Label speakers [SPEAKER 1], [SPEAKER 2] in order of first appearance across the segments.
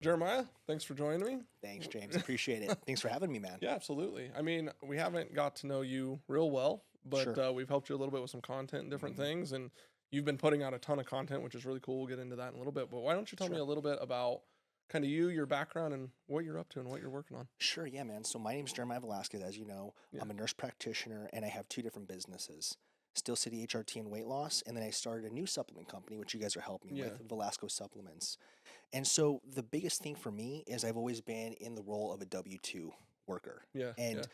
[SPEAKER 1] Jeremiah, thanks for joining me.
[SPEAKER 2] Thanks, James. Appreciate it. Thanks for having me, man.
[SPEAKER 1] Yeah, absolutely. I mean, we haven't got to know you real well, but
[SPEAKER 2] Sure.
[SPEAKER 1] we've helped you a little bit with some content and different things, and you've been putting out a ton of content, which is really cool. We'll get into that in a little bit, but why don't you tell me
[SPEAKER 2] Sure.
[SPEAKER 1] a little bit about kind of you, your background, and what you're up to and what you're working on?
[SPEAKER 2] Sure, yeah, man. So my name's Jeremiah Velasquez, as you know.
[SPEAKER 1] Yeah.
[SPEAKER 2] I'm a nurse practitioner, and I have two different businesses, Steel City HRT and weight loss, and then I started a new supplement company, which you guys are helping me
[SPEAKER 1] Yeah.
[SPEAKER 2] with, Velasquez Supplements. And so the biggest thing for me is I've always been in the role of a W-2 worker.
[SPEAKER 1] Yeah,
[SPEAKER 2] And
[SPEAKER 1] yeah.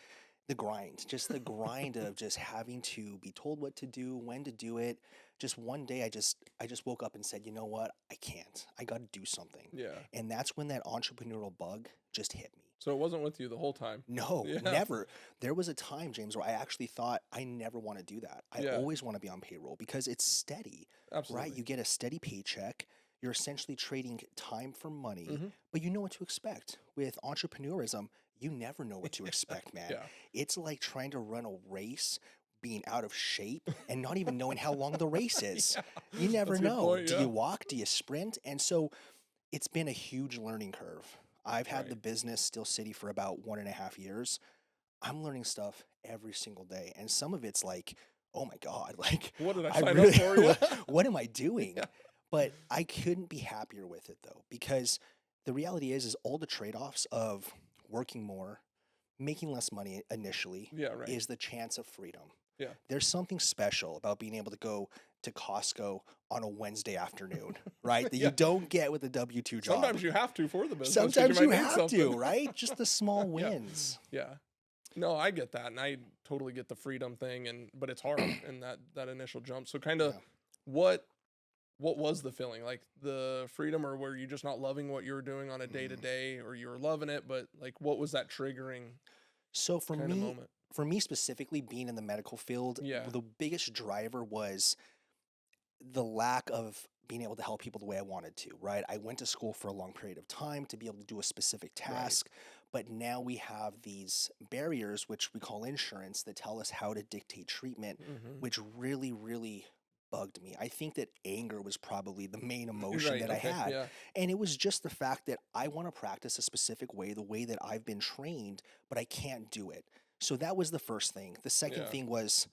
[SPEAKER 2] the grind, just the grind of just having to be told what to do, when to do it. Just one day I just woke up and said, you know what? I can't. I got to do something.
[SPEAKER 1] Yeah.
[SPEAKER 2] And that's when that entrepreneurial bug just hit me.
[SPEAKER 1] So it wasn't with you the whole time.
[SPEAKER 2] No,
[SPEAKER 1] Yeah.
[SPEAKER 2] never. There was a time, James, where I actually thought I never want to do that. I
[SPEAKER 1] Yeah.
[SPEAKER 2] always want to be on payroll because it's steady,
[SPEAKER 1] Absolutely.
[SPEAKER 2] right? You get a steady paycheck. You're essentially trading time for money,
[SPEAKER 1] Mhm.
[SPEAKER 2] but you know what to expect. With entrepreneurism, you never know what to expect, man.
[SPEAKER 1] Yeah.
[SPEAKER 2] It's like trying to run a race, being out of shape, and not even knowing how long the race is.
[SPEAKER 1] Yeah.
[SPEAKER 2] You never
[SPEAKER 1] That's a good
[SPEAKER 2] know.
[SPEAKER 1] point,
[SPEAKER 2] Do
[SPEAKER 1] yeah.
[SPEAKER 2] you walk? Do you sprint? And so it's been a huge learning curve. I've had the
[SPEAKER 1] Right.
[SPEAKER 2] business Steel City for about 1.5 years. I'm learning stuff every single day. And some of it's like, oh my God, like
[SPEAKER 1] What did I
[SPEAKER 2] I
[SPEAKER 1] sign
[SPEAKER 2] really,
[SPEAKER 1] up for? Yeah.
[SPEAKER 2] what am I doing?
[SPEAKER 1] Yeah.
[SPEAKER 2] But I couldn't be happier with it though, because the reality is all the trade-offs of working more, making less money initially,
[SPEAKER 1] Yeah, right.
[SPEAKER 2] is the chance of freedom.
[SPEAKER 1] Yeah.
[SPEAKER 2] There's something special about being able to go to Costco on a Wednesday afternoon, right? That
[SPEAKER 1] Yeah.
[SPEAKER 2] you don't get with a W-2 job.
[SPEAKER 1] Sometimes you have to for the business. 'cause
[SPEAKER 2] Sometimes
[SPEAKER 1] might
[SPEAKER 2] you
[SPEAKER 1] need
[SPEAKER 2] have
[SPEAKER 1] something.
[SPEAKER 2] to, right? Just the small
[SPEAKER 1] Yeah.
[SPEAKER 2] wins.
[SPEAKER 1] Yeah. No, I get that, and I totally get the freedom thing, but it's hard in that initial jump. So, kind of,
[SPEAKER 2] Yeah.
[SPEAKER 1] what was the feeling like? The freedom, or were you just not loving what you were doing on a day to day, or you were loving it, but like, what was that triggering
[SPEAKER 2] So for
[SPEAKER 1] kind of
[SPEAKER 2] me,
[SPEAKER 1] moment?
[SPEAKER 2] specifically, being in the medical field,
[SPEAKER 1] Yeah.
[SPEAKER 2] the biggest driver was the lack of being able to help people the way I wanted to, right? I went to school for a long period of time to be able to do a specific task, but now we have these barriers, which we call insurance, that tell us how to dictate treatment,
[SPEAKER 1] Mm-hmm.
[SPEAKER 2] which really, really bugged me. I think that anger was probably the main emotion
[SPEAKER 1] Right.
[SPEAKER 2] that I
[SPEAKER 1] Okay.
[SPEAKER 2] had.
[SPEAKER 1] Yeah.
[SPEAKER 2] And it was just the fact that I want to practice a specific way, the way that I've been trained, but I can't do it. So that was the first thing. The second
[SPEAKER 1] Yeah.
[SPEAKER 2] thing was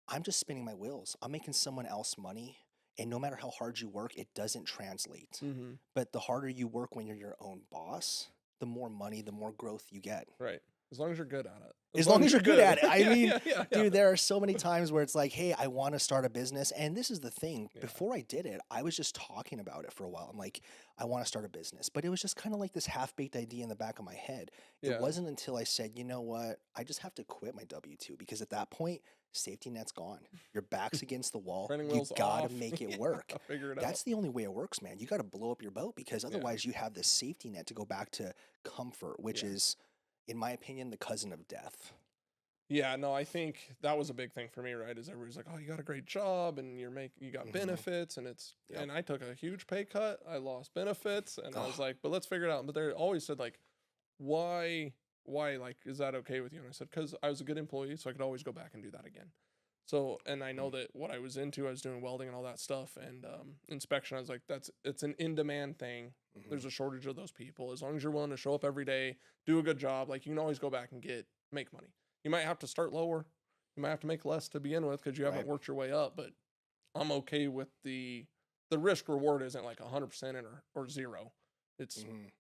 [SPEAKER 2] I'm just spinning my wheels. I'm making someone else money. And no matter how hard you work, it doesn't translate.
[SPEAKER 1] Mm-hmm.
[SPEAKER 2] But the harder you work when you're your own boss, the more money, the more growth you get.
[SPEAKER 1] Right. As long as you're good at it.
[SPEAKER 2] As long as you're good at it. I
[SPEAKER 1] Yeah,
[SPEAKER 2] mean,
[SPEAKER 1] yeah.
[SPEAKER 2] dude, there are so many times where it's like, hey, I want to start a business. And this is the thing.
[SPEAKER 1] Yeah.
[SPEAKER 2] Before I did it, I was just talking about it for a while. I'm like, I want to start a business. But it was just kind of like this half-baked idea in the back of my head.
[SPEAKER 1] Yeah.
[SPEAKER 2] It wasn't until I said, you know what? I just have to quit my W-2 because at that point, safety net's gone. Your back's against the wall.
[SPEAKER 1] Training
[SPEAKER 2] You
[SPEAKER 1] wheels
[SPEAKER 2] got
[SPEAKER 1] off.
[SPEAKER 2] to make it
[SPEAKER 1] Yeah,
[SPEAKER 2] work.
[SPEAKER 1] figure it
[SPEAKER 2] That's
[SPEAKER 1] out.
[SPEAKER 2] the only way it works, man. You got to blow up your boat because otherwise you have this safety net to go back to comfort, which
[SPEAKER 1] Yeah.
[SPEAKER 2] is, in my opinion, the cousin of death.
[SPEAKER 1] Yeah, no, I think that was a big thing for me, right? Is everybody's like, "Oh, you got a great job and you got
[SPEAKER 2] Mhm.
[SPEAKER 1] benefits," and
[SPEAKER 2] Yep.
[SPEAKER 1] and I took a huge pay cut. I lost benefits, and I was
[SPEAKER 2] Ugh.
[SPEAKER 1] like, "But let's figure it out." But they always said like, "Why, like, is that okay with you?" And I said, "Because I was a good employee, so I could always go back and do that again." So, and I know that what I was into, I was doing welding and all that stuff, and inspection. I was like, it's an in demand thing.
[SPEAKER 2] Mhm.
[SPEAKER 1] There's a shortage of those people. As long as you're willing to show up every day, do a good job, like you can always go back and make money. You might have to start lower. You might have to make less to begin with because you haven't
[SPEAKER 2] Right.
[SPEAKER 1] worked your way up. But I'm okay with the risk reward isn't like 100% in or zero. It's
[SPEAKER 2] Mhm.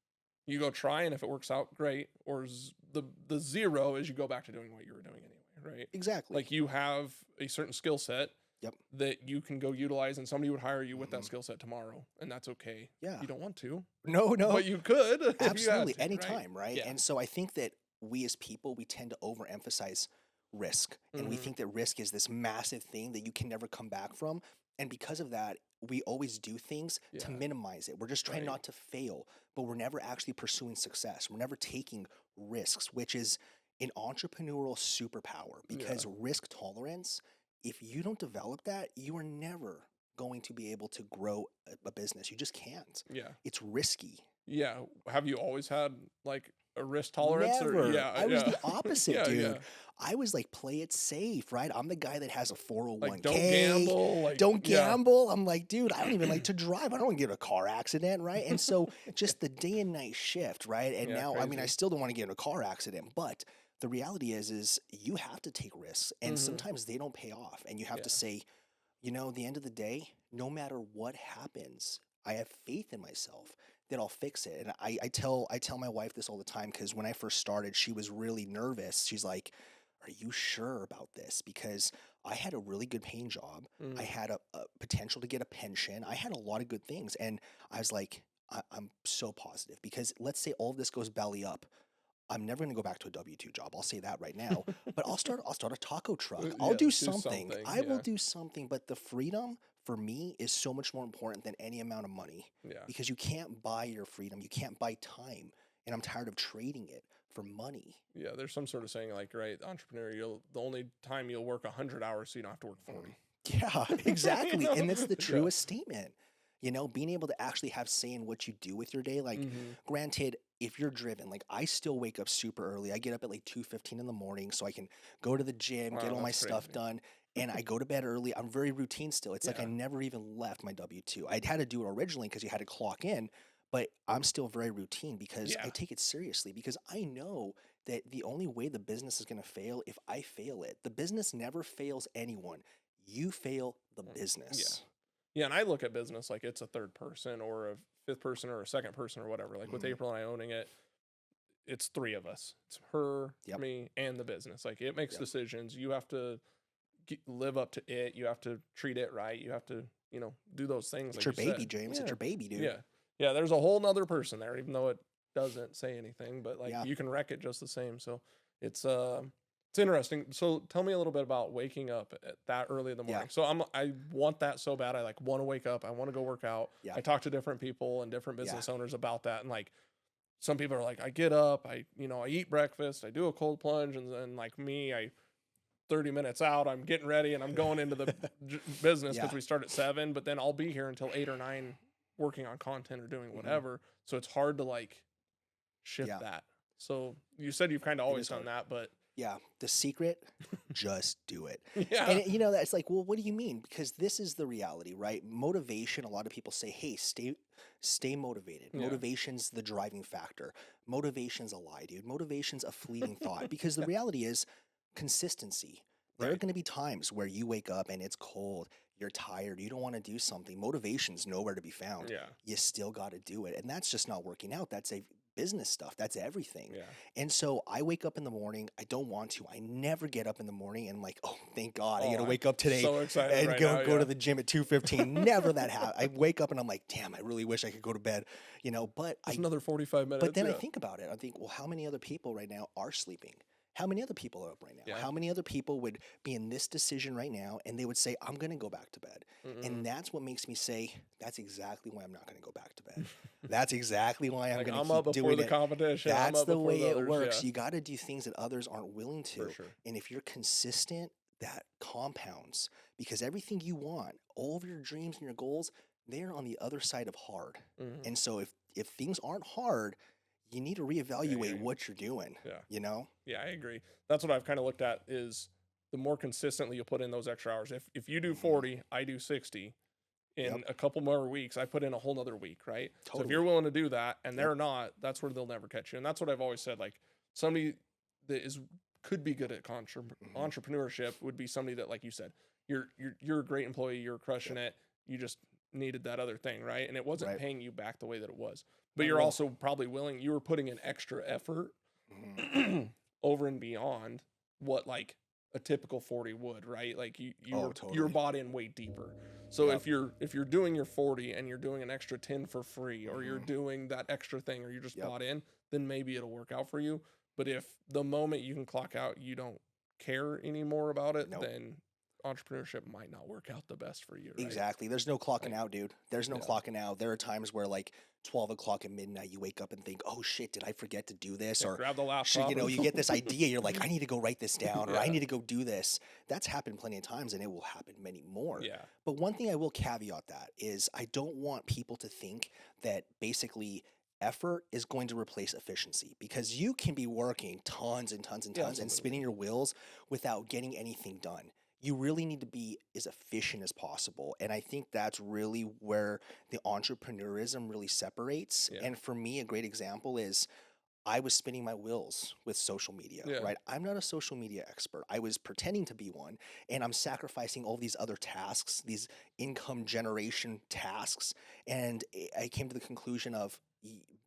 [SPEAKER 1] you go try, and if it works out, great. Or the zero is you go back to doing what you were doing anyway, right?
[SPEAKER 2] Exactly.
[SPEAKER 1] Like you have a certain skill set
[SPEAKER 2] Yep.
[SPEAKER 1] that you can go utilize, and somebody would hire you with that
[SPEAKER 2] Mhm.
[SPEAKER 1] skill set tomorrow, and that's okay.
[SPEAKER 2] Yeah.
[SPEAKER 1] You don't want to,
[SPEAKER 2] No, no.
[SPEAKER 1] but you could if you had
[SPEAKER 2] Absolutely.
[SPEAKER 1] to, right?
[SPEAKER 2] Anytime, right?
[SPEAKER 1] Yeah.
[SPEAKER 2] And so I think that we as people, we tend to overemphasize risk. And we
[SPEAKER 1] Mhm.
[SPEAKER 2] think that risk is this massive thing that you can never come back from. And because of that, we always do things to
[SPEAKER 1] Yeah.
[SPEAKER 2] minimize it. We're just trying
[SPEAKER 1] Right.
[SPEAKER 2] not to fail, but we're never actually pursuing success. We're never taking risks, which is an entrepreneurial superpower because risk tolerance, if you don't develop that, you are never going to be able to grow a business. You just can't.
[SPEAKER 1] Yeah.
[SPEAKER 2] It's risky.
[SPEAKER 1] Yeah. Have you always had like a risk tolerance? Or,
[SPEAKER 2] Never.
[SPEAKER 1] yeah,
[SPEAKER 2] I was
[SPEAKER 1] yeah,
[SPEAKER 2] the opposite,
[SPEAKER 1] yeah,
[SPEAKER 2] dude.
[SPEAKER 1] yeah.
[SPEAKER 2] I was like, play it safe, right? I'm the guy that has a
[SPEAKER 1] Like, don't
[SPEAKER 2] 401k.
[SPEAKER 1] gamble. Like,
[SPEAKER 2] Don't
[SPEAKER 1] yeah,
[SPEAKER 2] gamble. I'm like, dude, I don't even like to drive. I don't want to get in a car accident, right? And so
[SPEAKER 1] yeah,
[SPEAKER 2] just the day and night shift, right? And
[SPEAKER 1] yeah,
[SPEAKER 2] now, I mean, I
[SPEAKER 1] crazy.
[SPEAKER 2] still don't want to get in a car accident, but the reality is you have to take risks, and
[SPEAKER 1] Hmm.
[SPEAKER 2] sometimes they don't pay off, and you have to
[SPEAKER 1] Yeah,
[SPEAKER 2] say, at the end of the day, no matter what happens, I have faith in myself that I'll fix it. And I tell my wife this all the time, because when I first started, she was really nervous. She's like, "Are you sure about this?" Because I had a really good paying job. I
[SPEAKER 1] mm,
[SPEAKER 2] had a potential to get a pension. I had a lot of good things, and I was like, I'm so positive, because let's say all of this goes belly up. I'm never going to go back to a W-2 job. I'll say that right now. But I'll start a taco truck. I'll
[SPEAKER 1] yeah.
[SPEAKER 2] do
[SPEAKER 1] Do
[SPEAKER 2] something.
[SPEAKER 1] something.
[SPEAKER 2] I will
[SPEAKER 1] Yeah,
[SPEAKER 2] do something, but the freedom for me is so much more important than any amount of money,
[SPEAKER 1] yeah,
[SPEAKER 2] because you can't buy your freedom. You can't buy time. And I'm tired of trading it for money.
[SPEAKER 1] yeah. There's some sort of saying like, right, entrepreneur, the only time you'll work 100 hours, so you don't have to work
[SPEAKER 2] Mm.
[SPEAKER 1] 40.
[SPEAKER 2] Yeah,
[SPEAKER 1] You
[SPEAKER 2] exactly.
[SPEAKER 1] know?
[SPEAKER 2] And that's the
[SPEAKER 1] Yeah.
[SPEAKER 2] truest statement. Being able to actually have say in what you do with your day. Like,
[SPEAKER 1] Hmm.
[SPEAKER 2] granted, if you're driven, like I still wake up super early. I get up at like 2:15 in the morning so I can go to the gym, get
[SPEAKER 1] Wow,
[SPEAKER 2] all my
[SPEAKER 1] that's
[SPEAKER 2] stuff
[SPEAKER 1] crazy.
[SPEAKER 2] done, and I go to bed early. I'm very routine still. It's like I
[SPEAKER 1] Yeah.
[SPEAKER 2] never even left my W-2. I had to do it originally because you had to clock in, but I'm still very routine because I
[SPEAKER 1] Yeah.
[SPEAKER 2] take it seriously, because I know that the only way the business is going to fail if I fail it. The business never fails anyone. You fail the
[SPEAKER 1] Yeah.
[SPEAKER 2] business.
[SPEAKER 1] Yeah. And I look at business like it's a third person or a fifth person or a second person or whatever. Like with
[SPEAKER 2] Mhm.
[SPEAKER 1] April and I owning it, it's three of us. It's her,
[SPEAKER 2] Yep.
[SPEAKER 1] me, and the business. Like it makes
[SPEAKER 2] Yep.
[SPEAKER 1] decisions. You have to live up to it. You have to treat it right. You have to, do those things
[SPEAKER 2] It's
[SPEAKER 1] like
[SPEAKER 2] your
[SPEAKER 1] you
[SPEAKER 2] baby,
[SPEAKER 1] said.
[SPEAKER 2] James. It's
[SPEAKER 1] Yeah.
[SPEAKER 2] your baby, dude.
[SPEAKER 1] Yeah. Yeah. There's a whole nother person there, even though it doesn't say anything, but like
[SPEAKER 2] Yeah.
[SPEAKER 1] you can wreck it just the same. So it's, it's interesting. So tell me a little bit about waking up at that early in the
[SPEAKER 2] Yeah.
[SPEAKER 1] morning. So I want that so bad. I like want to wake up. I want to go work out.
[SPEAKER 2] Yeah.
[SPEAKER 1] I talk to different people and different
[SPEAKER 2] Yeah.
[SPEAKER 1] business owners about that. And like some people are like, I get up, I eat breakfast, I do a cold plunge. And then like me, 30 minutes out, I'm getting ready and I'm going into the business
[SPEAKER 2] Yeah.
[SPEAKER 1] because we start at 7, but then I'll be here until 8 or 9 working on content or doing
[SPEAKER 2] Mhm.
[SPEAKER 1] whatever. So it's hard to like shift
[SPEAKER 2] Yeah.
[SPEAKER 1] that. So you said you've kind of
[SPEAKER 2] It
[SPEAKER 1] always
[SPEAKER 2] is
[SPEAKER 1] done
[SPEAKER 2] hard.
[SPEAKER 1] that, but
[SPEAKER 2] Yeah. The secret, just do it.
[SPEAKER 1] yeah.
[SPEAKER 2] And that's like, well, what do you mean? Because this is the reality, right? Motivation, a lot of people say, hey, stay motivated.
[SPEAKER 1] Yeah.
[SPEAKER 2] Motivation's the driving factor. Motivation's a lie, dude. Motivation's a fleeting thought, because the reality is consistency. There are
[SPEAKER 1] Right.
[SPEAKER 2] going to be times where you wake up and it's cold, you're tired, you don't want to do something. Motivation's nowhere to be found.
[SPEAKER 1] Yeah.
[SPEAKER 2] You still got to do it. And that's just not working out. That's a business stuff. That's everything.
[SPEAKER 1] Yeah.
[SPEAKER 2] And so I wake up in the morning. I don't want to. I never get up in the morning and I'm like, oh, thank God, I
[SPEAKER 1] Oh,
[SPEAKER 2] got to
[SPEAKER 1] I'm
[SPEAKER 2] wake up today
[SPEAKER 1] so excited
[SPEAKER 2] and
[SPEAKER 1] right
[SPEAKER 2] go
[SPEAKER 1] now.
[SPEAKER 2] go
[SPEAKER 1] Yeah.
[SPEAKER 2] to the gym at 2:15. Never that happen. I wake up and I'm like, damn, I really wish I could go to bed, but
[SPEAKER 1] Just another 45 minutes.
[SPEAKER 2] but then I
[SPEAKER 1] Yeah.
[SPEAKER 2] think about it. I think, well, how many other people right now are sleeping? How many other people are up right now?
[SPEAKER 1] Yeah.
[SPEAKER 2] How many other people would be in this decision right now and they would say, I'm going to go back to bed?
[SPEAKER 1] Mm-mm.
[SPEAKER 2] And that's what makes me say, that's exactly why I'm not going to go back to bed. That's exactly why I'm
[SPEAKER 1] Like
[SPEAKER 2] going
[SPEAKER 1] I'm
[SPEAKER 2] to
[SPEAKER 1] up
[SPEAKER 2] keep
[SPEAKER 1] before
[SPEAKER 2] doing
[SPEAKER 1] the
[SPEAKER 2] it.
[SPEAKER 1] competition. I'm
[SPEAKER 2] That's
[SPEAKER 1] up
[SPEAKER 2] the
[SPEAKER 1] before
[SPEAKER 2] way
[SPEAKER 1] the
[SPEAKER 2] it
[SPEAKER 1] others.
[SPEAKER 2] works.
[SPEAKER 1] Yeah.
[SPEAKER 2] You got to do things that others aren't willing
[SPEAKER 1] For
[SPEAKER 2] to.
[SPEAKER 1] sure.
[SPEAKER 2] And if you're consistent, that compounds, because everything you want, all of your dreams and your goals, they're on the other side of hard.
[SPEAKER 1] Mhm.
[SPEAKER 2] And so if things aren't hard, you need to reevaluate what you're doing,
[SPEAKER 1] Yeah. Yeah, I agree. That's what I've kind of looked at is the more consistently you put in those extra hours. If you do
[SPEAKER 2] Mhm.
[SPEAKER 1] 40, I do 60. In
[SPEAKER 2] Yep.
[SPEAKER 1] a couple more weeks, I put in a whole nother week, right? So if
[SPEAKER 2] Totally.
[SPEAKER 1] you're willing to do that and
[SPEAKER 2] Yep.
[SPEAKER 1] they're not, that's where they'll never catch you. And that's what I've always said. Like somebody that could be good at
[SPEAKER 2] Mhm.
[SPEAKER 1] entrepreneurship would be somebody that, like you said, you're a great employee, you're crushing it. You just needed that other thing, right? And it wasn't
[SPEAKER 2] Right.
[SPEAKER 1] paying you back the way that it was. But
[SPEAKER 2] Not at
[SPEAKER 1] you're
[SPEAKER 2] all.
[SPEAKER 1] also probably willing, you were putting in extra effort
[SPEAKER 2] Mhm.
[SPEAKER 1] over and beyond what like a typical 40 would, right? Like
[SPEAKER 2] Oh,
[SPEAKER 1] you're
[SPEAKER 2] totally.
[SPEAKER 1] bought in way deeper. So
[SPEAKER 2] Yep.
[SPEAKER 1] if you're doing your 40 and you're doing an extra 10 for free, or you're
[SPEAKER 2] Mhm.
[SPEAKER 1] doing that extra thing, or you're just
[SPEAKER 2] Yep.
[SPEAKER 1] bought in, then maybe it'll work out for you. But if the moment you can clock out, you don't care anymore about it,
[SPEAKER 2] Nope.
[SPEAKER 1] then entrepreneurship might not work out the best for you, right?
[SPEAKER 2] Exactly. There's no clocking
[SPEAKER 1] Like,
[SPEAKER 2] out, dude. There's no
[SPEAKER 1] yeah.
[SPEAKER 2] clocking out. There are times where like 12 o'clock at midnight, you wake up and think, oh shit, did I forget to do this?
[SPEAKER 1] Yeah,
[SPEAKER 2] Or
[SPEAKER 1] grab the
[SPEAKER 2] shit,
[SPEAKER 1] laptop.
[SPEAKER 2] you get this idea. You're like, I need to go write this down, or I
[SPEAKER 1] Yeah.
[SPEAKER 2] need to go do this. That's happened plenty of times, and it will happen many more.
[SPEAKER 1] Yeah.
[SPEAKER 2] But one thing I will caveat that is I don't want people to think that basically effort is going to replace efficiency, because you can be working tons and tons and
[SPEAKER 1] Yeah,
[SPEAKER 2] tons and
[SPEAKER 1] absolutely.
[SPEAKER 2] spinning your wheels without getting anything done. You really need to be as efficient as possible. And I think that's really where the entrepreneurism really separates.
[SPEAKER 1] Yeah.
[SPEAKER 2] And for me, a great example is I was spinning my wheels with social media,
[SPEAKER 1] Yeah.
[SPEAKER 2] right? I'm not a social media expert. I was pretending to be one, and I'm sacrificing all these other tasks, these income generation tasks. And I came to the conclusion of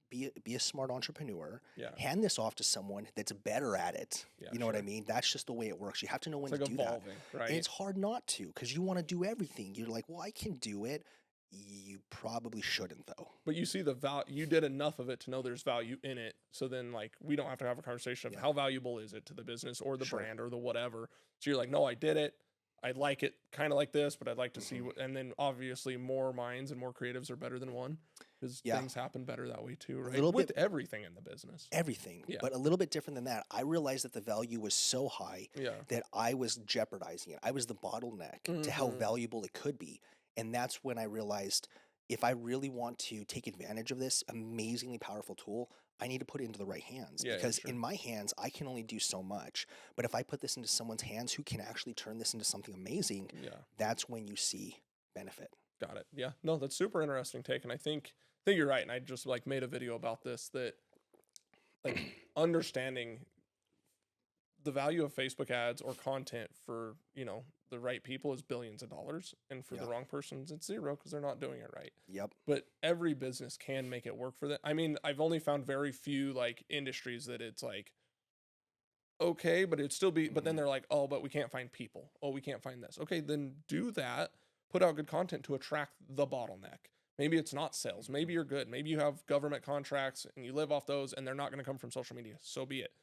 [SPEAKER 2] be a smart entrepreneur,
[SPEAKER 1] Yeah.
[SPEAKER 2] hand this off to someone that's better at it.
[SPEAKER 1] Yeah,
[SPEAKER 2] You know what I
[SPEAKER 1] sure.
[SPEAKER 2] mean? That's just the way it works. You have to know
[SPEAKER 1] It's
[SPEAKER 2] when
[SPEAKER 1] like
[SPEAKER 2] to do that.
[SPEAKER 1] evolving,
[SPEAKER 2] And
[SPEAKER 1] right?
[SPEAKER 2] it's hard not to, because you want to do everything. You're like, well, I can do it. You probably shouldn't, though.
[SPEAKER 1] But you see the value, you did enough of it to know there's value in it. So then, like, we don't have to have a conversation of
[SPEAKER 2] Yeah.
[SPEAKER 1] how valuable is it to the business or the
[SPEAKER 2] Sure.
[SPEAKER 1] brand or the whatever. So you're like, no, I did it. I like it kind of like this, but I'd like to see
[SPEAKER 2] Mhm.
[SPEAKER 1] what, and then obviously more minds and more creatives are better than one, because
[SPEAKER 2] Yeah.
[SPEAKER 1] things happen better that way too, right?
[SPEAKER 2] little
[SPEAKER 1] With
[SPEAKER 2] bit-
[SPEAKER 1] everything in the business.
[SPEAKER 2] Everything,
[SPEAKER 1] Yeah.
[SPEAKER 2] but a little bit different than that. I realized that the value was so high
[SPEAKER 1] Yeah.
[SPEAKER 2] that I was jeopardizing it. I was the bottleneck to how
[SPEAKER 1] Mhm.
[SPEAKER 2] valuable it could be. And that's when I realized, if I really want to take advantage of this amazingly powerful tool, I need to put it into the right hands,
[SPEAKER 1] Yeah,
[SPEAKER 2] because
[SPEAKER 1] sure.
[SPEAKER 2] in my hands, I can only do so much. But if I put this into someone's hands who can actually turn this into something amazing,
[SPEAKER 1] Yeah.
[SPEAKER 2] that's when you see benefit.
[SPEAKER 1] Got it. Yeah. No, that's super interesting take. And I think you're right. And I just like made a video about this, that like understanding the value of Facebook ads or content for, the right people is billions of dollars. And for the
[SPEAKER 2] Yeah.
[SPEAKER 1] wrong persons, it's zero, because they're not doing it right.
[SPEAKER 2] Yep.
[SPEAKER 1] But every business can make it work for them. I mean, I've only found very few like industries that it's like, okay, but it'd still be, but then
[SPEAKER 2] Mhm.
[SPEAKER 1] they're like, oh, but we can't find people. Oh, we can't find this. Okay, then do that. Put out good content to attract the bottleneck. Maybe it's not sales. Maybe you're good. Maybe you have government contracts and you live off those, and they're not going to come from social media. So be it.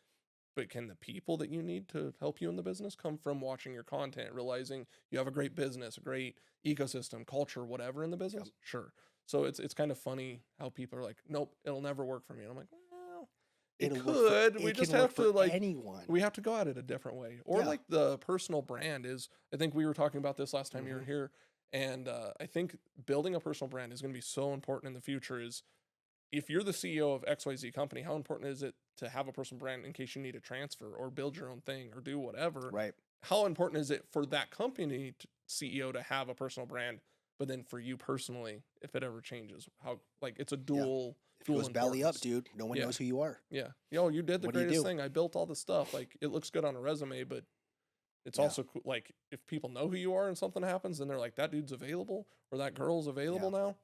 [SPEAKER 1] But can the people that you need to help you in the business come from watching your content, realizing you have a great business, a great ecosystem, culture, whatever in the business?
[SPEAKER 2] Yep.
[SPEAKER 1] Sure. So it's kind of funny how people are like, nope, it'll never work for me. And I'm like, well, it
[SPEAKER 2] It'll work for,
[SPEAKER 1] could. We
[SPEAKER 2] it
[SPEAKER 1] just
[SPEAKER 2] can work
[SPEAKER 1] have to
[SPEAKER 2] for
[SPEAKER 1] like,
[SPEAKER 2] anyone.
[SPEAKER 1] we have to go at it a different way. Or
[SPEAKER 2] Yeah.
[SPEAKER 1] like the personal brand is, I think we were talking about this last time you were
[SPEAKER 2] Mhm.
[SPEAKER 1] here. And I think building a personal brand is going to be so important in the future. Is if you're the CEO of XYZ company, how important is it to have a personal brand in case you need to transfer or build your own thing or do whatever?
[SPEAKER 2] Right.
[SPEAKER 1] How important is it for that company CEO to have a personal brand, but then for you personally, if it ever changes, how, like, it's a dual,
[SPEAKER 2] If it goes belly up,
[SPEAKER 1] importance.
[SPEAKER 2] dude, no one
[SPEAKER 1] Yeah.
[SPEAKER 2] knows who you are.
[SPEAKER 1] Yeah. Yo, you did the
[SPEAKER 2] What do you
[SPEAKER 1] greatest
[SPEAKER 2] do?
[SPEAKER 1] thing. I built all this stuff. Like, it looks good on a resume, but it's
[SPEAKER 2] Yeah.
[SPEAKER 1] also cool. Like, if people know who you are and something happens, then they're like, that dude's available or that girl's available now.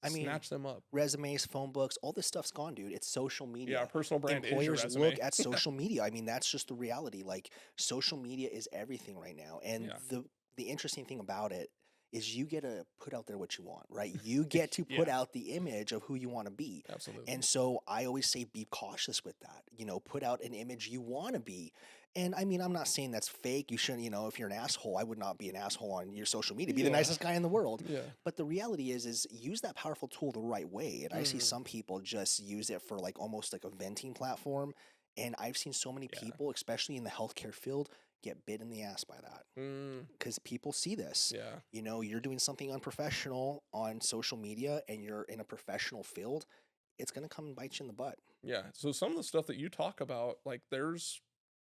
[SPEAKER 2] I mean,
[SPEAKER 1] Snatch them up.
[SPEAKER 2] resumes, phone books, all this stuff's gone, dude. It's social media.
[SPEAKER 1] Yeah, personal brand
[SPEAKER 2] Employers
[SPEAKER 1] is your resume.
[SPEAKER 2] look at social media. I mean, that's just the reality. Like, social media is everything right now. And
[SPEAKER 1] Yeah.
[SPEAKER 2] the interesting thing about it is you get to put out there what you want, right? You get to put
[SPEAKER 1] Yeah.
[SPEAKER 2] out the image of who you want to be.
[SPEAKER 1] Absolutely.
[SPEAKER 2] And so I always say be cautious with that. Put out an image you want to be. And I mean, I'm not saying that's fake. You shouldn't, if you're an asshole, I would not be an asshole on your social media. Be the
[SPEAKER 1] Yeah.
[SPEAKER 2] nicest guy in the world.
[SPEAKER 1] Yeah.
[SPEAKER 2] But the reality is use that powerful tool the right way. And I see
[SPEAKER 1] Mhm.
[SPEAKER 2] some people just use it for like almost like a venting platform. And I've seen so many
[SPEAKER 1] Yeah.
[SPEAKER 2] people, especially in the healthcare field, get bit in the ass by that, because people see this.
[SPEAKER 1] Yeah.
[SPEAKER 2] You're doing something unprofessional on social media and you're in a professional field, it's going to come and bite you in the butt.
[SPEAKER 1] Yeah. So some of the stuff that you talk about, like, there's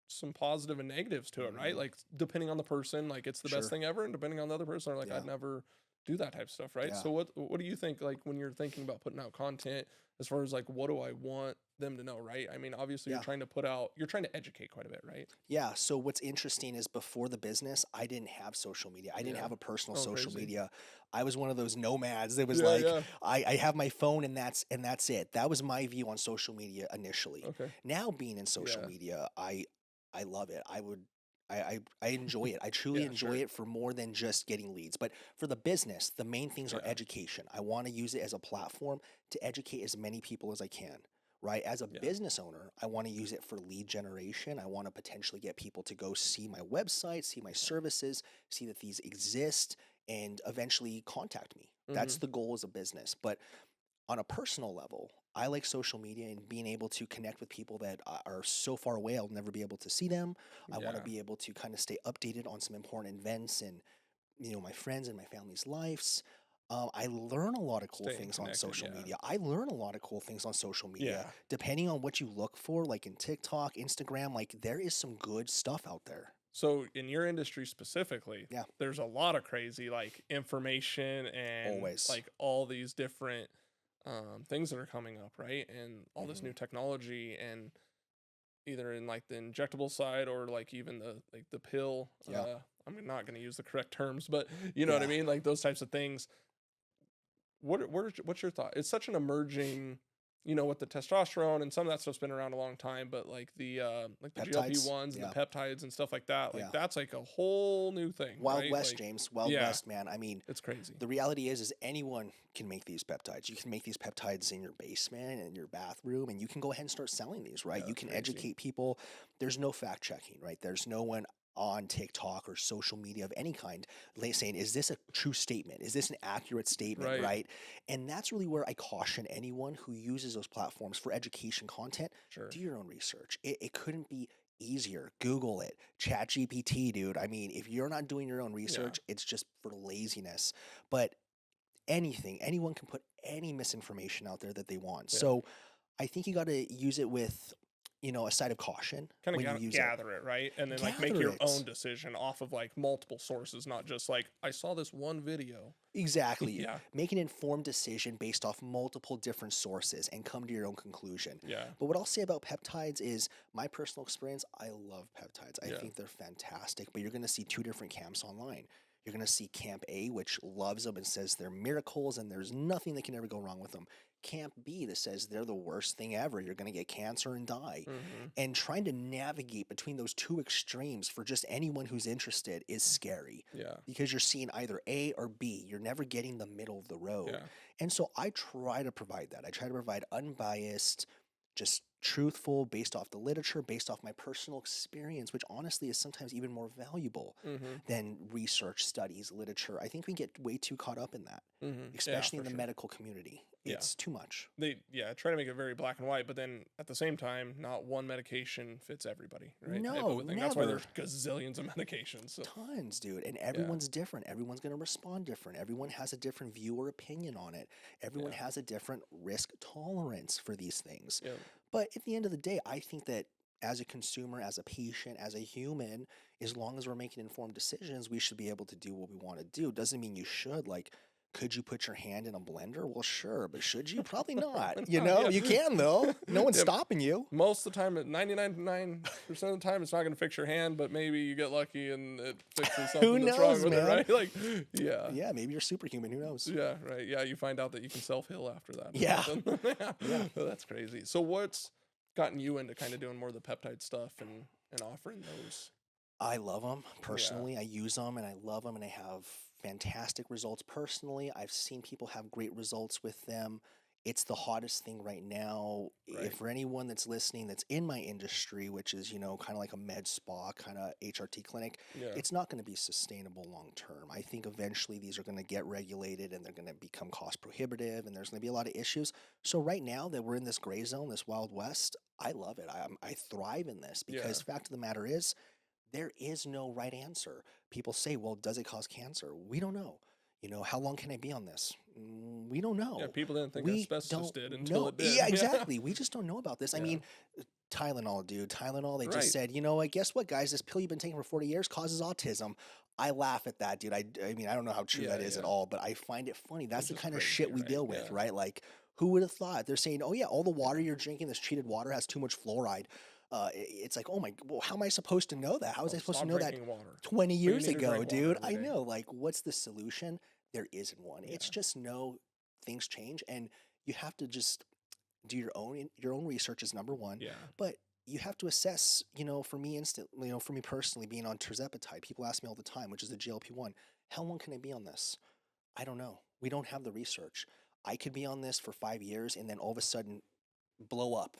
[SPEAKER 1] some positive and negatives to it, right?
[SPEAKER 2] Mhm.
[SPEAKER 1] Like, depending on the person, like, it's the best
[SPEAKER 2] Sure.
[SPEAKER 1] thing ever, and depending on the other person, they're like,
[SPEAKER 2] Yeah.
[SPEAKER 1] I'd never do that type of stuff, right?
[SPEAKER 2] Yeah.
[SPEAKER 1] So what do you think, like, when you're thinking about putting out content, as far as like, what do I want them to know, right? I mean, obviously
[SPEAKER 2] Yeah.
[SPEAKER 1] you're trying to educate quite a bit, right?
[SPEAKER 2] Yeah. So what's interesting is before the business, I didn't have social media. I didn't
[SPEAKER 1] Yeah.
[SPEAKER 2] have a personal
[SPEAKER 1] Oh,
[SPEAKER 2] social
[SPEAKER 1] crazy.
[SPEAKER 2] media. I was one of those nomads that was
[SPEAKER 1] Yeah,
[SPEAKER 2] like,
[SPEAKER 1] yeah.
[SPEAKER 2] I have my phone and that's it. That was my view on social media initially.
[SPEAKER 1] Okay.
[SPEAKER 2] Now being in social
[SPEAKER 1] Yeah.
[SPEAKER 2] media, I love it. I enjoy it. I truly
[SPEAKER 1] Yeah,
[SPEAKER 2] enjoy
[SPEAKER 1] sure.
[SPEAKER 2] it for more than just getting leads. But for the business, the main things are
[SPEAKER 1] Yeah.
[SPEAKER 2] education. I want to use it as a platform to educate as many people as I can. Right. As a
[SPEAKER 1] Yeah.
[SPEAKER 2] business owner, I want to use it for lead generation. I want to potentially get people to go see my website, see my services, see that these exist, and eventually contact me. That's
[SPEAKER 1] Mhm.
[SPEAKER 2] the goal as a business. But on a personal level, I like social media and being able to connect with people that are so far away, I'll never be able to see them. I want to
[SPEAKER 1] Yeah.
[SPEAKER 2] be able to kind of stay updated on some important events and, my friends and my family's lives. I learn a lot of cool
[SPEAKER 1] Staying
[SPEAKER 2] things on
[SPEAKER 1] connected,
[SPEAKER 2] social
[SPEAKER 1] yeah.
[SPEAKER 2] media. I learn a lot of cool things on social media.
[SPEAKER 1] Yeah.
[SPEAKER 2] Depending on what you look for, like in TikTok, Instagram, like there is some good stuff out there.
[SPEAKER 1] So in your industry specifically,
[SPEAKER 2] Yeah.
[SPEAKER 1] there's a lot of crazy like information and
[SPEAKER 2] Always.
[SPEAKER 1] like all these different things that are coming up, right? And all this
[SPEAKER 2] Mhm.
[SPEAKER 1] new technology, and either in like the injectable side or like even the pill.
[SPEAKER 2] Yeah.
[SPEAKER 1] I'm not going to use the correct terms, but you know what I
[SPEAKER 2] Yeah.
[SPEAKER 1] mean, like those types of things. What's your thought? It's such an emerging, with the testosterone and some of that stuff's been around a long time, but like the GLP
[SPEAKER 2] Peptides.
[SPEAKER 1] ones and the
[SPEAKER 2] Yeah.
[SPEAKER 1] peptides and stuff like that, like
[SPEAKER 2] Yeah.
[SPEAKER 1] that's like a whole new thing,
[SPEAKER 2] Wild
[SPEAKER 1] right?
[SPEAKER 2] West,
[SPEAKER 1] Like,
[SPEAKER 2] James. Wild
[SPEAKER 1] yeah,
[SPEAKER 2] West, man. I mean,
[SPEAKER 1] it's crazy.
[SPEAKER 2] the reality is anyone can make these peptides. You can make these peptides in your basement, in your bathroom, and you can go ahead and start selling these, right?
[SPEAKER 1] Yeah,
[SPEAKER 2] You
[SPEAKER 1] it's
[SPEAKER 2] can
[SPEAKER 1] crazy.
[SPEAKER 2] educate people. There's no fact checking, right? There's no one on TikTok or social media of any kind saying, is this a true statement? Is this an accurate statement,
[SPEAKER 1] Right.
[SPEAKER 2] right? And that's really where I caution anyone who uses those platforms for education content.
[SPEAKER 1] Sure.
[SPEAKER 2] Do your own research. It couldn't be easier. Google it. Chat GPT, dude. I mean, if you're not doing your own research, it's just for laziness. But anyone can put any misinformation out there that they want.
[SPEAKER 1] Yeah.
[SPEAKER 2] So I think you got to use it with, a side of caution
[SPEAKER 1] Kind
[SPEAKER 2] when you
[SPEAKER 1] of
[SPEAKER 2] use it.
[SPEAKER 1] gather it, right? And then like make
[SPEAKER 2] Gather
[SPEAKER 1] your
[SPEAKER 2] it.
[SPEAKER 1] own decision off of like multiple sources, not just like I saw this one video.
[SPEAKER 2] Exactly.
[SPEAKER 1] Yeah.
[SPEAKER 2] Make an informed decision based off multiple different sources and come to your own conclusion.
[SPEAKER 1] Yeah.
[SPEAKER 2] But what I'll say about peptides is my personal experience, I love peptides. I
[SPEAKER 1] Yeah.
[SPEAKER 2] think they're fantastic, but you're going to see two different camps online. You're going to see Camp A, which loves them and says they're miracles and there's nothing that can ever go wrong with them. Camp B that says they're the worst thing ever. You're going to get cancer and die.
[SPEAKER 1] Mm-hmm.
[SPEAKER 2] And trying to navigate between those two extremes for just anyone who's interested is scary
[SPEAKER 1] Yeah.
[SPEAKER 2] because you're seeing either A or B. You're never getting the middle of the road.
[SPEAKER 1] Yeah.
[SPEAKER 2] And so I try to provide that. I try to provide unbiased, just truthful, based off the literature, based off my personal experience, which honestly is sometimes even more valuable
[SPEAKER 1] Mm-hmm.
[SPEAKER 2] than research, studies, literature. I think we get way too caught up in that,
[SPEAKER 1] Mm-hmm.
[SPEAKER 2] especially
[SPEAKER 1] Yeah,
[SPEAKER 2] in the
[SPEAKER 1] for sure.
[SPEAKER 2] medical community.
[SPEAKER 1] Yeah.
[SPEAKER 2] It's too much.
[SPEAKER 1] They try to make it very black and white, but then at the same time, not one medication fits everybody, right? Type of
[SPEAKER 2] No,
[SPEAKER 1] a thing. That's why
[SPEAKER 2] never.
[SPEAKER 1] there's gazillions of medications. So
[SPEAKER 2] Tons, dude. And everyone's different. Everyone's going to respond different. Everyone has a different view or opinion on it. Everyone
[SPEAKER 1] Yeah.
[SPEAKER 2] has a different risk tolerance for these things.
[SPEAKER 1] yeah,
[SPEAKER 2] But at the end of the day, I think that as a consumer, as a patient, as a human, as long as we're making informed decisions, we should be able to do what we want to do. Doesn't mean you should. Like, could you put your hand in a blender? Well, sure, but should you? Probably not. You know,
[SPEAKER 1] Yeah.
[SPEAKER 2] you can though. No one's
[SPEAKER 1] Yeah.
[SPEAKER 2] stopping you.
[SPEAKER 1] most of the time, 99% of the time, it's not going to fix your hand, but maybe you get lucky and it fixes something that's wrong
[SPEAKER 2] knows,
[SPEAKER 1] with it,
[SPEAKER 2] man?
[SPEAKER 1] right? Like, yeah.
[SPEAKER 2] Yeah, maybe you're superhuman. Who knows?
[SPEAKER 1] Yeah, right. Yeah, you find out that you can self-heal after that. or
[SPEAKER 2] Yeah.
[SPEAKER 1] something. yeah.
[SPEAKER 2] Yeah.
[SPEAKER 1] That's crazy. So what's gotten you into kind of doing more of the peptide stuff and offering those?
[SPEAKER 2] I love them personally. I use them and I love them and I have fantastic results personally. I've seen people have great results with them. It's the hottest thing right now.
[SPEAKER 1] Right.
[SPEAKER 2] If for anyone that's listening that's in my industry, which is, kind of like a med spa kind of HRT clinic,
[SPEAKER 1] Yeah.
[SPEAKER 2] it's not going to be sustainable long term. I think eventually these are going to get regulated and they're going to become cost prohibitive and there's going to be a lot of issues. So right now that we're in this gray zone, this Wild West, I love it. I thrive in this because fact of the matter is, there is no right answer. People say, well, does it cause cancer? We don't know. How long can I be on this? We don't know.
[SPEAKER 1] Yeah, people didn't think
[SPEAKER 2] We
[SPEAKER 1] asbestos
[SPEAKER 2] don't
[SPEAKER 1] did until
[SPEAKER 2] know.
[SPEAKER 1] it did.
[SPEAKER 2] Yeah, exactly. We just don't know about this. I
[SPEAKER 1] Yeah.
[SPEAKER 2] mean, Tylenol, dude. Tylenol, they
[SPEAKER 1] Right.
[SPEAKER 2] just said, guess what, guys? This pill you've been taking for 40 years causes autism. I laugh at that, dude. I mean, I don't know how true that is at all, but I find it funny. That's
[SPEAKER 1] Which
[SPEAKER 2] the
[SPEAKER 1] is
[SPEAKER 2] kind of
[SPEAKER 1] crazy,
[SPEAKER 2] shit we
[SPEAKER 1] right?
[SPEAKER 2] deal with,
[SPEAKER 1] Yeah.
[SPEAKER 2] right? Like, who would have thought? They're saying, oh, yeah, all the water you're drinking, this treated water, has too much fluoride. It's like, oh my, well, how am I supposed to know that? How was I supposed to
[SPEAKER 1] Stop
[SPEAKER 2] know that
[SPEAKER 1] drinking water.
[SPEAKER 2] 20
[SPEAKER 1] you
[SPEAKER 2] years
[SPEAKER 1] need to
[SPEAKER 2] ago,
[SPEAKER 1] drink water
[SPEAKER 2] dude?
[SPEAKER 1] every
[SPEAKER 2] I
[SPEAKER 1] day.
[SPEAKER 2] know. Like, what's the solution? There isn't one. It's
[SPEAKER 1] Yeah.
[SPEAKER 2] just things change, and you have to just do your own research is number one.
[SPEAKER 1] Yeah.
[SPEAKER 2] But you have to assess, for me for me personally, being on tirzepatide, people ask me all the time, which is the GLP-1, how long can I be on this? I don't know. We don't have the research. I could be on this for 5 years and then all of a sudden blow up.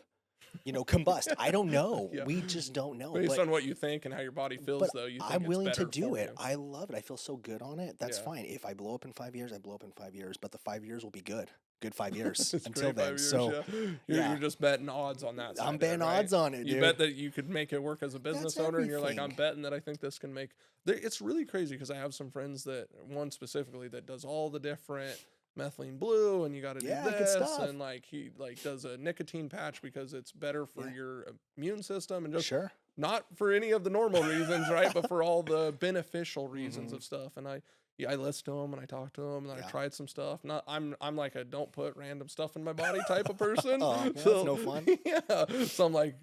[SPEAKER 2] combust. I don't know.
[SPEAKER 1] Yeah.
[SPEAKER 2] We just don't know.
[SPEAKER 1] Based
[SPEAKER 2] But
[SPEAKER 1] on what you think and how your body feels, though, you
[SPEAKER 2] I'm
[SPEAKER 1] think it's
[SPEAKER 2] willing to
[SPEAKER 1] better
[SPEAKER 2] do
[SPEAKER 1] for
[SPEAKER 2] it.
[SPEAKER 1] you.
[SPEAKER 2] I love it. I feel so good on it. That's
[SPEAKER 1] Yeah.
[SPEAKER 2] fine. If I blow up in 5 years, I blow up in 5 years. But the 5 years will be good. Good 5 years
[SPEAKER 1] It's
[SPEAKER 2] until
[SPEAKER 1] great
[SPEAKER 2] then.
[SPEAKER 1] 5 years,
[SPEAKER 2] So
[SPEAKER 1] yeah.
[SPEAKER 2] yeah.
[SPEAKER 1] You're just betting odds on that side
[SPEAKER 2] I'm
[SPEAKER 1] of it,
[SPEAKER 2] betting
[SPEAKER 1] right?
[SPEAKER 2] odds on it,
[SPEAKER 1] You
[SPEAKER 2] dude.
[SPEAKER 1] bet that you could make it work as a business
[SPEAKER 2] That's
[SPEAKER 1] owner, and you're like, I'm
[SPEAKER 2] everything.
[SPEAKER 1] betting that I think this can make. It's really crazy because I have some friends that one specifically that does all the different methylene blue, and you got to do
[SPEAKER 2] Yeah, good
[SPEAKER 1] this,
[SPEAKER 2] stuff.
[SPEAKER 1] and like he like does a nicotine patch because it's better for
[SPEAKER 2] Yeah.
[SPEAKER 1] your immune system, and just
[SPEAKER 2] Sure.
[SPEAKER 1] not for any of the normal reasons, right? But for all the beneficial reasons
[SPEAKER 2] Mhm.
[SPEAKER 1] of stuff. And I listen to them and I talk to them and
[SPEAKER 2] Yeah.
[SPEAKER 1] I tried some stuff. Not I'm like a don't put random stuff in my body type of person.
[SPEAKER 2] Oh, yeah, that's
[SPEAKER 1] So
[SPEAKER 2] no fun.
[SPEAKER 1] yeah, so I'm like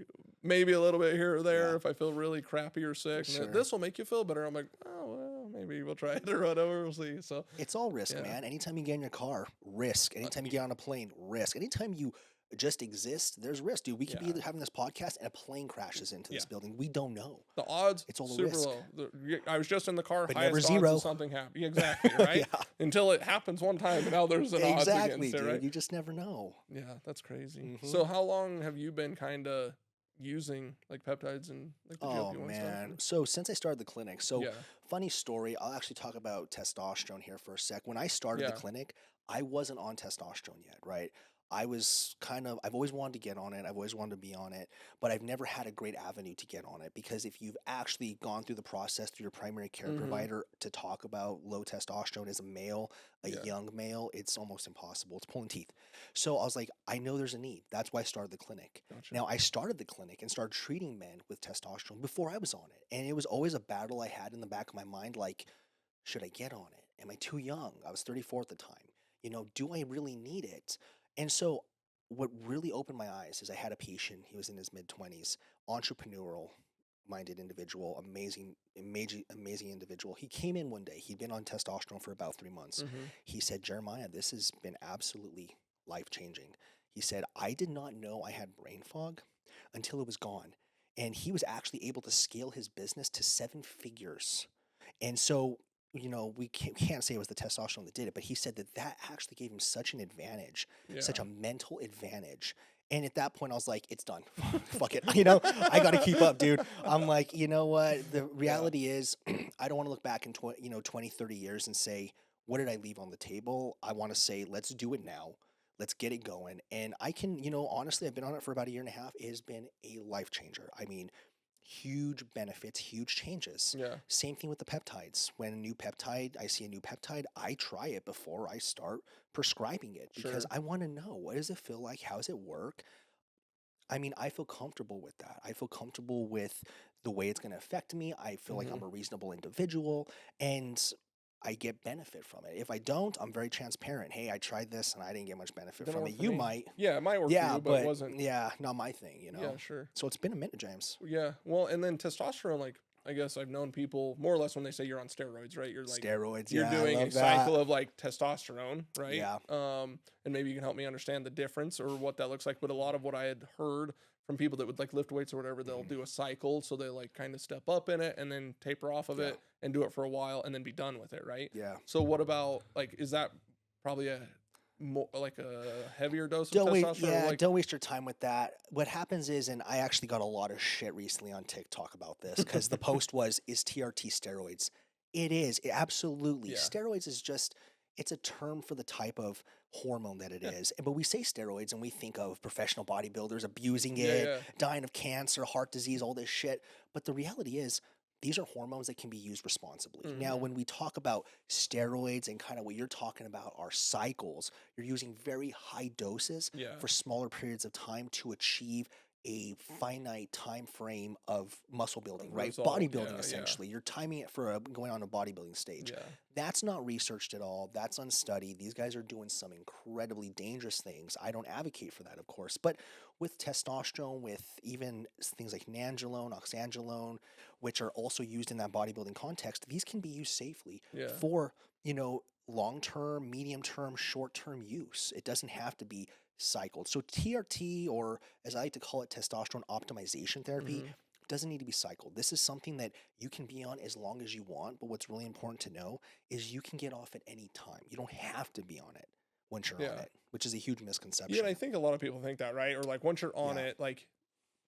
[SPEAKER 1] maybe a little bit here or there
[SPEAKER 2] Yeah.
[SPEAKER 1] if I feel really crappy or sick.
[SPEAKER 2] Sure.
[SPEAKER 1] This will make you feel better. I'm like, oh well, maybe we'll try it or whatever. We'll see. So
[SPEAKER 2] It's all risk,
[SPEAKER 1] Yeah.
[SPEAKER 2] man. Anytime you get in your car, risk. Anytime you get on a plane, risk. Anytime you just exist, there's risk, dude. We could
[SPEAKER 1] Yeah.
[SPEAKER 2] be having this podcast and a plane crashes into this
[SPEAKER 1] Yeah.
[SPEAKER 2] building. We don't know.
[SPEAKER 1] the odds
[SPEAKER 2] It's all the
[SPEAKER 1] super
[SPEAKER 2] risk.
[SPEAKER 1] low. I was just in the car,
[SPEAKER 2] But
[SPEAKER 1] highest
[SPEAKER 2] never
[SPEAKER 1] odds
[SPEAKER 2] zero.
[SPEAKER 1] of something happening. Exactly, right?
[SPEAKER 2] Yeah.
[SPEAKER 1] Until it happens one time, and now there's an odds
[SPEAKER 2] Exactly,
[SPEAKER 1] against
[SPEAKER 2] dude.
[SPEAKER 1] it, right?
[SPEAKER 2] You just never know.
[SPEAKER 1] Yeah, that's crazy.
[SPEAKER 2] Mhm.
[SPEAKER 1] So how long have you been kind of using like peptides and like the
[SPEAKER 2] Oh
[SPEAKER 1] GLP-1
[SPEAKER 2] man.
[SPEAKER 1] stuff?
[SPEAKER 2] So since I started the clinic,
[SPEAKER 1] Yeah.
[SPEAKER 2] funny story, I'll actually talk about testosterone here for a sec. When I started
[SPEAKER 1] Yeah.
[SPEAKER 2] the clinic, I wasn't on testosterone yet, right? I've always wanted to get on it. I've always wanted to be on it, but I've never had a great avenue to get on it because if you've actually gone through the process through your primary care
[SPEAKER 1] Mhm.
[SPEAKER 2] provider to talk about low testosterone as a male, a
[SPEAKER 1] Yeah.
[SPEAKER 2] young male, it's almost impossible. It's pulling teeth. So I was like, I know there's a need. That's why I started the clinic.
[SPEAKER 1] Gotcha.
[SPEAKER 2] Now, I started the clinic and started treating men with testosterone before I was on it. And it was always a battle I had in the back of my mind like, should I get on it? Am I too young? I was 34 at the time. Do I really need it? And so, what really opened my eyes is I had a patient. He was in his mid 20s, entrepreneurial minded individual, amazing individual. He came in one day. He'd been on testosterone for about 3 months.
[SPEAKER 1] Mhm.
[SPEAKER 2] He said, Jeremiah, this has been absolutely life changing. He said, I did not know I had brain fog until it was gone. And he was actually able to scale his business to 7 figures. And so, we can't say it was the testosterone that did it, but he said that actually gave him such an advantage, such
[SPEAKER 1] Yeah.
[SPEAKER 2] a mental advantage. And at that point, I was like, it's done. Fuck it. I got to keep up, dude. I'm like, you know what? The reality is, I don't want to look back in 20, 30 years and say, what did I leave on the table? I want to say, let's do it now. Let's get it going. And I can, honestly, I've been on it for about a year and a half. It has been a life changer. I mean, huge benefits, huge changes.
[SPEAKER 1] Yeah.
[SPEAKER 2] Same thing with the peptides. When I see a new peptide, I try it before I start prescribing it because
[SPEAKER 1] Sure.
[SPEAKER 2] I want to know, what does it feel like? How does it work? I mean, I feel comfortable with that. I feel comfortable with the way it's going to affect me. I feel like I'm
[SPEAKER 1] Mhm.
[SPEAKER 2] a reasonable individual and I get benefit from it. If I don't, I'm very transparent. Hey, I tried this and I didn't get much benefit
[SPEAKER 1] Didn't
[SPEAKER 2] from
[SPEAKER 1] work
[SPEAKER 2] it.
[SPEAKER 1] for
[SPEAKER 2] You
[SPEAKER 1] me.
[SPEAKER 2] might.
[SPEAKER 1] Yeah, it might work for
[SPEAKER 2] Yeah,
[SPEAKER 1] you, but it wasn't.
[SPEAKER 2] not my thing,
[SPEAKER 1] Yeah, sure.
[SPEAKER 2] So it's been a minute, James.
[SPEAKER 1] Yeah. Well, and then testosterone, like I guess I've known people more or less when they say you're on steroids, right? You're like
[SPEAKER 2] Steroids,
[SPEAKER 1] you're
[SPEAKER 2] yeah,
[SPEAKER 1] doing
[SPEAKER 2] I
[SPEAKER 1] a
[SPEAKER 2] love that.
[SPEAKER 1] cycle of like testosterone, right?
[SPEAKER 2] Yeah.
[SPEAKER 1] And maybe you can help me understand the difference or what that looks like. But a lot of what I had heard from people that would like lift weights or whatever, they'll
[SPEAKER 2] Mhm.
[SPEAKER 1] do a cycle, so they like kind of step up in it and then taper off of
[SPEAKER 2] Yeah.
[SPEAKER 1] it and do it for a while and then be done with it, right?
[SPEAKER 2] Yeah.
[SPEAKER 1] So what about like is that probably a more like a heavier dose of
[SPEAKER 2] Don't
[SPEAKER 1] testosterone?
[SPEAKER 2] waste,
[SPEAKER 1] or, like,
[SPEAKER 2] don't waste your time with that. What happens is, and I actually got a lot of shit recently on TikTok about this because the post was, is TRT steroids? It is. Absolutely.
[SPEAKER 1] Yeah.
[SPEAKER 2] Steroids is just, it's a term for the type of hormone that it
[SPEAKER 1] Yeah.
[SPEAKER 2] is. But we say steroids and we think of professional bodybuilders abusing
[SPEAKER 1] Yeah,
[SPEAKER 2] it,
[SPEAKER 1] yeah.
[SPEAKER 2] dying of cancer, heart disease, all this shit. But the reality is, these are hormones that can be used responsibly. Now,
[SPEAKER 1] Mhm.
[SPEAKER 2] when we talk about steroids and kind of what you're talking about are cycles, you're using very high doses
[SPEAKER 1] Yeah.
[SPEAKER 2] for smaller periods of time to achieve a finite time frame of muscle building, right?
[SPEAKER 1] Result,
[SPEAKER 2] Bodybuilding,
[SPEAKER 1] yeah.
[SPEAKER 2] essentially. You're timing it for going on a bodybuilding stage.
[SPEAKER 1] Yeah.
[SPEAKER 2] That's not researched at all. That's unstudied. These guys are doing some incredibly dangerous things. I don't advocate for that, of course. But with testosterone, with even things like nandrolone, oxandrolone, which are also used in that bodybuilding context, these can be used safely
[SPEAKER 1] Yeah.
[SPEAKER 2] for, long-term, medium-term, short-term use. It doesn't have to be cycled. So TRT, or as I like to call it, testosterone optimization therapy,
[SPEAKER 1] Mhm.
[SPEAKER 2] doesn't need to be cycled. This is something that you can be on as long as you want, but what's really important to know is you can get off at any time. You don't have to be on it. once you're on
[SPEAKER 1] Yeah.
[SPEAKER 2] it, which is a huge
[SPEAKER 1] Yeah,
[SPEAKER 2] misconception.
[SPEAKER 1] and I think a lot of people think that, right? Or like once you're on
[SPEAKER 2] Yeah.
[SPEAKER 1] it, like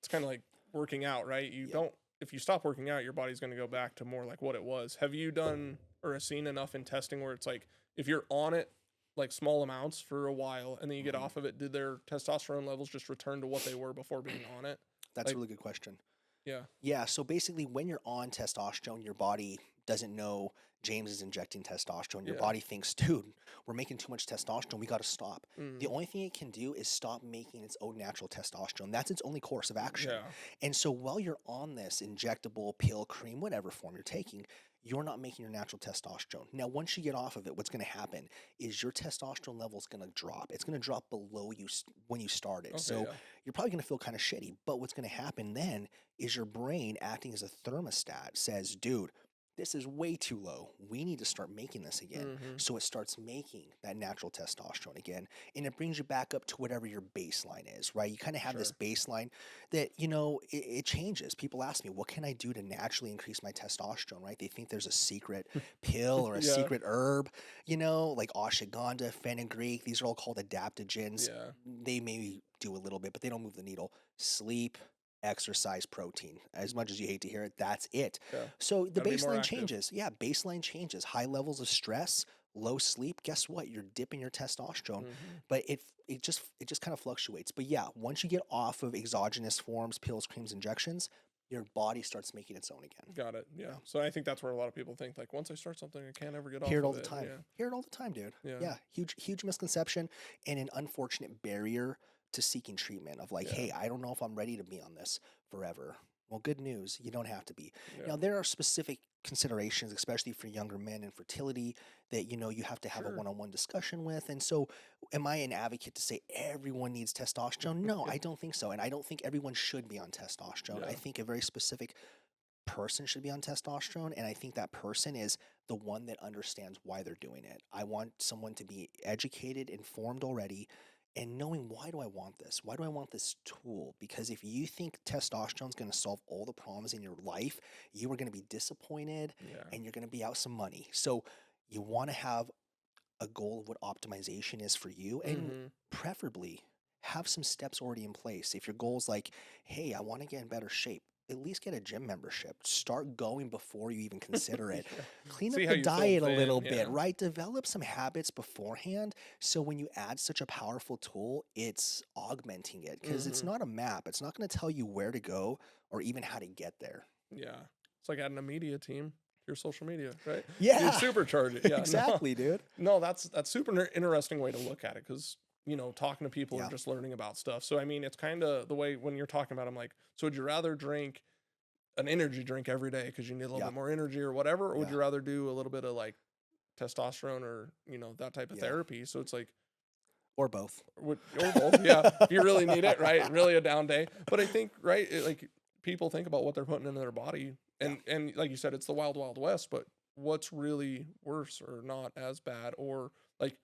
[SPEAKER 1] it's kind of like working out, right? You
[SPEAKER 2] Yep.
[SPEAKER 1] don't, if you stop working out, your body's going to go back to more like what it was. Have you done or seen enough in testing where it's like if you're on it like small amounts for a while and then you get
[SPEAKER 2] Mhm.
[SPEAKER 1] off of it, did their testosterone levels just return to what they were before being on it?
[SPEAKER 2] That's a
[SPEAKER 1] Like,
[SPEAKER 2] really good question.
[SPEAKER 1] yeah,
[SPEAKER 2] Yeah, so basically, when you're on testosterone, your body doesn't know James is injecting testosterone. Your
[SPEAKER 1] yeah,
[SPEAKER 2] body thinks, dude, we're making too much testosterone. We got to stop. The
[SPEAKER 1] mm,
[SPEAKER 2] only thing it can do is stop making its own natural testosterone. That's its only course of action.
[SPEAKER 1] yeah,
[SPEAKER 2] And so while you're on this injectable pill, cream, whatever form you're taking, you're not making your natural testosterone. Now, once you get off of it, what's going to happen is your testosterone level is going to drop. It's going to drop below you when you started.
[SPEAKER 1] okay,
[SPEAKER 2] So
[SPEAKER 1] yeah,
[SPEAKER 2] you're probably going to feel kind of shitty. But what's going to happen then is your brain acting as a thermostat says, dude, this is way too low. We need to start making this again.
[SPEAKER 1] mm-hmm,
[SPEAKER 2] So it starts making that natural testosterone again. And it brings you back up to whatever your baseline is, right? You kind of have this
[SPEAKER 1] sure,
[SPEAKER 2] baseline that, it changes. People ask me, what can I do to naturally increase my testosterone, right? They think there's a secret pill or a
[SPEAKER 1] yeah,
[SPEAKER 2] secret herb, like ashwagandha, fenugreek. These are all called adaptogens.
[SPEAKER 1] yeah,
[SPEAKER 2] They maybe do a little bit, but they don't move the needle. Sleep, exercise, protein. As much as you hate to hear it, that's it.
[SPEAKER 1] yeah,
[SPEAKER 2] So the
[SPEAKER 1] gotta be more
[SPEAKER 2] baseline
[SPEAKER 1] active,
[SPEAKER 2] changes. Yeah, baseline changes. High levels of stress, low sleep. Guess what? You're dipping your testosterone,
[SPEAKER 1] mm-hmm,
[SPEAKER 2] but it just kind of fluctuates. But yeah, once you get off of exogenous forms, pills, creams, injections, your body starts making its own again.
[SPEAKER 1] got it, yeah.
[SPEAKER 2] Yeah.
[SPEAKER 1] So I think that's where a lot of people think like once I start something, I can't ever get off
[SPEAKER 2] Hear it all
[SPEAKER 1] of
[SPEAKER 2] the
[SPEAKER 1] it,
[SPEAKER 2] time.
[SPEAKER 1] yeah,
[SPEAKER 2] Hear it all the time, dude.
[SPEAKER 1] yeah,
[SPEAKER 2] Yeah, huge misconception and an unfortunate barrier to seeking treatment of like,
[SPEAKER 1] yeah,
[SPEAKER 2] hey, I don't know if I'm ready to be on this forever. Well, good news, you don't have to be.
[SPEAKER 1] yeah,
[SPEAKER 2] Now, there are specific considerations, especially for younger men and fertility, that you have to have a
[SPEAKER 1] sure,
[SPEAKER 2] one-on-one discussion with. And so, am I an advocate to say everyone needs testosterone? No, I don't think so, and I don't think everyone should be on testosterone. I
[SPEAKER 1] yeah,
[SPEAKER 2] think a very specific person should be on testosterone, and I think that person is the one that understands why they're doing it. I want someone to be educated, informed already, and knowing, why do I want this? Why do I want this tool? Because if you think testosterone is going to solve all the problems in your life, you are going to be disappointed
[SPEAKER 1] yeah,
[SPEAKER 2] and you're going to be out some money. So you want to have a goal of what optimization is for you, and
[SPEAKER 1] mm-hmm,
[SPEAKER 2] preferably have some steps already in place. If your goal is like, hey, I want to get in better shape, at least get a gym membership. Start going before you even consider it.
[SPEAKER 1] yeah.
[SPEAKER 2] Clean
[SPEAKER 1] See
[SPEAKER 2] up
[SPEAKER 1] how
[SPEAKER 2] the
[SPEAKER 1] you feel
[SPEAKER 2] diet a
[SPEAKER 1] then,
[SPEAKER 2] little
[SPEAKER 1] yeah.
[SPEAKER 2] bit, right? Develop some habits beforehand. So when you add such a powerful tool, it's augmenting it, because it's
[SPEAKER 1] Mhm.
[SPEAKER 2] not a map. It's not going to tell you where to go or even how to get there.
[SPEAKER 1] Yeah. It's like adding a media team to your social media, right? You
[SPEAKER 2] Yeah,
[SPEAKER 1] supercharge it. Yeah. No,
[SPEAKER 2] exactly, dude.
[SPEAKER 1] no, that's super interesting way to look at it because talking to people or
[SPEAKER 2] Yeah,
[SPEAKER 1] just learning about stuff. So I mean, it's kind of the way when you're talking about. I'm like, so would you rather drink an energy drink every day because you need a little
[SPEAKER 2] yeah,
[SPEAKER 1] bit more energy or whatever, or would
[SPEAKER 2] yeah,
[SPEAKER 1] you rather do a little bit of like testosterone or that type of
[SPEAKER 2] yeah.
[SPEAKER 1] therapy? So it's like
[SPEAKER 2] Or both.
[SPEAKER 1] or both, yeah. If you really need it, right? Really a down day. But I think, right, like people think about what they're putting into their body,
[SPEAKER 2] Yeah,
[SPEAKER 1] and like you said, it's the wild, wild west. But what's really worse or not as bad, or like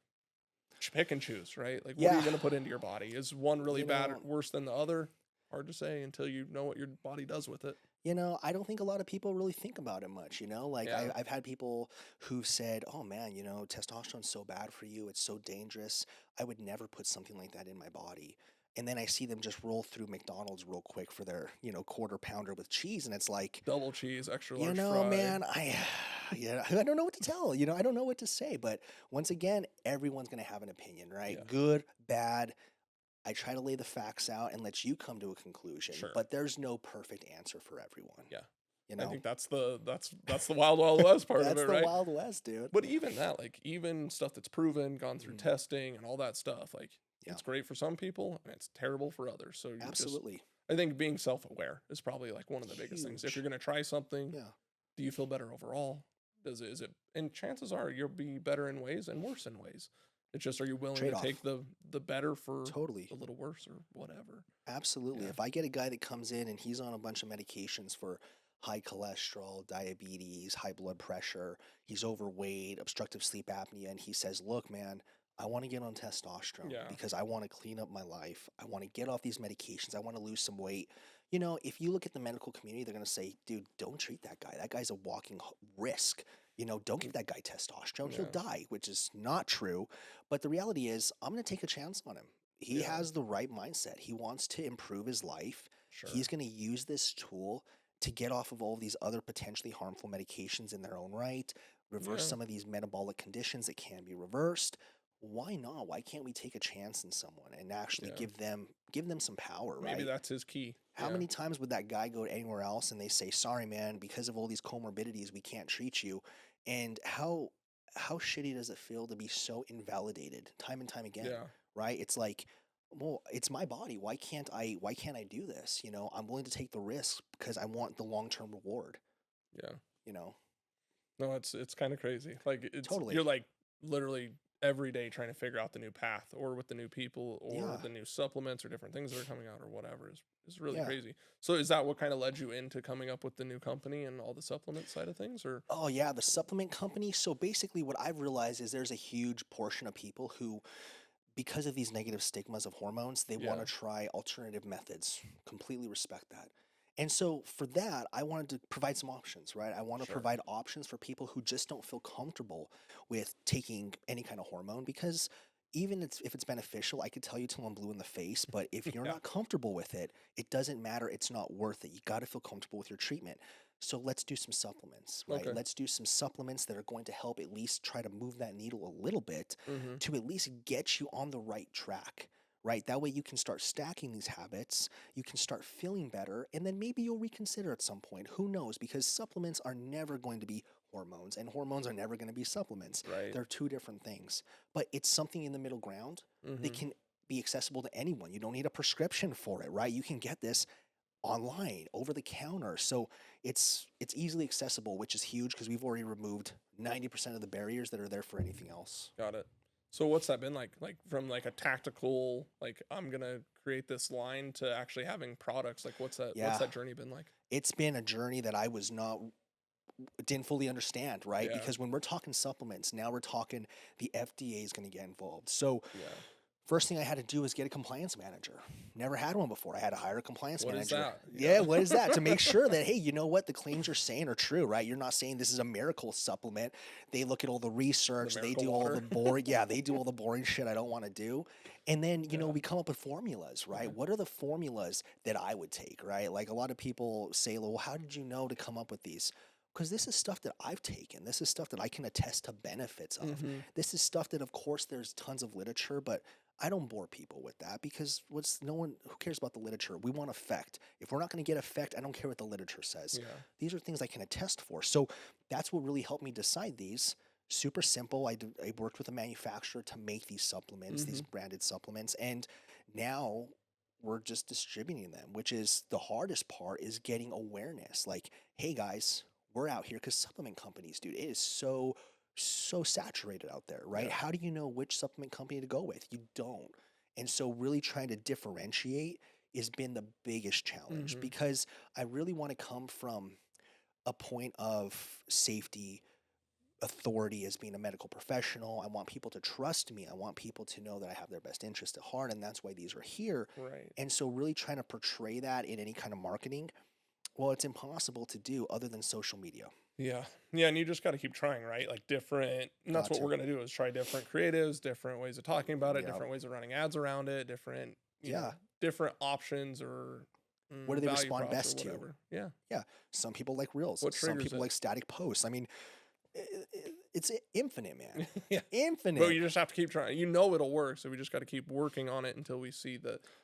[SPEAKER 1] pick and choose, right? Like, what are you
[SPEAKER 2] yeah.
[SPEAKER 1] going to put into your body? Is one really
[SPEAKER 2] You
[SPEAKER 1] bad or
[SPEAKER 2] know,
[SPEAKER 1] worse than the other? Hard to say until you know what your body does with it.
[SPEAKER 2] I don't think a lot of people really think about it much. Like
[SPEAKER 1] Yeah,
[SPEAKER 2] I've had people who've said, "Oh man, testosterone's so bad for you. It's so dangerous. I would never put something like that in my body." And then I see them just roll through McDonald's real quick for their, quarter pounder with cheese, and it's like,
[SPEAKER 1] double cheese, extra large fry.
[SPEAKER 2] man, I don't know what to tell. I don't know what to say. But once again, everyone's gonna have an opinion, right?
[SPEAKER 1] Yeah,
[SPEAKER 2] Good, bad. I try to lay the facts out and let you come to a conclusion,
[SPEAKER 1] sure.
[SPEAKER 2] but there's no perfect answer for everyone.
[SPEAKER 1] Yeah,
[SPEAKER 2] You
[SPEAKER 1] I
[SPEAKER 2] know,
[SPEAKER 1] think that's the wild, wild west part of
[SPEAKER 2] that's
[SPEAKER 1] it,
[SPEAKER 2] the
[SPEAKER 1] right?
[SPEAKER 2] Wild West, dude.
[SPEAKER 1] But even that, like even stuff that's proven, gone through
[SPEAKER 2] Mhm.
[SPEAKER 1] testing and all that stuff, like
[SPEAKER 2] Yeah,
[SPEAKER 1] it's great for some people and it's terrible for others. So
[SPEAKER 2] absolutely.
[SPEAKER 1] I think being self-aware is probably like one of the biggest things. If you're
[SPEAKER 2] Huge.
[SPEAKER 1] going to try something,
[SPEAKER 2] Yeah.
[SPEAKER 1] do you feel better overall? Is it, and chances are you'll be better in ways and worse in ways. It's just, are you willing
[SPEAKER 2] Trade
[SPEAKER 1] to
[SPEAKER 2] off.
[SPEAKER 1] take the better for
[SPEAKER 2] Totally.
[SPEAKER 1] the little worse or whatever?
[SPEAKER 2] Absolutely.
[SPEAKER 1] Yeah.
[SPEAKER 2] If I get a guy that comes in and he's on a bunch of medications for high cholesterol, diabetes, high blood pressure, he's overweight, obstructive sleep apnea, and he says, "Look, man, I want to get on testosterone
[SPEAKER 1] Yeah.
[SPEAKER 2] because I want to clean up my life. I want to get off these medications. I want to lose some weight." If you look at the medical community, they're going to say, "Dude, don't treat that guy. That guy's a walking risk." You know, don't give that guy testosterone. He'll
[SPEAKER 1] Yeah.
[SPEAKER 2] die, which is not true. But the reality is, I'm going to take a chance on him. He
[SPEAKER 1] Yeah.
[SPEAKER 2] has the right mindset. He wants to improve his life.
[SPEAKER 1] Sure.
[SPEAKER 2] He's going to use this tool to get off of all these other potentially harmful medications in their own right, reverse
[SPEAKER 1] Yeah.
[SPEAKER 2] some of these metabolic conditions that can be reversed. Why not? Why can't we take a chance in someone and actually
[SPEAKER 1] Yeah.
[SPEAKER 2] give them some power, right?
[SPEAKER 1] Maybe that's his key.
[SPEAKER 2] How
[SPEAKER 1] Yeah.
[SPEAKER 2] many times would that guy go anywhere else and they say, "Sorry, man, because of all these comorbidities, we can't treat you." And how shitty does it feel to be so invalidated time and time again,
[SPEAKER 1] Yeah.
[SPEAKER 2] right? It's like, well, it's my body. Why can't I do this? You know, I'm willing to take the risk because I want the long-term reward,
[SPEAKER 1] Yeah.
[SPEAKER 2] you know.
[SPEAKER 1] No, it's kind of crazy. Like it's
[SPEAKER 2] Totally.
[SPEAKER 1] you're like literally every day trying to figure out the new path or with the new people or
[SPEAKER 2] Yeah.
[SPEAKER 1] the new supplements or different things that are coming out or whatever is really
[SPEAKER 2] Yeah.
[SPEAKER 1] crazy. So is that what kind of led you into coming up with the new company and all the supplement side of things or
[SPEAKER 2] Oh yeah, the supplement company. So basically what I've realized is there's a huge portion of people who, because of these negative stigmas of hormones, they want
[SPEAKER 1] Yeah.
[SPEAKER 2] to try alternative methods. Completely respect that. And so for that, I wanted to provide some options, right? I want to
[SPEAKER 1] Sure.
[SPEAKER 2] provide options for people who just don't feel comfortable with taking any kind of hormone because even if it's beneficial, I could tell you till I'm blue in the face, but if you're
[SPEAKER 1] Yeah.
[SPEAKER 2] not comfortable with it, it doesn't matter. It's not worth it. You got to feel comfortable with your treatment. So let's do some supplements, right?
[SPEAKER 1] Okay.
[SPEAKER 2] Let's do some supplements that are going to help at least try to move that needle a little bit
[SPEAKER 1] Mhm.
[SPEAKER 2] to at least get you on the right track, right? That way you can start stacking these habits, you can start feeling better, and then maybe you'll reconsider at some point. Who knows? Because supplements are never going to be hormones, and hormones are never going to be supplements.
[SPEAKER 1] Right.
[SPEAKER 2] They're two different things, but it's something in the middle ground that
[SPEAKER 1] Mhm.
[SPEAKER 2] can be accessible to anyone. You don't need a prescription for it, right? You can get this online over the counter, so it's easily accessible, which is huge because we've already removed 90% of the barriers that are there for anything else.
[SPEAKER 1] Got it. So what's that been like? Like from like a tactical, like I'm gonna create this line to actually having products. Like what's
[SPEAKER 2] Yeah,
[SPEAKER 1] that journey been like?
[SPEAKER 2] it's been a journey that I was not didn't fully understand, right?
[SPEAKER 1] Yeah.
[SPEAKER 2] Because when we're talking supplements, now we're talking the FDA is going to get involved. So
[SPEAKER 1] Yeah.
[SPEAKER 2] first thing I had to do was get a compliance manager. Never had one before. I had to hire a compliance
[SPEAKER 1] What is
[SPEAKER 2] manager.
[SPEAKER 1] that?
[SPEAKER 2] Yeah,
[SPEAKER 1] Yeah.
[SPEAKER 2] what is that? To make sure that, hey, you know what? The claims you're saying are true, right? You're not saying this is a miracle supplement. They look at all the research. They
[SPEAKER 1] miracle
[SPEAKER 2] do all
[SPEAKER 1] water.
[SPEAKER 2] the boring, yeah, they do all the boring shit I don't want to do. And then, you know,
[SPEAKER 1] Yeah.
[SPEAKER 2] we come up with formulas, right?
[SPEAKER 1] Okay.
[SPEAKER 2] What are the formulas that I would take, right? Like a lot of people say, well, how did you know to come up with these? Because this is stuff that I've taken. This is stuff that I can attest to benefits of.
[SPEAKER 1] Mhm.
[SPEAKER 2] This is stuff that, of course, there's tons of literature, but I don't bore people with that because who cares about the literature? We want effect. If we're not going to get effect, I don't care what the literature says.
[SPEAKER 1] Yeah.
[SPEAKER 2] These are things I can attest for. So that's what really helped me decide these. Super simple. I worked with a manufacturer to make these supplements, these
[SPEAKER 1] Mhm.
[SPEAKER 2] branded supplements, and now we're just distributing them, which is the hardest part is getting awareness. Like, hey guys, we're out here because supplement companies, dude, it is so saturated out there, right?
[SPEAKER 1] Yeah.
[SPEAKER 2] How do you know which supplement company to go with? You don't. And so really trying to differentiate has been the biggest challenge
[SPEAKER 1] Mhm.
[SPEAKER 2] because I really want to come from a point of safety, authority as being a medical professional. I want people to trust me. I want people to know that I have their best interest at heart, and that's why these are here.
[SPEAKER 1] Right.
[SPEAKER 2] And so really trying to portray that in any kind of marketing, well, it's impossible to do other than social media.
[SPEAKER 1] Yeah. Yeah, and you just got to keep trying, right? Like different, and that's
[SPEAKER 2] Got
[SPEAKER 1] what
[SPEAKER 2] to.
[SPEAKER 1] we're going to do is try different creatives, different ways of talking about it,
[SPEAKER 2] Yeah.
[SPEAKER 1] different ways of running ads around it, different,
[SPEAKER 2] Yeah.
[SPEAKER 1] different options or
[SPEAKER 2] What do they
[SPEAKER 1] value
[SPEAKER 2] respond
[SPEAKER 1] props or
[SPEAKER 2] best to?
[SPEAKER 1] whatever. Yeah.
[SPEAKER 2] Yeah. Some people like reels.
[SPEAKER 1] What
[SPEAKER 2] Some
[SPEAKER 1] triggers
[SPEAKER 2] people
[SPEAKER 1] it?
[SPEAKER 2] like static posts. I mean, it's infinite, man.
[SPEAKER 1] Yeah. But
[SPEAKER 2] Infinite.
[SPEAKER 1] you just have to keep trying. You know it'll work, so we just got to keep working on it until we see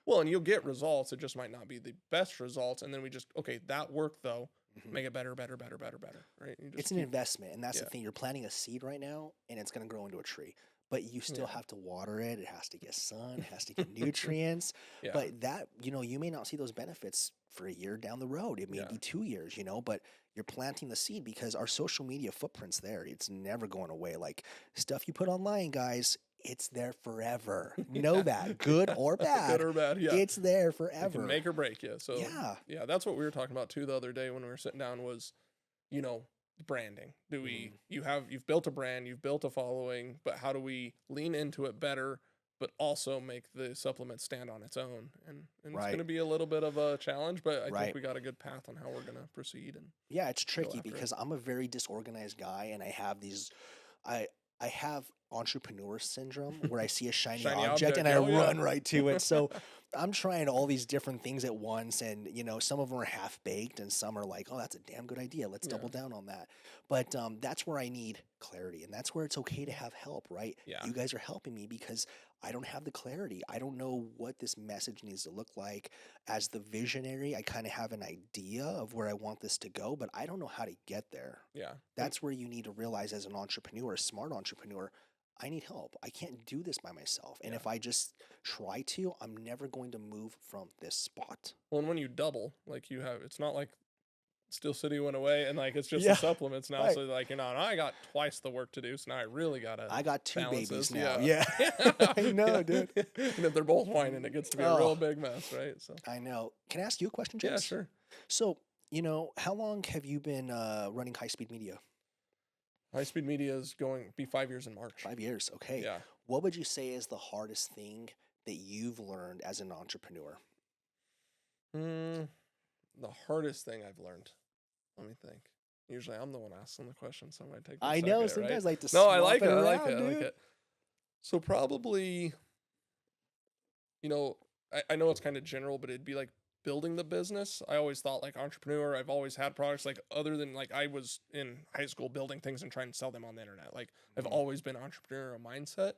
[SPEAKER 1] and you'll get results. It just might not be the best results, and then we just that worked though.
[SPEAKER 2] Mhm.
[SPEAKER 1] Make it better, better, better, better, better. Right? You just
[SPEAKER 2] It's an investment, and that's the
[SPEAKER 1] Yeah.
[SPEAKER 2] thing. You're planting a seed right now, and it's going to grow into a tree. But you still
[SPEAKER 1] Yeah.
[SPEAKER 2] have to water it. It has to get sun. It has to get nutrients.
[SPEAKER 1] Yeah.
[SPEAKER 2] But that, you may not see those benefits for a year down the road. It may
[SPEAKER 1] Yeah.
[SPEAKER 2] be 2 years, but you're planting the seed because our social media footprint's there. It's never going away. Like stuff you put online, guys, it's there forever. Know that, good or bad.
[SPEAKER 1] Good or bad, yeah.
[SPEAKER 2] It's there
[SPEAKER 1] It
[SPEAKER 2] forever.
[SPEAKER 1] can make or break you. So
[SPEAKER 2] Yeah.
[SPEAKER 1] that's what we were talking about too the other day when we were sitting down was, branding. You've built a brand, you've built a following, but how do we lean into it better but also make the supplement stand on its own. And it's
[SPEAKER 2] Right.
[SPEAKER 1] going to be a little bit of a challenge, but I
[SPEAKER 2] Right.
[SPEAKER 1] think we got a good path on how we're going to proceed. And
[SPEAKER 2] Yeah, it's tricky
[SPEAKER 1] after it.
[SPEAKER 2] because I'm a very disorganized guy, and I have these, I I have entrepreneur syndrome where I see a shiny
[SPEAKER 1] Shiny
[SPEAKER 2] object and I
[SPEAKER 1] oh, yeah.
[SPEAKER 2] run right to it. So I'm trying all these different things at once, and some of them are half baked, and some are like, oh, that's a damn good idea. Let's
[SPEAKER 1] Yeah.
[SPEAKER 2] double down on that. But that's where I need clarity, and that's where it's okay to have help, right?
[SPEAKER 1] Yeah.
[SPEAKER 2] You guys are helping me because I don't have the clarity. I don't know what this message needs to look like. As the visionary, I kind of have an idea of where I want this to go, but I don't know how to get there.
[SPEAKER 1] Yeah.
[SPEAKER 2] That's where you need to realize as an entrepreneur, a smart entrepreneur, I need help. I can't do this by myself. And
[SPEAKER 1] Yeah.
[SPEAKER 2] if I just try to, I'm never going to move from this spot.
[SPEAKER 1] Well, and when you double, like you have, it's not like Steel City went away and like it's just
[SPEAKER 2] Yeah,
[SPEAKER 1] the supplements now.
[SPEAKER 2] right.
[SPEAKER 1] So like, I got twice the work to do. So now I really got to.
[SPEAKER 2] I got 2
[SPEAKER 1] balance
[SPEAKER 2] babies
[SPEAKER 1] this,
[SPEAKER 2] now.
[SPEAKER 1] yeah.
[SPEAKER 2] Yeah. I know, dude.
[SPEAKER 1] and if they're both whining, it gets to be a
[SPEAKER 2] Oh.
[SPEAKER 1] real big mess, right? So
[SPEAKER 2] I know. Can I ask you a question, James?
[SPEAKER 1] yeah, sure.
[SPEAKER 2] So, how long have you been running High Speed Media?
[SPEAKER 1] High Speed Media is going to be 5 years in March.
[SPEAKER 2] 5 years. Okay.
[SPEAKER 1] Yeah.
[SPEAKER 2] What would you say is the hardest thing that you've learned as an entrepreneur?
[SPEAKER 1] The hardest thing I've learned. Let me think. Usually I'm the one asking the question, so I might take.
[SPEAKER 2] I know some guys like to.
[SPEAKER 1] No, I
[SPEAKER 2] swap
[SPEAKER 1] like it. I
[SPEAKER 2] around,
[SPEAKER 1] like it. I like
[SPEAKER 2] dude.
[SPEAKER 1] it. So probably, I know it's kind of general, but it'd be like building the business. I always thought like entrepreneur. I've always had products like other than like I was in high school building things and trying to sell them on the internet. Like I've
[SPEAKER 2] Mhm.
[SPEAKER 1] always been entrepreneurial mindset.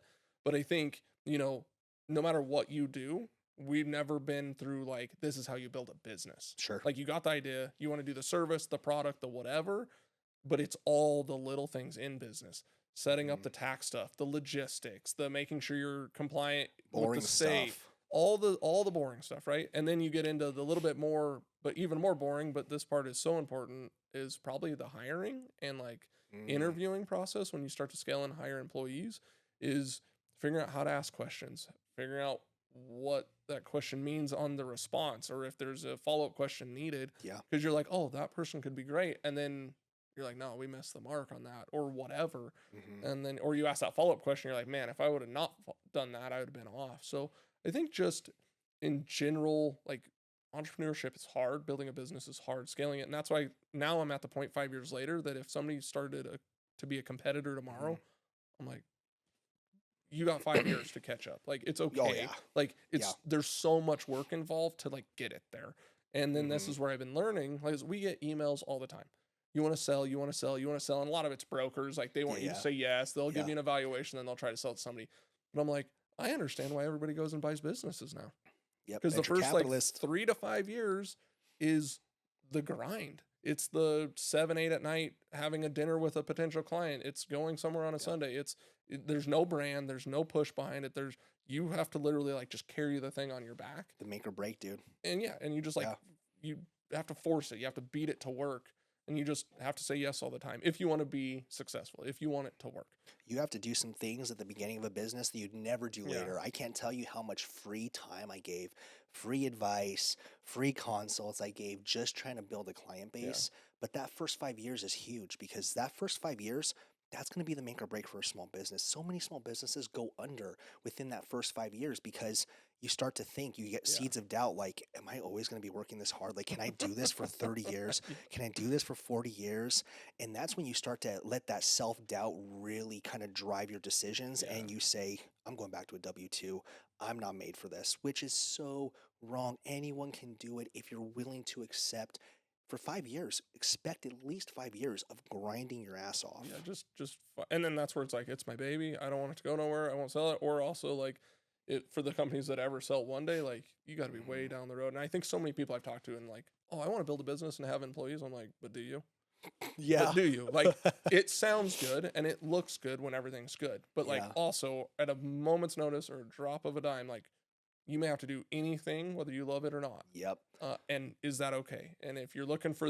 [SPEAKER 1] But I think no matter what you do, we've never been through like this is how you build a business.
[SPEAKER 2] Sure.
[SPEAKER 1] Like you got the idea, you want to do the service, the product, the whatever, but it's all the little things in business. Setting up the tax stuff, the logistics, the making sure you're compliant with
[SPEAKER 2] Boring
[SPEAKER 1] the state,
[SPEAKER 2] stuff.
[SPEAKER 1] all the boring stuff, right? And then you get into the little bit more, but even more boring, but this part is so important, is probably the hiring and like interviewing process when you start to scale and hire employees, is figuring out how to ask questions, figuring out what that question means on the response, or if there's a follow-up question needed.
[SPEAKER 2] Yeah.
[SPEAKER 1] Because you're like, oh, that person could be great. And then you're like, no, we missed the mark on that, or whatever.
[SPEAKER 2] Mhm.
[SPEAKER 1] And then, or you ask that follow-up question, you're like, man, if I would have not done that, I would have been off. So I think just in general, like entrepreneurship is hard, building a business is hard, scaling it. And that's why now I'm at the point 5 years later that if somebody started to be a competitor tomorrow, I'm like, you got 5 years to catch up. Like it's okay.
[SPEAKER 2] Oh, yeah.
[SPEAKER 1] Like it's
[SPEAKER 2] Yeah.
[SPEAKER 1] there's so much work involved to like get it there. And then this
[SPEAKER 2] Mhm.
[SPEAKER 1] is where I've been learning. Like we get emails all the time. You want to sell, you want to sell, you want to sell. And a lot of it's brokers. Like they want you
[SPEAKER 2] Yeah.
[SPEAKER 1] to say yes. They'll give
[SPEAKER 2] Yeah.
[SPEAKER 1] you an evaluation, then they'll try to sell it to somebody. But I'm like, I understand why everybody goes and buys businesses now.
[SPEAKER 2] Yep.
[SPEAKER 1] Because the
[SPEAKER 2] Venture
[SPEAKER 1] first like
[SPEAKER 2] capitalist.
[SPEAKER 1] 3 to 5 years is the grind. It's the 7, 8 at night having a dinner with a potential client. It's going somewhere on a Sunday. There's no brand. There's no push behind it. You have to literally like just carry the thing on your back.
[SPEAKER 2] The make or break, dude.
[SPEAKER 1] And yeah, and you just like,
[SPEAKER 2] Yeah.
[SPEAKER 1] you have to force it. You have to beat it to work. And you just have to say yes all the time if you want to be successful, if you want it to work.
[SPEAKER 2] You have to do some things at the beginning of a business that you'd never do
[SPEAKER 1] Yeah.
[SPEAKER 2] later. I can't tell you how much free time I gave, free advice, free consults I gave just trying to build a client base. But that first 5 years is huge because that first 5 years, that's going to be the make or break for a small business. So many small businesses go under within that first 5 years because you start to think, you get seeds of doubt like, am I always going to be working this hard? Like, can I do this for 30 years? Can I do this for 40 years? And that's when you start to let that self-doubt really kind of drive your decisions and you say, I'm going back to a W-2. I'm not made for this, which is so wrong. Anyone can do it if you're willing to accept. For 5 years, expect at least 5 years of grinding your ass off.
[SPEAKER 1] Yeah, and then that's where it's like, it's my baby. I don't want it to go nowhere. I won't sell it. Or also like for the companies that ever sell one day, like you got to be way down the road. And I think so many people I've talked to and like, oh, I want to build a business and have employees. I'm like, but do you?
[SPEAKER 2] Yeah.
[SPEAKER 1] But do you? Like it sounds good and it looks good when everything's good. But like also at a moment's notice or a drop of a dime, like you may have to do anything, whether you love it or not.
[SPEAKER 2] Yep.
[SPEAKER 1] And is that okay? And if you're looking for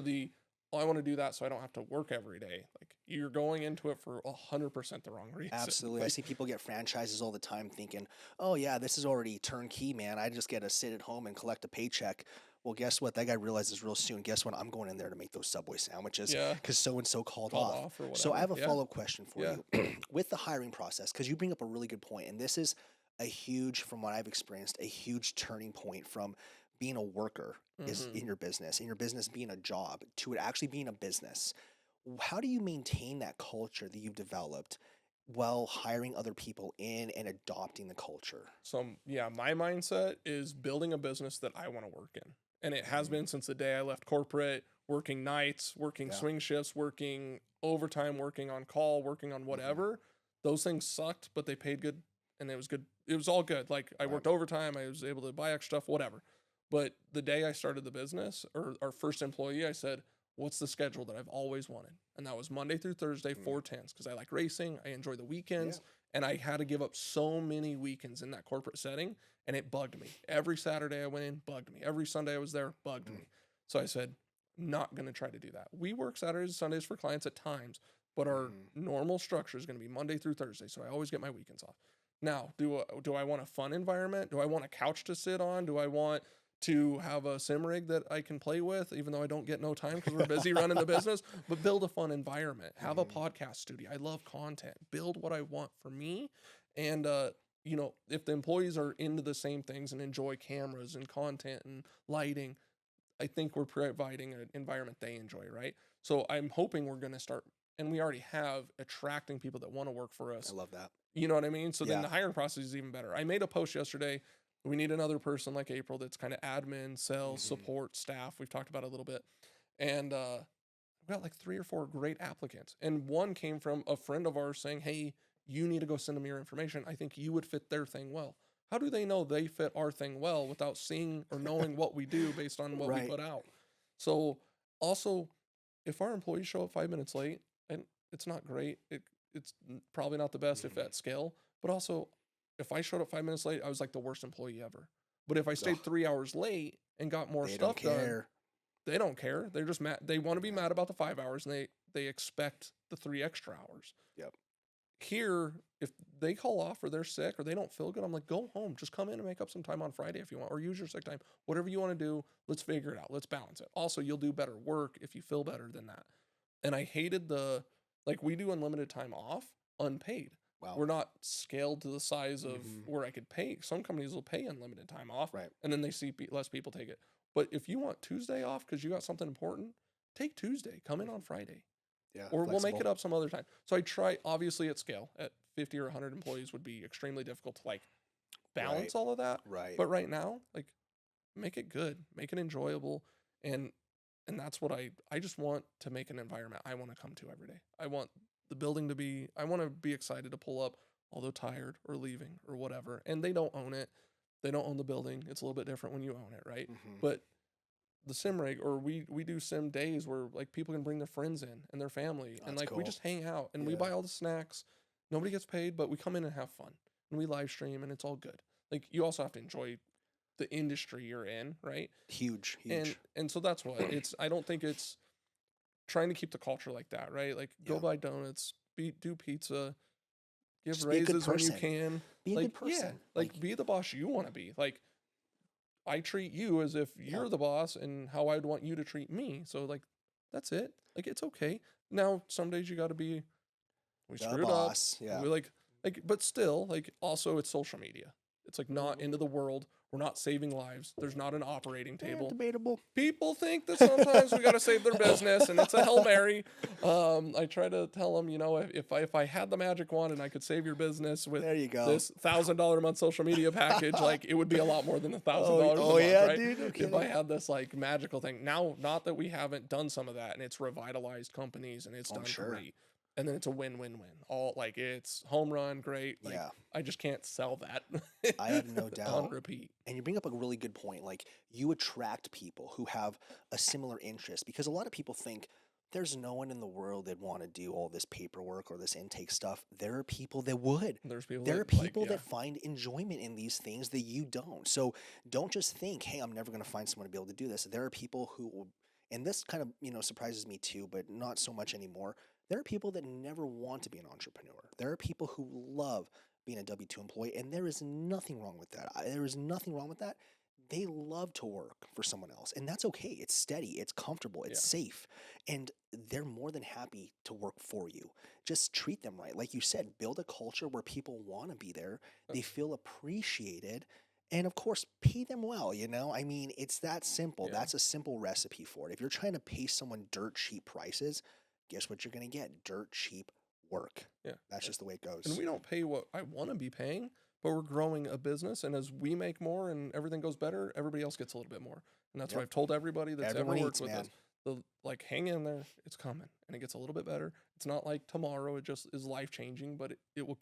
[SPEAKER 1] I want to do that so I don't have to work every day, like you're going into it for 100% the wrong reason.
[SPEAKER 2] Absolutely. I see people get franchises all the time thinking, oh yeah, this is already turnkey, man. I just get to sit at home and collect a paycheck. Well, guess what? That guy realizes real soon. Guess what? I'm going in there to make those Subway sandwiches because so-and-so called off.
[SPEAKER 1] Or
[SPEAKER 2] So I have a
[SPEAKER 1] whatever.
[SPEAKER 2] follow-up question for you with the hiring process, because you bring up a really good point, and this is from what I've experienced, a huge turning point from being a worker is
[SPEAKER 1] Mm-hmm.
[SPEAKER 2] in your business being a job to it actually being a business. How do you maintain that culture that you've developed while hiring other people in and adopting the culture?
[SPEAKER 1] So yeah, my mindset is building a business that I want to work in. And it has
[SPEAKER 2] Mhm.
[SPEAKER 1] been since the day I left corporate, working nights, working
[SPEAKER 2] Yeah.
[SPEAKER 1] swing shifts, working overtime, working on call, working on
[SPEAKER 2] Mhm.
[SPEAKER 1] whatever. Those things sucked, but they paid good and it was good. It was all good. Like I
[SPEAKER 2] Right.
[SPEAKER 1] worked overtime, I was able to buy extra stuff, whatever. But the day I started the business or our first employee, I said, what's the schedule that I've always wanted? And that was Monday through Thursday,
[SPEAKER 2] Mm.
[SPEAKER 1] 4 10s, because I like racing. I enjoy the
[SPEAKER 2] Yeah.
[SPEAKER 1] weekends. And I had to give up so many weekends in that corporate setting, and it bugged me. Every Saturday I went in, bugged me. Every Sunday I was there, bugged
[SPEAKER 2] Mm.
[SPEAKER 1] me. So I said, not going to try to do that. We work Saturdays and Sundays for clients at times, but our
[SPEAKER 2] Mhm.
[SPEAKER 1] normal structure is going to be Monday through Thursday. So I always get my weekends off. Now, do I want a fun environment? Do I want a couch to sit on? Do I want to have a sim rig that I can play with, even though I don't get no time because we're busy running the business? But build a fun environment. Have a
[SPEAKER 2] Mhm.
[SPEAKER 1] podcast studio. I love content. Build what I want for me. And you know, if the employees are into the same things and enjoy cameras and content and lighting, I think we're providing an environment they enjoy, right? So I'm hoping we're going to start, and we already have, attracting people that want to work for
[SPEAKER 2] I
[SPEAKER 1] us.
[SPEAKER 2] love that.
[SPEAKER 1] You know what I mean? So then
[SPEAKER 2] Yeah.
[SPEAKER 1] the hiring process is even better. I made a post yesterday. We need another person like April that's kind of admin, sales,
[SPEAKER 2] Mhm.
[SPEAKER 1] support, staff. We've talked about it a little bit. And we got like 3 or 4 great applicants. And one came from a friend of ours saying, hey, you need to go send them your information. I think you would fit their thing well. How do they know they fit our thing well without seeing or knowing what we do based on what we
[SPEAKER 2] Right.
[SPEAKER 1] put out? So also, if our employees show up 5 minutes late, and it's not great, it's probably not the best if
[SPEAKER 2] Mhm.
[SPEAKER 1] at scale, but also if I showed up 5 minutes late, I was like the worst employee ever. But if I stayed
[SPEAKER 2] Ugh,
[SPEAKER 1] 3 hours late and got more
[SPEAKER 2] they don't
[SPEAKER 1] stuff done,
[SPEAKER 2] care.
[SPEAKER 1] they don't care. They're just mad. They want to be
[SPEAKER 2] Yeah.
[SPEAKER 1] mad about the 5 hours, and they expect the 3 extra hours.
[SPEAKER 2] Yep.
[SPEAKER 1] Here, if they call off or they're sick or they don't feel good, I'm like, go home. Just come in and make up some time on Friday if you want, or use your sick time. Whatever you want to do, let's figure it out. Let's balance it. Also, you'll do better work if you feel better than that. And I hated like we do unlimited time off, unpaid.
[SPEAKER 2] Wow.
[SPEAKER 1] We're not scaled to the size of
[SPEAKER 2] Mhm.
[SPEAKER 1] where I could pay. Some companies will pay unlimited time off,
[SPEAKER 2] Right.
[SPEAKER 1] and then they see less people take it. But if you want Tuesday off because you got something important, take Tuesday. Come in on Friday,
[SPEAKER 2] Yeah.
[SPEAKER 1] or we'll make
[SPEAKER 2] Flexible.
[SPEAKER 1] it up some other time. So I try. Obviously, at scale, at 50 or 100 employees, would be extremely difficult to like
[SPEAKER 2] Right.
[SPEAKER 1] balance all of that.
[SPEAKER 2] Right.
[SPEAKER 1] But right now, like, make it good, make it enjoyable, and that's what I just want to make an environment I want to come to every day. I want the building to be. I want to be excited to pull up, although tired or leaving or whatever. And they don't own it. They don't own the building. It's a little bit different when you own it, right?
[SPEAKER 2] Mhm.
[SPEAKER 1] But the sim rig, or we do sim days where like people can bring their friends in and their family, and
[SPEAKER 2] That's
[SPEAKER 1] like we
[SPEAKER 2] cool.
[SPEAKER 1] just hang out and we
[SPEAKER 2] Yeah.
[SPEAKER 1] buy all the snacks. Nobody gets paid, but we come in and have fun, and we live stream, and it's all good. Like you also have to enjoy the industry you're in, right?
[SPEAKER 2] Huge.
[SPEAKER 1] And
[SPEAKER 2] Huge.
[SPEAKER 1] and so that's what it's. I don't think it's trying to keep the culture like that, right? Like go
[SPEAKER 2] Yeah.
[SPEAKER 1] buy donuts, do pizza, give
[SPEAKER 2] Just be a good
[SPEAKER 1] raises when you
[SPEAKER 2] person.
[SPEAKER 1] can.
[SPEAKER 2] Be a
[SPEAKER 1] Like
[SPEAKER 2] good
[SPEAKER 1] yeah,
[SPEAKER 2] person.
[SPEAKER 1] like be the boss you want to be. Like I treat you as if
[SPEAKER 2] Yeah.
[SPEAKER 1] you're the boss and how I'd want you to treat me. So like that's it. Like it's okay. Now some days you got to be we
[SPEAKER 2] The
[SPEAKER 1] screwed up.
[SPEAKER 2] boss. Yeah.
[SPEAKER 1] We like but still like also it's social media. It's like not into the world. We're not saving lives. There's not an operating table.
[SPEAKER 2] Debatable.
[SPEAKER 1] People think that sometimes we got to save their business and it's a Hail Mary. I try to tell them, you know, if I had the magic wand and I could save your business with
[SPEAKER 2] There you go.
[SPEAKER 1] this $1,000 a month social media package, like it would be a lot more than $1,000 a
[SPEAKER 2] Oh
[SPEAKER 1] month,
[SPEAKER 2] yeah,
[SPEAKER 1] right?
[SPEAKER 2] dude. No
[SPEAKER 1] If
[SPEAKER 2] kidding.
[SPEAKER 1] I had this like magical thing. Now, not that we haven't done some of that and it's revitalized companies and it's
[SPEAKER 2] I'm
[SPEAKER 1] done
[SPEAKER 2] sure.
[SPEAKER 1] great. And then it's a win-win-win. All like it's home run, great. Like
[SPEAKER 2] Yeah.
[SPEAKER 1] I just can't sell that
[SPEAKER 2] I have no
[SPEAKER 1] on
[SPEAKER 2] doubt.
[SPEAKER 1] repeat.
[SPEAKER 2] And you bring up a really good point. Like you attract people who have a similar interest because a lot of people think there's no one in the world that want to do all this paperwork or this intake stuff. There are people that would.
[SPEAKER 1] There's people
[SPEAKER 2] There are
[SPEAKER 1] that, like,
[SPEAKER 2] people
[SPEAKER 1] yeah.
[SPEAKER 2] that find enjoyment in these things that you don't. So don't just think, hey, I'm never going to find someone to be able to do this. There are people who will, and this kind of, surprises me too, but not so much anymore. There are people that never want to be an entrepreneur. There are people who love being a W-2 employee, and there is nothing wrong with that. There is nothing wrong with that. they love to work for someone else, and that's okay. It's steady, it's comfortable, it's
[SPEAKER 1] Yeah.
[SPEAKER 2] safe, and they're more than happy to work for you. Just treat them right. Like you said, build a culture where people want to be there,
[SPEAKER 1] Uh,
[SPEAKER 2] they feel appreciated, and of course, pay them well, you know? I mean, it's that simple.
[SPEAKER 1] Yeah.
[SPEAKER 2] That's a simple recipe for it. If you're trying to pay someone dirt cheap prices, guess what you're going to get? Dirt cheap work.
[SPEAKER 1] Yeah.
[SPEAKER 2] That's just the way it
[SPEAKER 1] And
[SPEAKER 2] goes.
[SPEAKER 1] we don't pay what I want to be paying, but we're growing a business. And as we make more and everything goes better, everybody else gets a little bit more. And that's what
[SPEAKER 2] Yep.
[SPEAKER 1] I've told everybody that's
[SPEAKER 2] Everyone
[SPEAKER 1] ever worked
[SPEAKER 2] eats,
[SPEAKER 1] with
[SPEAKER 2] man.
[SPEAKER 1] us. Like, hang in there. It's coming. And it gets a little bit better. It's not like tomorrow. It just is life changing, but it will,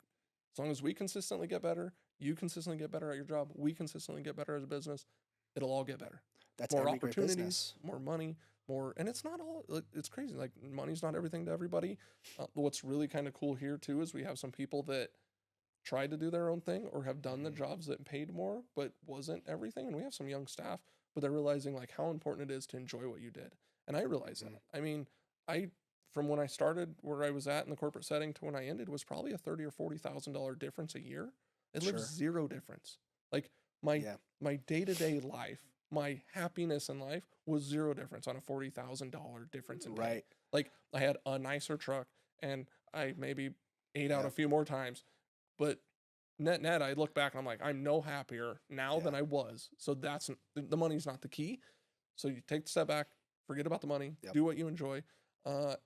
[SPEAKER 1] as long as we consistently get better, you consistently get better at your job, we consistently get better as a business, it'll all get better.
[SPEAKER 2] That's
[SPEAKER 1] More
[SPEAKER 2] every great
[SPEAKER 1] opportunities,
[SPEAKER 2] business.
[SPEAKER 1] more money, more, and it's not all, like, it's crazy. Like, money's not everything to everybody. What's really kind of cool here too is we have some people that tried to do their own thing or have done the
[SPEAKER 2] Mhm.
[SPEAKER 1] jobs that paid more but wasn't everything, and we have some young staff, but they're realizing like how important it is to enjoy what you did. And I realize
[SPEAKER 2] Mhm.
[SPEAKER 1] that. I mean, I from when I started where I was at in the corporate setting to when I ended was probably a $30,000 or $40,000 difference a year. It lives
[SPEAKER 2] Sure.
[SPEAKER 1] zero difference. Like, my
[SPEAKER 2] Yeah.
[SPEAKER 1] my day-to-day life, my happiness in life was zero difference on a $40,000 difference in pay.
[SPEAKER 2] Right.
[SPEAKER 1] Like, I had a nicer truck and I maybe ate out a
[SPEAKER 2] Yep.
[SPEAKER 1] few more times, but net, I look back and I'm like, I'm no happier now
[SPEAKER 2] Yeah.
[SPEAKER 1] than I was. So that's the money's not the key. So you take the step back, forget about the money,
[SPEAKER 2] Yep.
[SPEAKER 1] do what you enjoy.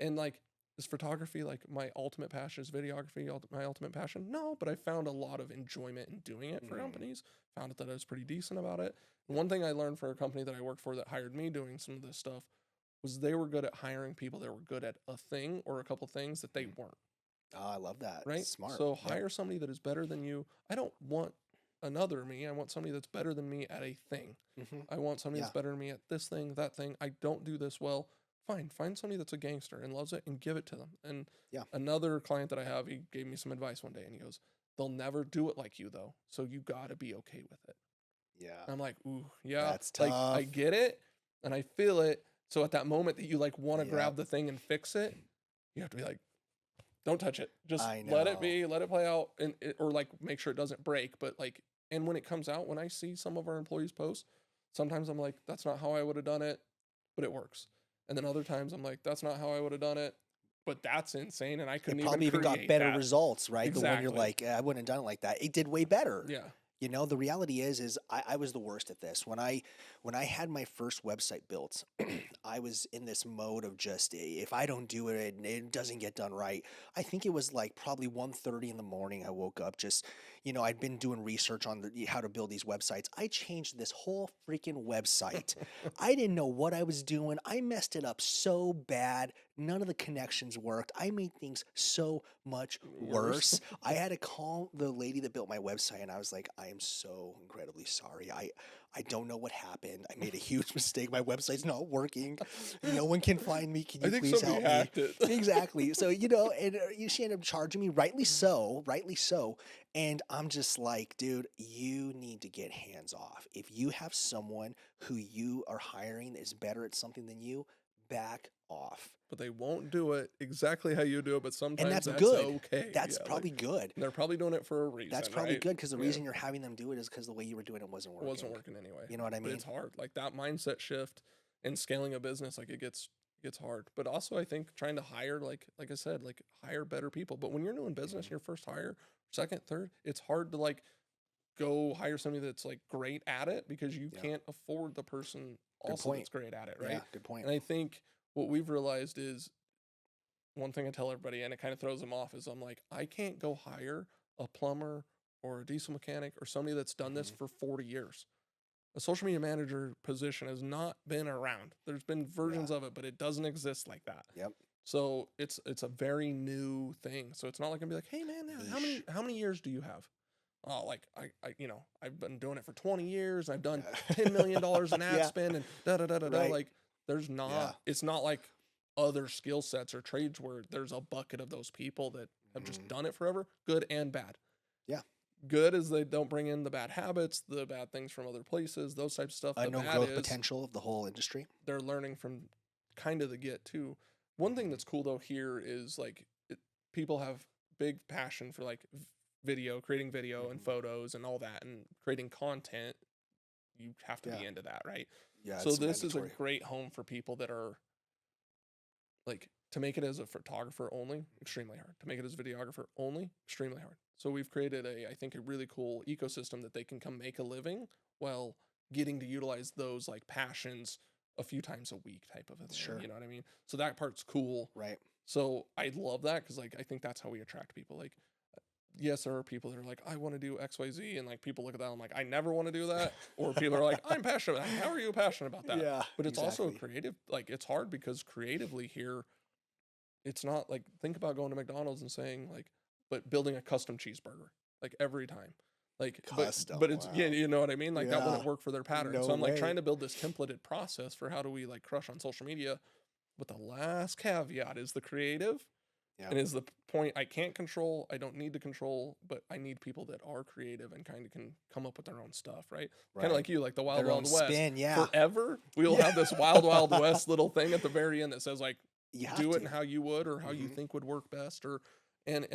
[SPEAKER 1] And like, is photography like my ultimate passion? Is videography my ultimate passion? No, but I found a lot of enjoyment in doing it for
[SPEAKER 2] Mhm.
[SPEAKER 1] companies. Found out that I was pretty decent about it. And
[SPEAKER 2] Yep.
[SPEAKER 1] one thing I learned for a company that I worked for that hired me doing some of this stuff was they were good at hiring people that were good at a thing or a couple things that they
[SPEAKER 2] Mhm.
[SPEAKER 1] weren't.
[SPEAKER 2] Oh, I love that.
[SPEAKER 1] Right?
[SPEAKER 2] Smart.
[SPEAKER 1] So
[SPEAKER 2] Yep.
[SPEAKER 1] hire somebody that is better than you. I don't want another me. I want somebody that's better than me at a thing.
[SPEAKER 2] Mhm.
[SPEAKER 1] I want somebody
[SPEAKER 2] Yeah.
[SPEAKER 1] that's better than me at this thing, that thing. I don't do this well. Fine. Find somebody that's a gangster and loves it and give it to them. And
[SPEAKER 2] Yeah.
[SPEAKER 1] another client that I have, he gave me some advice one day and he goes, they'll never do it like you though. So you gotta be okay with it.
[SPEAKER 2] Yeah.
[SPEAKER 1] And I'm like, ooh, yeah.
[SPEAKER 2] That's
[SPEAKER 1] Like, I
[SPEAKER 2] tough.
[SPEAKER 1] get it and I feel it. So at that moment that you like want to
[SPEAKER 2] Yep.
[SPEAKER 1] grab the thing and fix it, you have to be like, don't touch it. Just
[SPEAKER 2] I
[SPEAKER 1] let it
[SPEAKER 2] know.
[SPEAKER 1] be, let it play out, and or like make sure it doesn't break. But like, and when it comes out, when I see some of our employees post, sometimes I'm like, that's not how I would have done it, but it works. And then other times I'm like, that's not how I would have done it, but that's insane, and I
[SPEAKER 2] It
[SPEAKER 1] couldn't
[SPEAKER 2] probably even got
[SPEAKER 1] create
[SPEAKER 2] better
[SPEAKER 1] that.
[SPEAKER 2] results, right? The one you're
[SPEAKER 1] Exactly.
[SPEAKER 2] like, I wouldn't have done it like that. It did way better.
[SPEAKER 1] Yeah.
[SPEAKER 2] You know, the reality is I was the worst at this. When I had my first website built, I was in this mode of just if I don't do it and it doesn't get done right. I think it was like probably 1:30 in the morning. I woke up just, I'd been doing research on how to build these websites. I changed this whole freaking website. I didn't know what I was doing. I messed it up so bad. None of the connections worked. I made things so much
[SPEAKER 1] Worse.
[SPEAKER 2] worse. I had to call the lady that built my website and I was like, I am so incredibly sorry. I don't know what happened. I made a huge mistake. My website's not working. No one can find me. Can
[SPEAKER 1] I
[SPEAKER 2] you
[SPEAKER 1] think
[SPEAKER 2] please
[SPEAKER 1] somebody
[SPEAKER 2] help me?
[SPEAKER 1] hacked it.
[SPEAKER 2] Exactly. So, and she ended up charging me, rightly so, rightly so. And I'm just like, dude, you need to get hands off. If you have someone who you are hiring that is better at something than you, back off.
[SPEAKER 1] But they won't do it exactly how you do it. But
[SPEAKER 2] And
[SPEAKER 1] sometimes
[SPEAKER 2] that's
[SPEAKER 1] that's
[SPEAKER 2] good.
[SPEAKER 1] okay.
[SPEAKER 2] That's
[SPEAKER 1] Yeah,
[SPEAKER 2] probably
[SPEAKER 1] like,
[SPEAKER 2] good.
[SPEAKER 1] they're probably doing it for a reason.
[SPEAKER 2] That's probably
[SPEAKER 1] right?
[SPEAKER 2] good because the
[SPEAKER 1] Yeah.
[SPEAKER 2] reason you're having them do it is because the way you were doing it wasn't
[SPEAKER 1] It
[SPEAKER 2] working.
[SPEAKER 1] wasn't working anyway.
[SPEAKER 2] You know what I
[SPEAKER 1] But
[SPEAKER 2] mean?
[SPEAKER 1] it's hard. Like, that mindset shift and scaling a business, like, it gets hard. But also I think trying to hire, like I said, like, hire better people. But when you're new in business,
[SPEAKER 2] Mhm.
[SPEAKER 1] your first hire, second, third, it's hard to like go hire somebody that's like great at it because you
[SPEAKER 2] Yeah.
[SPEAKER 1] can't afford the person
[SPEAKER 2] Good
[SPEAKER 1] also
[SPEAKER 2] point.
[SPEAKER 1] that's great at it, right?
[SPEAKER 2] Yeah, good point.
[SPEAKER 1] And I think what we've realized is one thing I tell everybody, and it kind of throws them off, is I'm like, I can't go hire a plumber or a diesel mechanic or somebody that's done this
[SPEAKER 2] Mhm.
[SPEAKER 1] for 40 years. A social media manager position has not been around. There's been versions of it, but it doesn't exist like that.
[SPEAKER 2] Yep.
[SPEAKER 1] So it's a very new thing. So it's not like I'm gonna be like, hey man,
[SPEAKER 2] Niche.
[SPEAKER 1] how many years do you have? Oh, like I've been doing it for 20 years. I've done
[SPEAKER 2] Yeah.
[SPEAKER 1] $10 million in ad
[SPEAKER 2] Yeah.
[SPEAKER 1] spend and da da da da da.
[SPEAKER 2] Right.
[SPEAKER 1] Like, there's not.
[SPEAKER 2] Yeah.
[SPEAKER 1] It's not like other skill sets or trades where there's a bucket of those people that have just
[SPEAKER 2] Mhm.
[SPEAKER 1] done it forever, good and bad.
[SPEAKER 2] Yeah.
[SPEAKER 1] Good is they don't bring in the bad habits, the bad things from other places, those types of stuff. The
[SPEAKER 2] Unknown
[SPEAKER 1] bad
[SPEAKER 2] growth
[SPEAKER 1] is
[SPEAKER 2] potential of the whole industry.
[SPEAKER 1] they're learning from kind of the get too. One thing
[SPEAKER 2] Mhm.
[SPEAKER 1] that's cool though here is like people have big passion for like video, creating video and
[SPEAKER 2] Mhm.
[SPEAKER 1] photos and all that and creating content you have to be into that, right?
[SPEAKER 2] Yeah.
[SPEAKER 1] So
[SPEAKER 2] It's
[SPEAKER 1] this is a
[SPEAKER 2] mandatory.
[SPEAKER 1] great home for people that are like, to make it as a photographer only, extremely hard. To make it as a videographer only, extremely hard. So we've created I think, a really cool ecosystem that they can come make a living while getting to utilize those like passions a few times a week type of a thing.
[SPEAKER 2] Sure.
[SPEAKER 1] You know what I mean? So that part's cool.
[SPEAKER 2] Right.
[SPEAKER 1] So I love that because like I think that's how we attract people. Like, yes, there are people that are like, I want to do XYZ, and like people look at that, I'm like, I never want to do that. Or people are like, I'm passionate. Like, how are you passionate about that?
[SPEAKER 2] Yeah.
[SPEAKER 1] But it's also a
[SPEAKER 2] Exactly.
[SPEAKER 1] creative, like it's hard because creatively here, it's not like, think about going to McDonald's and saying like, but building a custom cheeseburger like every time. Like,
[SPEAKER 2] Custom.
[SPEAKER 1] but it's, yeah,
[SPEAKER 2] Wow.
[SPEAKER 1] you know what I mean? Like that
[SPEAKER 2] Yeah.
[SPEAKER 1] wouldn't work for their pattern.
[SPEAKER 2] No
[SPEAKER 1] So I'm like
[SPEAKER 2] way.
[SPEAKER 1] trying to build this templated process for how do we like crush on social media. But the last caveat is the creative.
[SPEAKER 2] Yeah.
[SPEAKER 1] And is the point I can't control, I don't need to control, but I need people that are creative and kind of can come up with their own stuff, right? Kind of like you, like the Wild
[SPEAKER 2] Their own
[SPEAKER 1] Wild West.
[SPEAKER 2] spin. Yeah.
[SPEAKER 1] Forever, we will
[SPEAKER 2] Yeah.
[SPEAKER 1] have this Wild Wild West little thing at the very end that says like,
[SPEAKER 2] You have
[SPEAKER 1] do it
[SPEAKER 2] to.
[SPEAKER 1] and how you would or how you
[SPEAKER 2] Mhm.
[SPEAKER 1] think would work best. Or and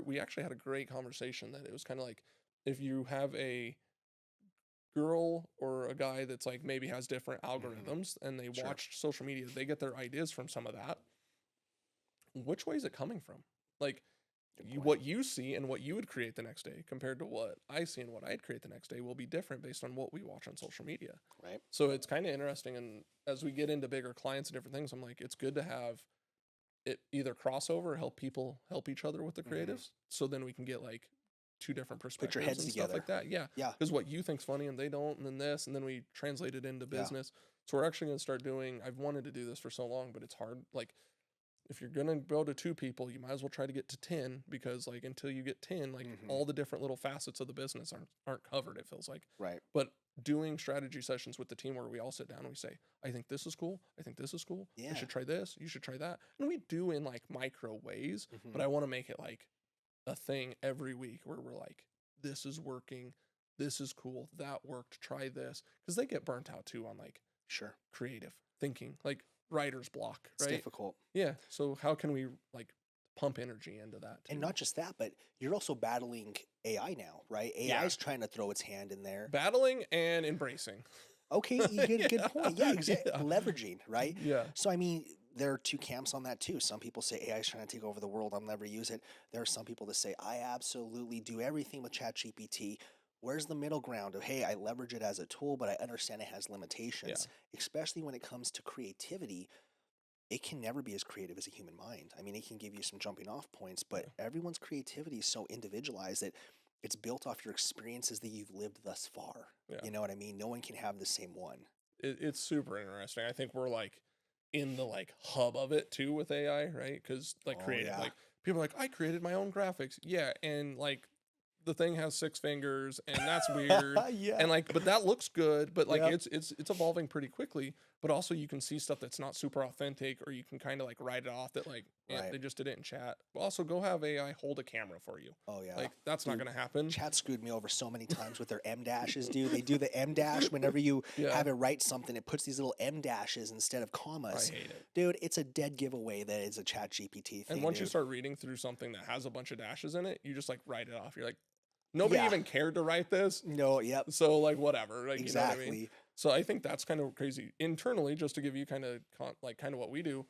[SPEAKER 1] we actually had a great conversation that it was kind of like, if you have a girl or a guy that's like maybe has different algorithms and they
[SPEAKER 2] Sure.
[SPEAKER 1] watch social media, they get their ideas from some of that. Which way is it coming from? Like,
[SPEAKER 2] Good
[SPEAKER 1] you,
[SPEAKER 2] point.
[SPEAKER 1] what you see and what you would create the next day compared to what I see and what I'd create the next day will be different based on what we watch on social media.
[SPEAKER 2] Right.
[SPEAKER 1] So it's kind of interesting. And as we get into bigger clients and different things, I'm like, it's good to have it either crossover or help people help each other with the
[SPEAKER 2] Mhm.
[SPEAKER 1] creatives. So then we can get like two different
[SPEAKER 2] Put
[SPEAKER 1] perspectives
[SPEAKER 2] your heads
[SPEAKER 1] and stuff like
[SPEAKER 2] together.
[SPEAKER 1] that. Yeah.
[SPEAKER 2] Yeah.
[SPEAKER 1] Because what you think's funny and they don't, and then this, and then we translate it into
[SPEAKER 2] Yeah.
[SPEAKER 1] business. So we're actually going to start doing, I've wanted to do this for so long, but it's hard. Like, if you're gonna go to 2 people, you might as well try to get to 10 because like until you get 10, like
[SPEAKER 2] Mhm.
[SPEAKER 1] all the different little facets of the business aren't covered, it feels like.
[SPEAKER 2] Right.
[SPEAKER 1] But doing strategy sessions with the team where we all sit down and we say, I think this is cool, I think this is cool, I
[SPEAKER 2] Yeah.
[SPEAKER 1] should try this, you should try that. And we do in like micro ways,
[SPEAKER 2] Mhm.
[SPEAKER 1] but I want to make it like a thing every week where we're like, this is working, this is cool, that worked, try this. Because they get burnt out too on like
[SPEAKER 2] Sure.
[SPEAKER 1] creative thinking, like writer's block,
[SPEAKER 2] It's
[SPEAKER 1] right?
[SPEAKER 2] difficult.
[SPEAKER 1] Yeah. So how can we like pump energy into that too?
[SPEAKER 2] And not just that, but you're also battling AI now, right? AI
[SPEAKER 1] Yeah.
[SPEAKER 2] is trying to throw its hand in there.
[SPEAKER 1] Battling and embracing.
[SPEAKER 2] Okay, you get a good point. Yeah, exactly.
[SPEAKER 1] Yeah.
[SPEAKER 2] Leveraging, right?
[SPEAKER 1] Yeah.
[SPEAKER 2] So, I mean, there are two camps on that too. Some people say AI is trying to take over the world. I'll never use it. There are some people that say, I absolutely do everything with ChatGPT. Where's the middle ground of, hey, I leverage it as a tool, but I understand it has limitations, especially when it comes to creativity. It can never be as creative as a human mind. I mean, it can give you some jumping off points, but everyone's creativity is so individualized that it's built off your experiences that you've lived thus far.
[SPEAKER 1] Yeah.
[SPEAKER 2] You know what I mean? No one can have the same one.
[SPEAKER 1] It's super interesting. I think we're like in the like hub of it too with AI, right? Because like
[SPEAKER 2] Oh,
[SPEAKER 1] creative,
[SPEAKER 2] yeah.
[SPEAKER 1] like people are like, I created my own graphics. Yeah. And like the thing has 6 fingers and that's weird.
[SPEAKER 2] Yeah.
[SPEAKER 1] And like, but that looks good, but like
[SPEAKER 2] Yep.
[SPEAKER 1] it's evolving pretty quickly. But also you can see stuff that's not super authentic, or you can kind of like write it off that like,
[SPEAKER 2] Right.
[SPEAKER 1] they just did it in chat. Also, go have AI hold a camera for you.
[SPEAKER 2] Oh, yeah.
[SPEAKER 1] Like that's not
[SPEAKER 2] Dude,
[SPEAKER 1] gonna happen.
[SPEAKER 2] Chat screwed me over so many times with their M dashes, dude. They do the M dash whenever you
[SPEAKER 1] Yeah.
[SPEAKER 2] have it write something. It puts these little M dashes instead of
[SPEAKER 1] I
[SPEAKER 2] commas.
[SPEAKER 1] hate it.
[SPEAKER 2] Dude, it's a dead giveaway that it's a Chat GPT thing.
[SPEAKER 1] And once you
[SPEAKER 2] dude.
[SPEAKER 1] start reading through something that has a bunch of dashes in it, you just like write it off. You're like, nobody
[SPEAKER 2] Yeah.
[SPEAKER 1] even cared to write this.
[SPEAKER 2] No, yep.
[SPEAKER 1] So like whatever. Like,
[SPEAKER 2] Exactly.
[SPEAKER 1] you know what I mean? So I think that's kind of crazy. Internally, just to give you kind of like kind of what we do,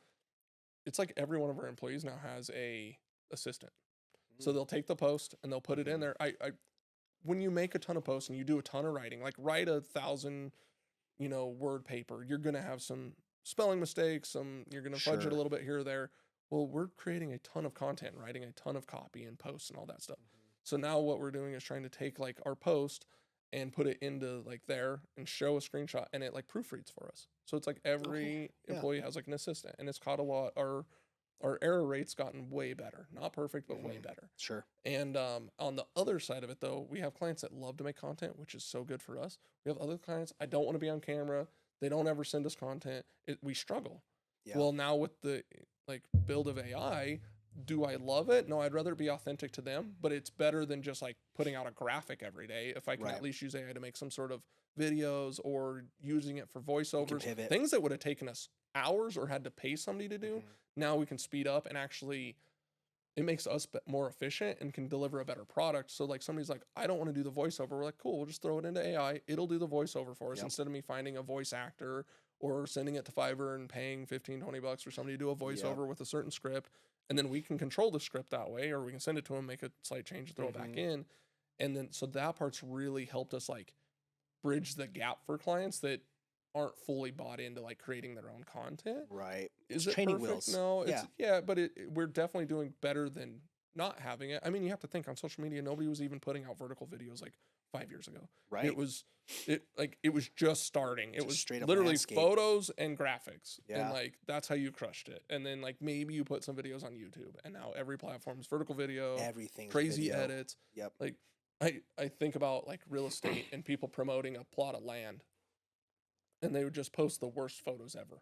[SPEAKER 1] it's like every one of our employees now has a assistant. So they'll take the post and they'll put it in there. I when you make a ton of posts and you do a ton of writing, like write 1,000, word paper, you're gonna have some spelling mistakes, you're gonna fudge it
[SPEAKER 2] Sure.
[SPEAKER 1] a little bit here or there. Well, we're creating a ton of content, writing a ton of copy and posts and all that stuff. So now what we're doing is trying to take like our post and put it into like there and show a screenshot, and it like proofreads for us. So it's like every
[SPEAKER 2] yeah.
[SPEAKER 1] employee has like an assistant, and it's caught a lot. Our error rate's gotten way better. Not perfect, but way better.
[SPEAKER 2] Sure.
[SPEAKER 1] And on the other side of it, though, we have clients that love to make content, which is so good for us. We have other clients, I don't want to be on camera. They don't ever send us content. We struggle.
[SPEAKER 2] Yeah.
[SPEAKER 1] Well, now with the like build of AI, do I love it? No, I'd rather it be authentic to them, but it's better than just like putting out a graphic every day. If I can
[SPEAKER 2] Right.
[SPEAKER 1] at least use AI to make some sort of videos or using it for voiceovers,
[SPEAKER 2] pivot.
[SPEAKER 1] things that would have taken us hours or had to pay somebody to do,
[SPEAKER 2] Mhm.
[SPEAKER 1] now we can speed up and actually it makes us more efficient and can deliver a better product. So like somebody's like, I don't want to do the voiceover. We're like, cool, we'll just throw it into AI. It'll do the voiceover for us
[SPEAKER 2] Yep.
[SPEAKER 1] instead of me finding a voice actor or sending it to Fiverr and paying 15, 20 bucks for somebody to do a voiceover with a certain script. And then we can control the script that way, or we can send it to them, make a slight change, and throw it back in. And then, so that part's really helped us like bridge the gap for clients that aren't fully bought into like creating their own content.
[SPEAKER 2] Right.
[SPEAKER 1] Is
[SPEAKER 2] It's
[SPEAKER 1] it
[SPEAKER 2] training
[SPEAKER 1] perfect?
[SPEAKER 2] wheels.
[SPEAKER 1] No, it's but we're definitely doing better than not having it. I mean, you have to think on social media, nobody was even putting out vertical videos like 5 years ago.
[SPEAKER 2] Right.
[SPEAKER 1] It was just starting. It
[SPEAKER 2] Just
[SPEAKER 1] was
[SPEAKER 2] straight up
[SPEAKER 1] literally
[SPEAKER 2] landscape.
[SPEAKER 1] photos and graphics.
[SPEAKER 2] Yeah.
[SPEAKER 1] And like that's how you crushed it. And then like maybe you put some videos on YouTube, and now every platform is vertical video,
[SPEAKER 2] Everything's
[SPEAKER 1] crazy
[SPEAKER 2] video.
[SPEAKER 1] edits.
[SPEAKER 2] Yep.
[SPEAKER 1] Like I think about like real estate and people promoting a plot of land, and they would just post the worst photos ever.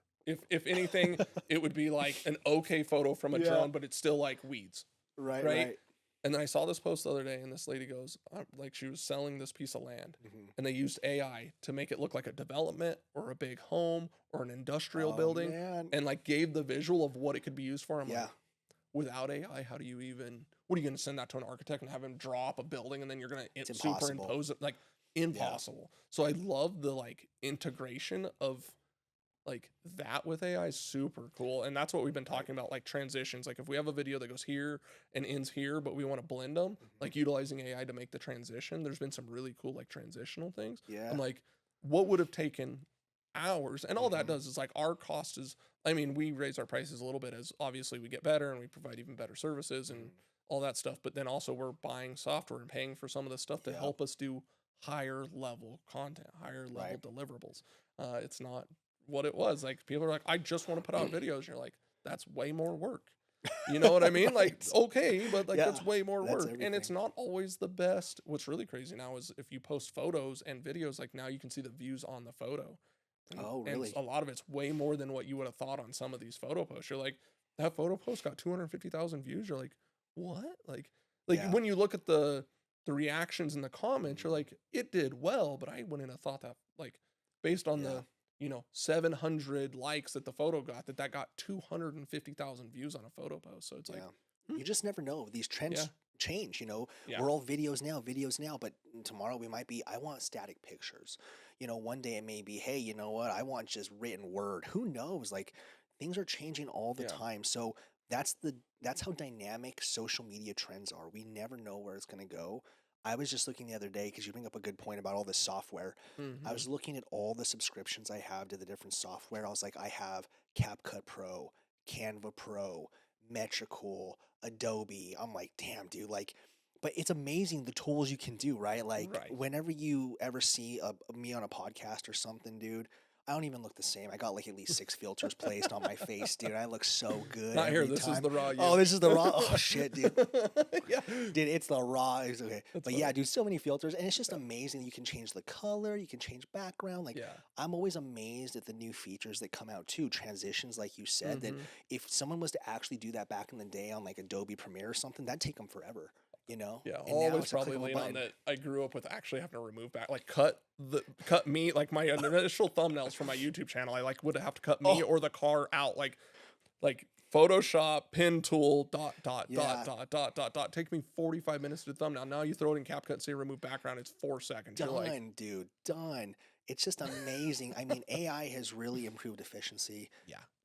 [SPEAKER 1] If anything, it would be like an okay photo from a drone, but it's still like weeds.
[SPEAKER 2] Right.
[SPEAKER 1] And then I saw this post the other day, and this lady goes, like she was selling this piece of land, and they used AI to make it look like a development or a big home or an industrial building,
[SPEAKER 2] Man.
[SPEAKER 1] and like gave the visual of what it could be used for. I'm
[SPEAKER 2] Yeah.
[SPEAKER 1] like, without AI, how do you even? What are you going to send that to an architect and have him draw up a building, and then you're going to superimpose it? Like impossible. So I love the like integration of like that with AI is super cool. And that's what we've been talking about, like transitions. Like if we have a video that goes here and ends here, but we want to blend them, like utilizing AI to make the transition, there's been some really cool like transitional things.
[SPEAKER 2] Yeah.
[SPEAKER 1] I'm like, what would have taken hours? And all that does is like our cost is, I mean, we raise our prices a little bit as obviously we get better and we provide even better services and all that stuff. But then also we're buying software and paying for some of this stuff to help us do higher level content, higher level deliverables. It's not what it was. Like people are like, I just want to put out videos. And you're like, that's way more work. You know what I mean? Like, okay, but like that's way more work. And it's not always the best. What's really crazy now is if you post photos and videos, like now you can see the views on the photo.
[SPEAKER 2] Oh, really?
[SPEAKER 1] And a lot of it's way more than what you would have thought on some of these photo posts. You're like, that photo post got 250,000 views. You're like, what? Like when you look at the reactions in the comments, you're like, it did well, but I wouldn't have thought that, like, based on the 700 likes that the photo got, that got 250,000 views on a photo post. So it's like,
[SPEAKER 2] you just never know. These trends change, you know. We're all videos now, but tomorrow we might be, I want static pictures. You know, one day it may be, hey, you know what? I want just written word. Who knows? Like things are changing all the time. So that's how dynamic social media trends are. We never know where it's going to go. I was just looking the other day, because you bring up a good point about all this software. I was looking at all the subscriptions I have to the different software. I was like, I have CapCut Pro, Canva Pro, Metricool, Adobe. I'm like, damn, dude, like, but it's amazing the tools you can do, right? Like whenever you ever see me on a podcast or something, dude, I don't even look the same. I got like at least 6 filters placed on my face, dude. I look so good.
[SPEAKER 1] Not here. This is the raw.
[SPEAKER 2] Oh, this is the raw. Oh shit, dude. Dude, it's the raw. It's okay. That's funny. Yeah, dude, so many filters, and it's just amazing. You can change the color. You can change background. Like I'm always amazed at the new features that come out too. Transitions, like you said, that if someone was to actually do that back in the day on like Adobe Premiere or something, that'd take them forever. You know,
[SPEAKER 1] I'll always probably lean on that. I grew up with actually having to remove back, like cut me, like my initial thumbnails for my YouTube channel. I like would have to cut me or the car out, like Photoshop, pen tool, dot. Take me 45 minutes to do thumbnail. Now you throw it in CapCut and say remove background. It's 4 seconds.
[SPEAKER 2] Done,
[SPEAKER 1] you're like,
[SPEAKER 2] dude, done. It's just amazing. I mean, AI has really improved efficiency.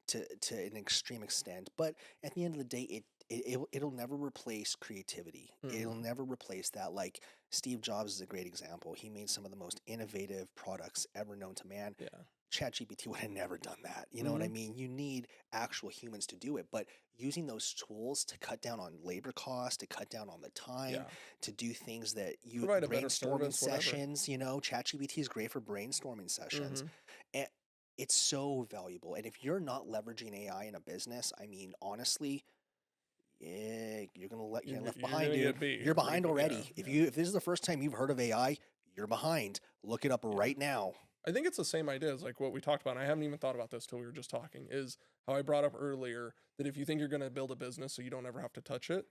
[SPEAKER 2] To an extreme extent, but at the end of the day, it'll never replace creativity. It'll never replace that. Like Steve Jobs is a great example. He made some of the most innovative products ever known to man. ChatGPT would have never done that. You know what I mean? You need actual humans to do it, but using those tools to cut down on labor costs, to cut down on the time, to do things that you brainstorming sessions, you know, ChatGPT is great for brainstorming sessions. And it's so valuable. And if you're not leveraging AI in a business, I mean, honestly, you're left behind, dude. You're behind already. If this is the first time you've heard of AI, you're behind. Look it up right now.
[SPEAKER 1] I think it's the same idea as like what we talked about. And I haven't even thought about this till we were just talking, is how I brought up earlier that if you think you're going to build a business so you don't ever have to touch it,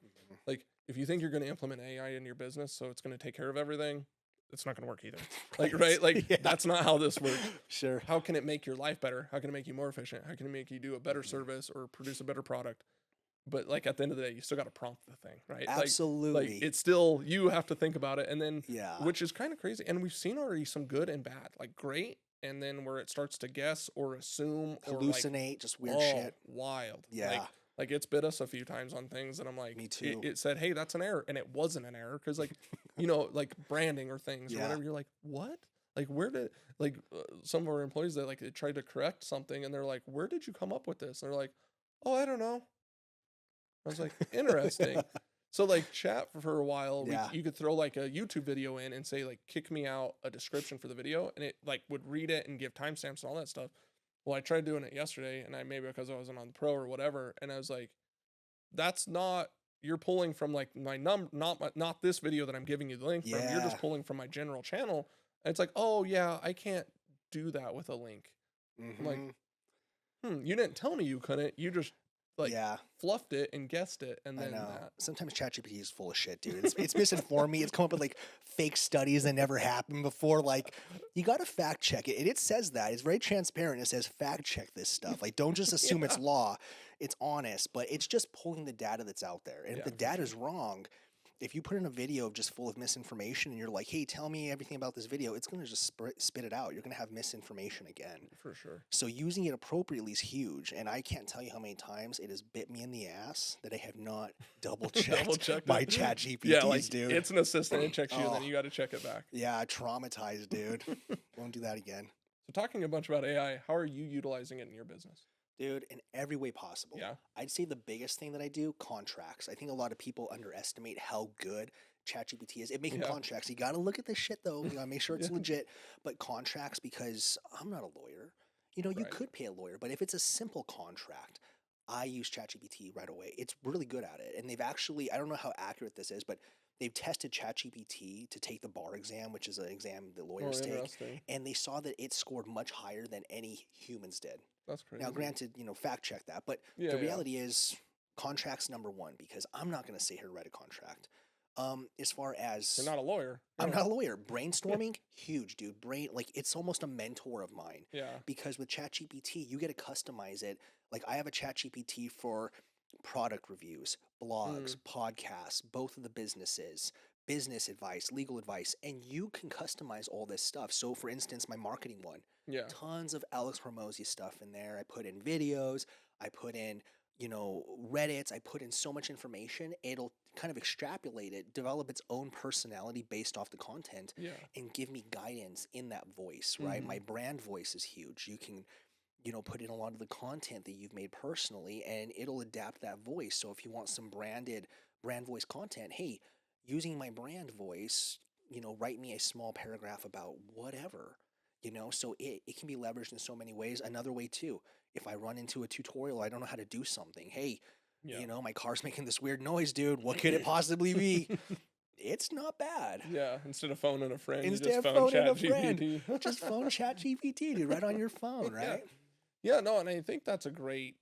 [SPEAKER 1] like if you think you're going to implement AI in your business so it's going to take care of everything, it's not going to work either. Like, right? Like that's not how this works.
[SPEAKER 2] Sure.
[SPEAKER 1] How can it make your life better? How can it make you more efficient? How can it make you do a better service or produce a better product? but like at the end of the day, you still got to prompt the thing, right?
[SPEAKER 2] Absolutely.
[SPEAKER 1] It's still, you have to think about it. And then,
[SPEAKER 2] Yeah.
[SPEAKER 1] which is kind of crazy. And we've seen already some good and bad, like great. And then where it starts to guess or assume or like,
[SPEAKER 2] Hallucinate, just weird shit.
[SPEAKER 1] wild.
[SPEAKER 2] Yeah.
[SPEAKER 1] Like it's bit us a few times on things, and I'm like,
[SPEAKER 2] Me too.
[SPEAKER 1] It said, hey, that's an error, and it wasn't an error because, like, you know, like branding or things or
[SPEAKER 2] Yeah.
[SPEAKER 1] whatever. You're like, what? Like, where did like some of our employees that like they tried to correct something, and they're like, where did you come up with this? And they're like, oh, I don't know. I was like, interesting. So like chat for a while,
[SPEAKER 2] Yeah.
[SPEAKER 1] you could throw like a YouTube video in and say like, kick me out a description for the video, and it like would read it and give timestamps and all that stuff. Well, I tried doing it yesterday, and I maybe because I wasn't on the pro or whatever, and I was like, that's not, you're pulling from like my not this video that I'm giving you the link from. You're just
[SPEAKER 2] Yeah.
[SPEAKER 1] pulling from my general channel. And it's like, oh yeah, I can't do that with a link. I'm like, you didn't tell me you couldn't. You just like
[SPEAKER 2] Yeah.
[SPEAKER 1] fluffed it and guessed it, and
[SPEAKER 2] I
[SPEAKER 1] then
[SPEAKER 2] know.
[SPEAKER 1] that.
[SPEAKER 2] Sometimes ChatGPT is full of shit, dude. It's misinformed me. It's come up with like fake studies that never happened before. Like, you got to fact check it. And it says that. It's very transparent. It says fact check this stuff. Like, don't just assume it's law. It's honest, but it's just pulling the data that's out there. And if the data is wrong, if you put in a video just full of misinformation and you're like, hey, tell me everything about this video, it's going to just spit it out. You're going to have misinformation again.
[SPEAKER 1] For sure.
[SPEAKER 2] So using it appropriately is huge. And I can't tell you how many times it has bit me in the ass that I have not double checked my chat GPTs,
[SPEAKER 1] Yeah, like
[SPEAKER 2] dude.
[SPEAKER 1] it's an assistant. It checks you, and then you got to check it back.
[SPEAKER 2] Yeah, traumatized, dude. Won't do that again.
[SPEAKER 1] So talking a bunch about AI, how are you utilizing it in your business?
[SPEAKER 2] Dude, in every way possible.
[SPEAKER 1] Yeah.
[SPEAKER 2] I'd say the biggest thing that I do, contracts. I think a lot of people underestimate how good ChatGPT is at making contracts. You got to look at this shit, though. You got to make sure it's legit. But contracts, because I'm not a lawyer. You know, you could pay a lawyer, but if it's a simple contract, I use ChatGPT right away. It's really good at it. And they've actually, I don't know how accurate this is, but they've tested ChatGPT to take the bar exam, which is an exam that lawyers take. And they saw that it scored much higher than any humans did.
[SPEAKER 1] That's crazy.
[SPEAKER 2] Now, granted, you know, fact check that, but the reality is contracts number one, because I'm not going to sit here and write a contract. As far as
[SPEAKER 1] you're not a lawyer,
[SPEAKER 2] I'm not a lawyer. Brainstorming, huge, dude. Like it's almost a mentor of mine.
[SPEAKER 1] Yeah.
[SPEAKER 2] Because with ChatGPT, you get to customize it. Like I have a ChatGPT for product reviews, blogs, podcasts, both of the businesses, business advice, legal advice, and you can customize all this stuff. So, for instance, my marketing one.
[SPEAKER 1] Yeah.
[SPEAKER 2] Tons of Alex Hormozy stuff in there. I put in videos. I put in, you know, Reddits. I put in so much information. It'll kind of extrapolate it, develop its own personality based off the content, and give me guidance in that voice, right? My brand voice is huge. You can, you know, put in a lot of the content that you've made personally, and it'll adapt that voice. So if you want some brand voice content, hey, using my brand voice, you know, write me a small paragraph about whatever. You know, so it can be leveraged in so many ways. Another way too, if I run into a tutorial, I don't know how to do something. Hey, you know, my car's making this weird noise, dude. What could it possibly be? It's not bad.
[SPEAKER 1] Yeah, instead of phoning a friend,
[SPEAKER 2] Instead
[SPEAKER 1] you just
[SPEAKER 2] of
[SPEAKER 1] phone
[SPEAKER 2] phoning a
[SPEAKER 1] ChatGPT.
[SPEAKER 2] friend, just phone ChatGPT, dude, right on your phone, right?
[SPEAKER 1] Yeah, no, and I think that's a great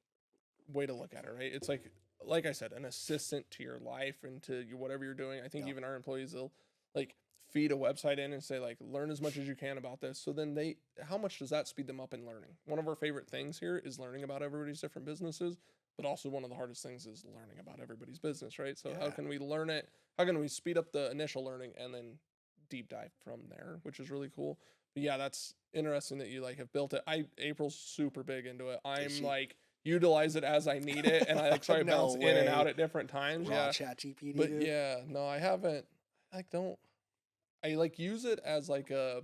[SPEAKER 1] way to look at it, right? It's like I said, an assistant to your life and to whatever you're doing. I think even our employees, they'll like feed a website in and say like, learn as much as you can about this. So then how much does that speed them up in learning? One of our favorite things here is learning about everybody's different businesses, but also one of the hardest things is learning about everybody's business, right? So how can we learn it? How can we speed up the initial learning and then deep dive from there, which is really cool. But yeah, that's interesting that you like have built it. April's super big into it. I'm like, utilize it as I need it, and I like try to bounce in and out at different times.
[SPEAKER 2] Raw ChatGPT,
[SPEAKER 1] but
[SPEAKER 2] dude.
[SPEAKER 1] yeah, no, I haven't. I like use it as like a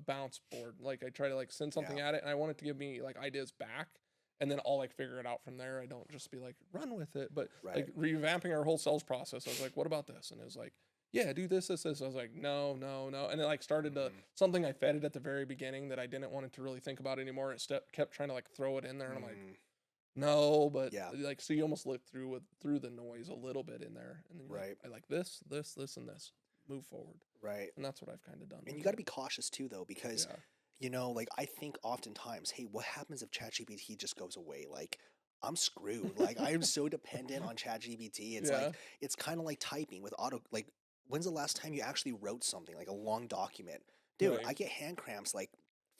[SPEAKER 1] bounce board. Like I try to like send something at it, and I want it to give me like ideas back, and then I'll like figure it out from there. I don't just be like run with it, but like revamping our whole sales process. I was like, what about this? And it was like, yeah, do this. I was like, no. And it like started to something I fed it at the very beginning that I didn't want it to really think about anymore. It kept trying to like throw it in there, and I'm like, no, but like, so you almost look through the noise a little bit in there, and then like, I like this, and this. Move forward.
[SPEAKER 2] Right.
[SPEAKER 1] And that's what I've kind of done.
[SPEAKER 2] And you got to be cautious too, though, because, you know, like I think oftentimes, hey, what happens if ChatGPT just goes away? Like, I'm screwed. Like, I am so dependent on ChatGPT. It's like, it's kind of like typing with like, when's the last time you actually wrote something, like a long document? Dude, I get hand cramps like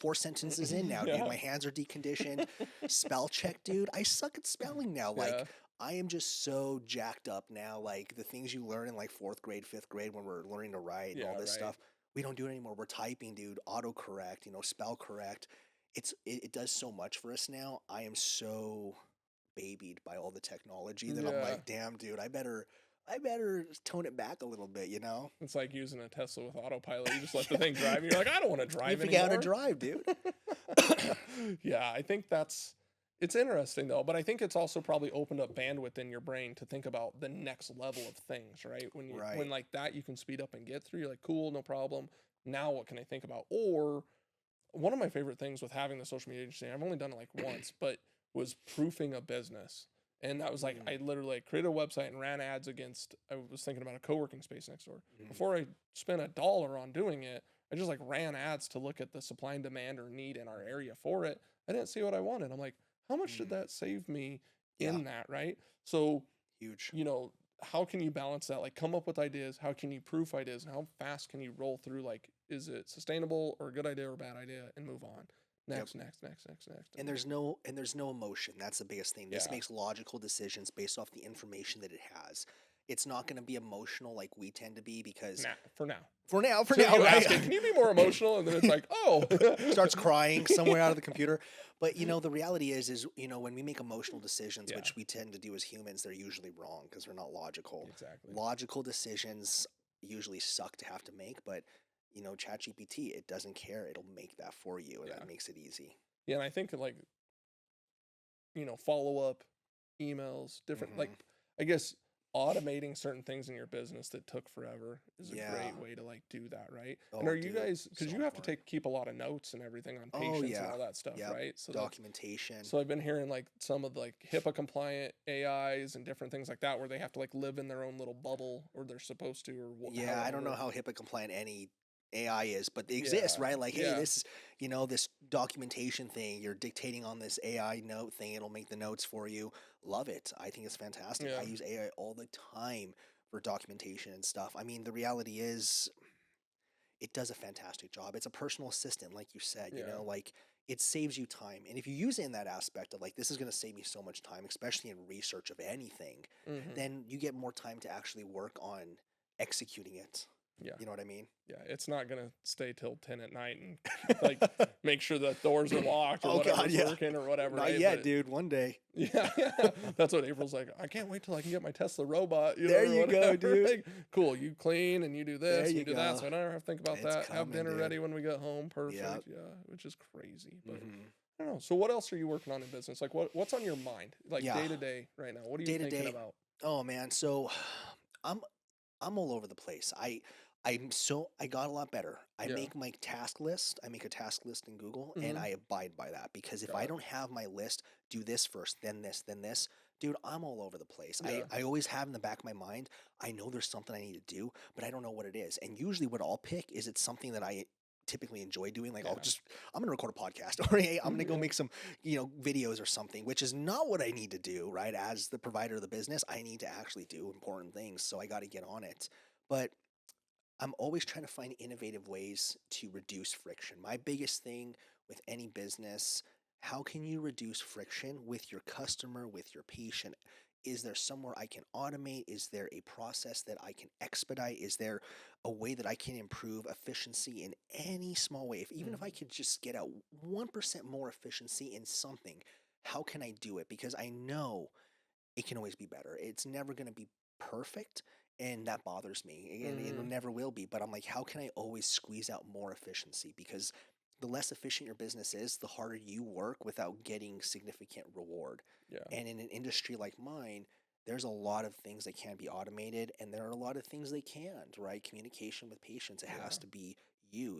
[SPEAKER 2] 4 sentences in now, dude. My hands are deconditioned. Spell check, dude. I suck at spelling now. Like, I am just so jacked up now. Like the things you learn in like 4th grade, 5th grade when we're learning to write and
[SPEAKER 1] Yeah,
[SPEAKER 2] all this
[SPEAKER 1] right.
[SPEAKER 2] stuff, we don't do it anymore. We're typing, dude, autocorrect, spell correct. It does so much for us now. I am so babied by all the technology that I'm
[SPEAKER 1] Yeah.
[SPEAKER 2] like, damn, dude, I better tone it back a little bit,
[SPEAKER 1] It's like using a Tesla with autopilot. You just let the thing drive, and you're like, I don't want to
[SPEAKER 2] You
[SPEAKER 1] drive
[SPEAKER 2] forget how to
[SPEAKER 1] anymore.
[SPEAKER 2] drive, dude.
[SPEAKER 1] Yeah, I think it's interesting though, but I think it's also probably opened up bandwidth in your brain to think about the next level of things, right? When
[SPEAKER 2] Right.
[SPEAKER 1] like that you can speed up and get through, you're like, cool, no problem. Now what can I think about? Or one of my favorite things with having the social media agency, I've only done it like once, but was proofing a business. And that was like, I literally like, created a website and ran ads against, I was thinking about a co-working space next door. Before I spent $1 on doing it, I just like ran ads to look at the supply and demand or need in our area for it. I didn't see what I wanted. I'm like, how much did that save me
[SPEAKER 2] Yeah.
[SPEAKER 1] in that, right? So,
[SPEAKER 2] Huge.
[SPEAKER 1] how can you balance that? Like, come up with ideas. How can you proof ideas? And how fast can you roll through? Like, is it sustainable or a good idea or a bad idea? And move on. Next.
[SPEAKER 2] And there's no emotion. That's the biggest thing. This
[SPEAKER 1] Yeah.
[SPEAKER 2] makes logical decisions based off the information that it has. It's not going to be emotional like we tend to be because
[SPEAKER 1] for now.
[SPEAKER 2] for now,
[SPEAKER 1] So you
[SPEAKER 2] right?
[SPEAKER 1] ask it, can you be more emotional? And then it's like, oh,
[SPEAKER 2] Starts crying somewhere out of the computer. But the reality is when we make emotional decisions,
[SPEAKER 1] Yeah.
[SPEAKER 2] which we tend to do as humans, they're usually wrong because they're not logical.
[SPEAKER 1] Exactly.
[SPEAKER 2] Logical decisions usually suck to have to make, but ChatGPT, it doesn't care. It'll make that for you, and that makes it easy.
[SPEAKER 1] Yeah, and I think like, follow up emails, different like, I guess automating certain things in your business that took forever is a great way to like do that, right? And
[SPEAKER 2] Oh,
[SPEAKER 1] are you
[SPEAKER 2] dude,
[SPEAKER 1] guys, because
[SPEAKER 2] so
[SPEAKER 1] you have to
[SPEAKER 2] important.
[SPEAKER 1] keep a lot of notes and everything on
[SPEAKER 2] Oh,
[SPEAKER 1] patients
[SPEAKER 2] yeah.
[SPEAKER 1] and all that stuff,
[SPEAKER 2] Yep.
[SPEAKER 1] right? So
[SPEAKER 2] Documentation.
[SPEAKER 1] so I've been hearing like some of the like HIPAA compliant AIs and different things like that where they have to like live in their own little bubble, or they're supposed to, or
[SPEAKER 2] Yeah, I don't know how HIPAA compliant any AI is, but they exist,
[SPEAKER 1] Yeah,
[SPEAKER 2] right? Like, hey,
[SPEAKER 1] yeah.
[SPEAKER 2] this this documentation thing, you're dictating on this AI note thing, it'll make the notes for you. Love it. I think it's fantastic.
[SPEAKER 1] Yeah.
[SPEAKER 2] I use AI all the time for documentation and stuff. I mean, the reality is it does a fantastic job. It's a personal assistant, like you said,
[SPEAKER 1] Yeah.
[SPEAKER 2] like it saves you time. And if you use it in that aspect of like, this is going to save me so much time, especially in research of anything, then you get more time to actually work on executing it.
[SPEAKER 1] Yeah.
[SPEAKER 2] You know what I mean?
[SPEAKER 1] Yeah, it's not gonna stay till 10 at night and like make sure the doors are locked or whatever's working or whatever.
[SPEAKER 2] Not
[SPEAKER 1] right?
[SPEAKER 2] yet, dude. One day.
[SPEAKER 1] Yeah, that's what April's like. I can't wait till I can get my Tesla robot.
[SPEAKER 2] There
[SPEAKER 1] or
[SPEAKER 2] you go,
[SPEAKER 1] whatever.
[SPEAKER 2] dude.
[SPEAKER 1] Like, cool. You clean and you do this
[SPEAKER 2] There
[SPEAKER 1] and
[SPEAKER 2] you
[SPEAKER 1] you do that,
[SPEAKER 2] go.
[SPEAKER 1] so I don't ever have to think about
[SPEAKER 2] It's
[SPEAKER 1] that. Have
[SPEAKER 2] coming,
[SPEAKER 1] dinner
[SPEAKER 2] dude.
[SPEAKER 1] ready when we get home. Perfect.
[SPEAKER 2] Yep.
[SPEAKER 1] Yeah, which is crazy. But I don't know. So what else are you working on in business? Like what's on your mind? Like day to day right now? What are you thinking about?
[SPEAKER 2] Oh man, so I'm all over the place. I got a lot better. I make my task list. I make a task list in Google and I abide by that because if I don't have my list, do this first, then this, dude, I'm all over the place.
[SPEAKER 1] Yeah.
[SPEAKER 2] I always have in the back of my mind, I know there's something I need to do, but I don't know what it is. And usually what I'll pick is it's something that I typically enjoy doing. Like I'm going to record a podcast or hey, I'm going to go make some, videos or something, which is not what I need to do, right? As the provider of the business, I need to actually do important things. So I got to get on it. But I'm always trying to find innovative ways to reduce friction. My biggest thing with any business, how can you reduce friction with your customer, with your patient? Is there somewhere I can automate? Is there a process that I can expedite? Is there a way that I can improve efficiency in any small way? Even if I could just get out 1% more efficiency in something, how can I do it? Because I know it can always be better. It's never going to be perfect. And that bothers me. And it never will be. But I'm like, how can I always squeeze out more efficiency? Because the less efficient your business is, the harder you work without getting significant reward.
[SPEAKER 1] Yeah.
[SPEAKER 2] And in an industry like mine, there's a lot of things that can be automated and there are a lot of things they can't, right? Communication with patients, it has to be you.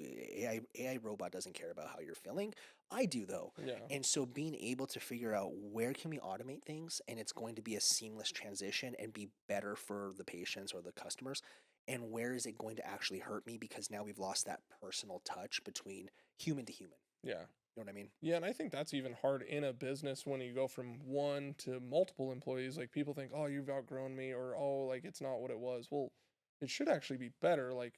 [SPEAKER 2] AI robot doesn't care about how you're feeling. I do though.
[SPEAKER 1] Yeah.
[SPEAKER 2] And so being able to figure out where can we automate things and it's going to be a seamless transition and be better for the patients or the customers, and where is it going to actually hurt me because now we've lost that personal touch between human to human.
[SPEAKER 1] Yeah.
[SPEAKER 2] You know what I mean?
[SPEAKER 1] Yeah, and I think that's even hard in a business when you go from one to multiple employees. Like people think, oh, you've outgrown me, or oh, like it's not what it was. Well, it should actually be better. Like